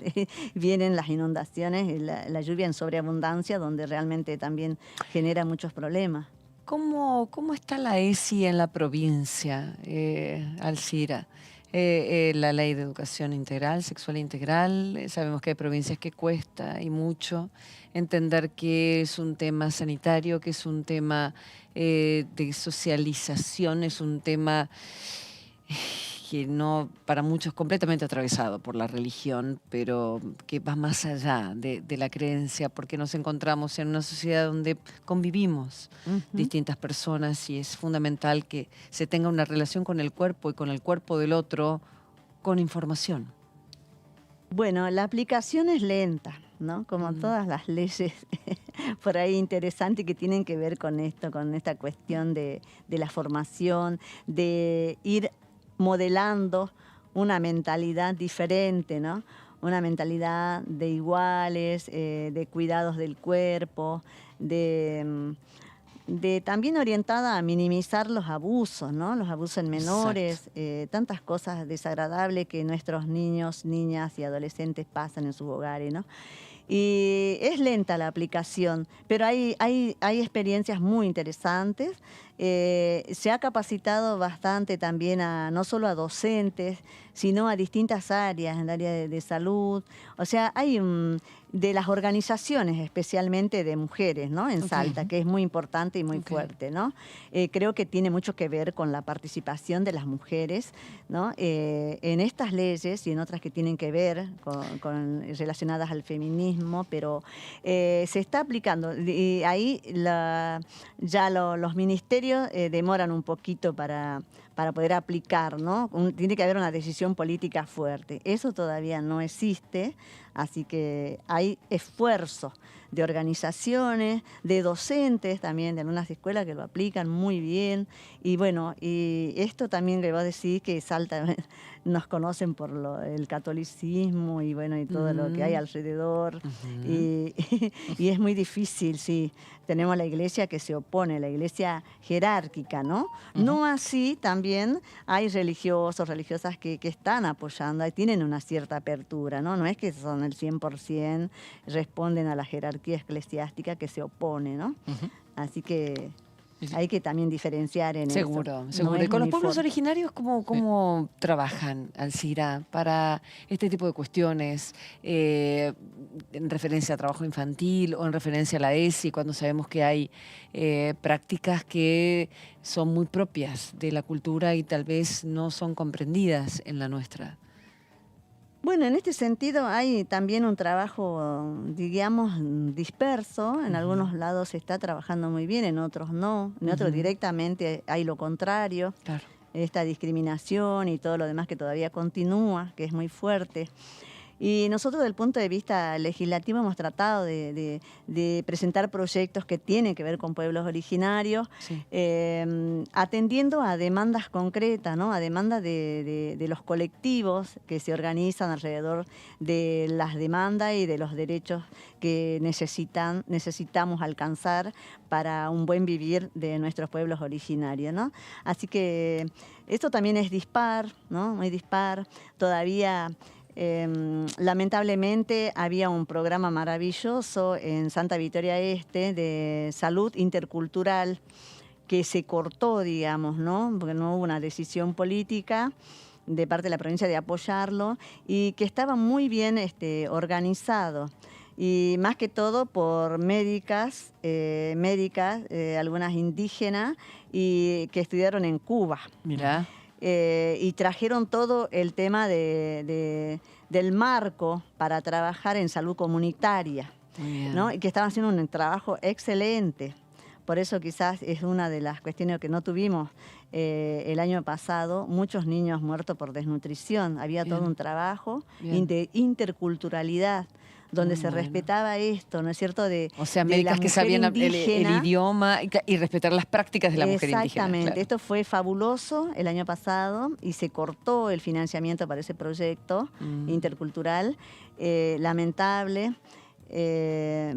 Vienen las inundaciones y la lluvia en sobreabundancia, donde realmente también genera muchos problemas. ¿Cómo está la ESI en la provincia, Alcira? La ley de educación integral, sexual integral, sabemos que hay provincias que cuesta y mucho entender que es un tema sanitario, que es un tema de socialización, es un tema que no, para muchos, completamente atravesado por la religión, pero que va más allá de la creencia, porque nos encontramos en una sociedad donde convivimos distintas personas y es fundamental que se tenga una relación con el cuerpo y con el cuerpo del otro con información. Bueno, la aplicación es lenta, ¿no? Como todas las leyes por ahí interesantes que tienen que ver con esto, con esta cuestión de la formación, de ir modelando una mentalidad diferente, ¿no? Una mentalidad de iguales, de cuidados del cuerpo, de también orientada a minimizar los abusos, ¿no? Los abusos en menores, tantas cosas desagradables que nuestros niños, niñas y adolescentes pasan en sus hogares, ¿no? Y es lenta la aplicación, pero hay experiencias muy interesantes. Se ha capacitado bastante también no solo a docentes, sino a distintas áreas, en el área de salud. O sea, hay de las organizaciones, especialmente de mujeres, ¿no? En Salta, que es muy importante y muy fuerte, ¿no? Creo que tiene mucho que ver con la participación de las mujeres, ¿no? En estas leyes y en otras que tienen que ver con relacionadas al feminismo, pero se está aplicando. Y ahí ya los ministerios demoran un poquito para poder aplicar, ¿no? Tiene que haber una decisión política fuerte. Eso todavía no existe, así que hay esfuerzo de organizaciones, de docentes también, de algunas escuelas que lo aplican muy bien. Y bueno, y esto también le voy a decir que Salta nos conocen por el catolicismo y bueno, y todo lo que hay alrededor. Y es muy difícil, sí. Tenemos la iglesia que se opone, la iglesia jerárquica, ¿no? No así, también hay religiosos, religiosas que están apoyando, y tienen una cierta apertura, ¿no? No es que son el 100%, responden a la jerarquía eclesiástica que se opone, ¿no? Así que hay que también diferenciar en eso. Seguro. No ¿Y es con los uniforme. pueblos originarios cómo trabajan, Alcira, para este tipo de cuestiones, en referencia a trabajo infantil o en referencia a la ESI, cuando sabemos que hay prácticas que son muy propias de la cultura y tal vez no son comprendidas en la nuestra? Bueno, en este sentido hay también un trabajo, digamos, disperso. En algunos lados se está trabajando muy bien, en otros no. En otros directamente hay lo contrario. Esta discriminación y todo lo demás que todavía continúa, que es muy fuerte. Y nosotros, desde el punto de vista legislativo, hemos tratado de presentar proyectos que tienen que ver con pueblos originarios, Sí. Atendiendo a demandas concretas, ¿no? A demandas de los colectivos que se organizan alrededor de las demandas y de los derechos que necesitamos alcanzar para un buen vivir de nuestros pueblos originarios, ¿no? Así que esto también es dispar, ¿no? Muy dispar. Todavía, lamentablemente, había un programa maravilloso en Santa Victoria Este de salud intercultural que se cortó, digamos, ¿no? Porque no hubo una decisión política de parte de la provincia de apoyarlo y que estaba muy bien organizado. Y más que todo por médicas, algunas indígenas, y que estudiaron en Cuba. Mirá. Y trajeron todo el tema del marco para trabajar en salud comunitaria, Muy bien. ¿no? Y que estaban haciendo un trabajo excelente. Por eso quizás es una de las cuestiones que no tuvimos el año pasado, muchos niños muertos por desnutrición. Había Bien. todo un trabajo Bien. de interculturalidad, donde Muy se bueno. respetaba esto, ¿no es cierto? O sea, de la médicas que mujer sabían el indígena. idioma y respetar las prácticas de la mujer indígena. Exactamente, Claro. esto fue fabuloso el año pasado y se cortó el financiamiento para ese proyecto intercultural, lamentable.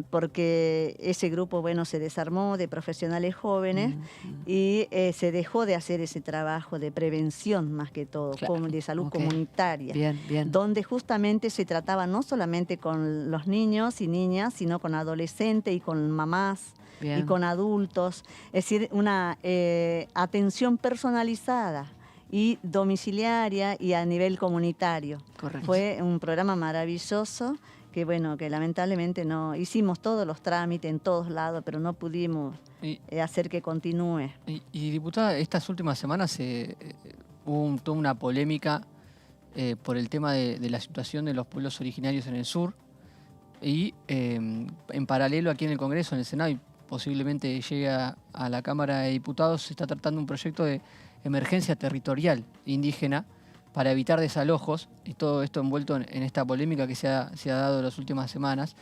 Porque ese grupo, bueno, se desarmó de profesionales jóvenes y se dejó de hacer ese trabajo de prevención, más que todo, Claro, de salud ok. comunitaria, Bien, bien. donde justamente se trataba no solamente con los niños y niñas, sino con adolescentes y con mamás y Bien. con adultos, es decir, una atención personalizada y domiciliaria y a nivel comunitario. Correcto. Fue un programa maravilloso que, bueno, que lamentablemente no hicimos todos los trámites en todos lados, pero no pudimos hacer que continúe. Y diputada, estas últimas semanas hubo toda una polémica por el tema de la situación de los pueblos originarios en el sur y en paralelo aquí en el Congreso, en el Senado y posiblemente llegue a la Cámara de Diputados, se está tratando un proyecto de emergencia territorial indígena para evitar desalojos, y todo esto envuelto en esta polémica que se ha dado en las últimas semanas.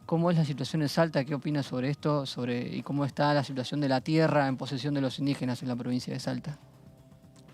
¿Cómo es la situación en Salta? ¿Qué opina sobre esto? Y cómo está la situación de la tierra en posesión de los indígenas en la provincia de Salta.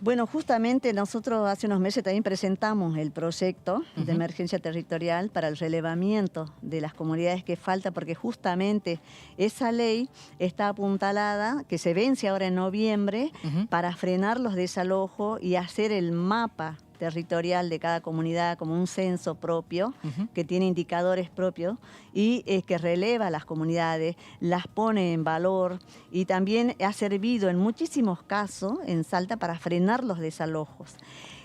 Bueno, justamente nosotros hace unos meses también presentamos el proyecto de emergencia territorial para el relevamiento de las comunidades que falta, porque justamente esa ley está apuntalada, que se vence ahora en noviembre, para frenar los desalojos y hacer el mapa territorial de cada comunidad como un censo propio, que tiene indicadores propios y que releva a las comunidades, las pone en valor y también ha servido en muchísimos casos en Salta para frenar los desalojos.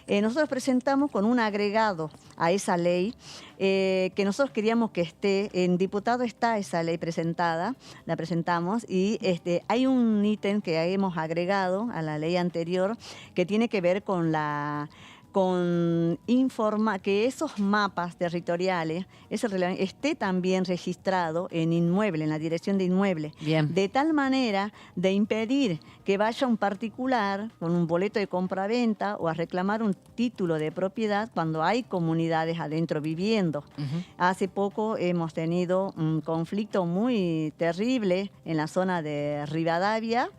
Nosotros presentamos con un agregado a esa ley que nosotros queríamos que esté, en diputado está esa ley presentada, la presentamos y hay un ítem que hemos agregado a la ley anterior que tiene que ver con que esos mapas territoriales esté también registrado en inmueble, en la dirección de inmueble. Bien. De tal manera de impedir que vaya un particular con un boleto de compra-venta o a reclamar un título de propiedad cuando hay comunidades adentro viviendo. Hace poco hemos tenido un conflicto muy terrible en la zona de Rivadavia,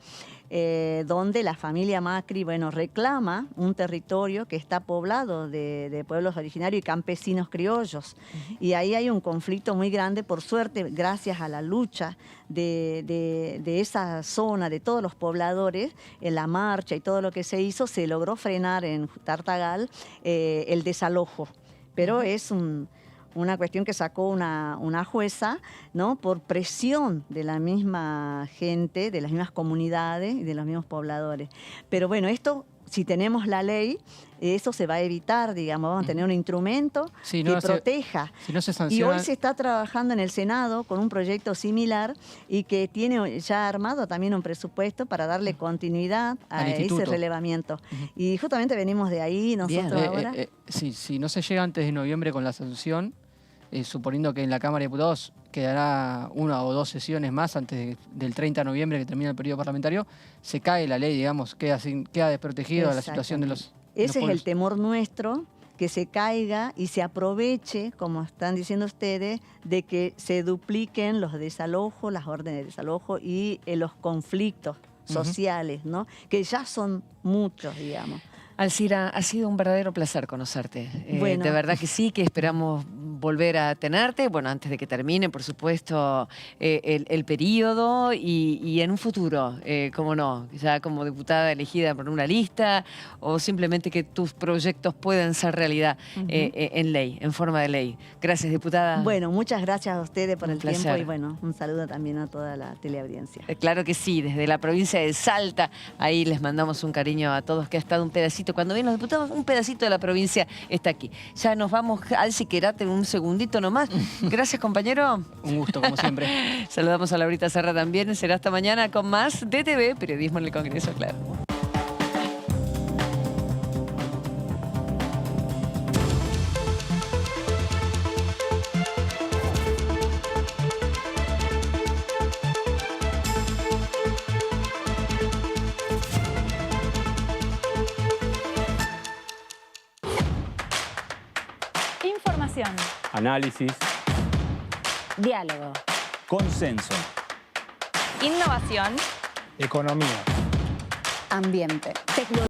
donde la familia Macri, bueno, reclama un territorio que está poblado de pueblos originarios y campesinos criollos. Y ahí hay un conflicto muy grande. Por suerte, gracias a la lucha de esa zona, de todos los pobladores, en la marcha y todo lo que se hizo, se logró frenar en Tartagal el desalojo. Pero es una cuestión que sacó una jueza, ¿no? Por presión de la misma gente, de las mismas comunidades y de los mismos pobladores. Pero bueno, esto, si tenemos la ley, eso se va a evitar, digamos, vamos a tener un instrumento que proteja. Si no se Y sanciona... hoy se está trabajando en el Senado con un proyecto similar y que tiene ya armado también un presupuesto para darle continuidad a ese relevamiento. Y justamente venimos de ahí nosotros ahora. Si no se llega antes de noviembre con la sanción, suponiendo que en la Cámara de Diputados quedará 1 o 2 sesiones más antes del 30 de noviembre que termina el periodo parlamentario, se cae la ley, digamos, queda desprotegido a la situación de los Ese es pueblos. el temor nuestro, que se caiga y se aproveche, como están diciendo ustedes, de que se dupliquen los desalojos, las órdenes de desalojo y los conflictos sociales, ¿no? Que ya son muchos, digamos. Alcira, ha sido un verdadero placer conocerte. Bueno. De verdad que sí, que esperamos volver a tenerte, bueno, antes de que termine, por supuesto, el periodo y en un futuro, cómo no, ya como diputada elegida por una lista o simplemente que tus proyectos puedan ser realidad en ley, en forma de ley. Gracias, diputada. Bueno, muchas gracias a ustedes por el placer. tiempo y bueno, un saludo también a toda la teleaudiencia. Claro que sí, desde la provincia de Salta, ahí les mandamos un cariño a todos, que ha estado un pedacito, cuando vienen los diputados, un pedacito de la provincia está aquí. Ya nos vamos, Alci, quédate un segundito nomás. Gracias, compañero. Un gusto, como siempre. Saludamos a Laurita Serra también, será hasta mañana con más DTV, Periodismo en el Congreso, claro. Información. Análisis. Diálogo. Consenso. Innovación. Economía. Ambiente. Tecnología.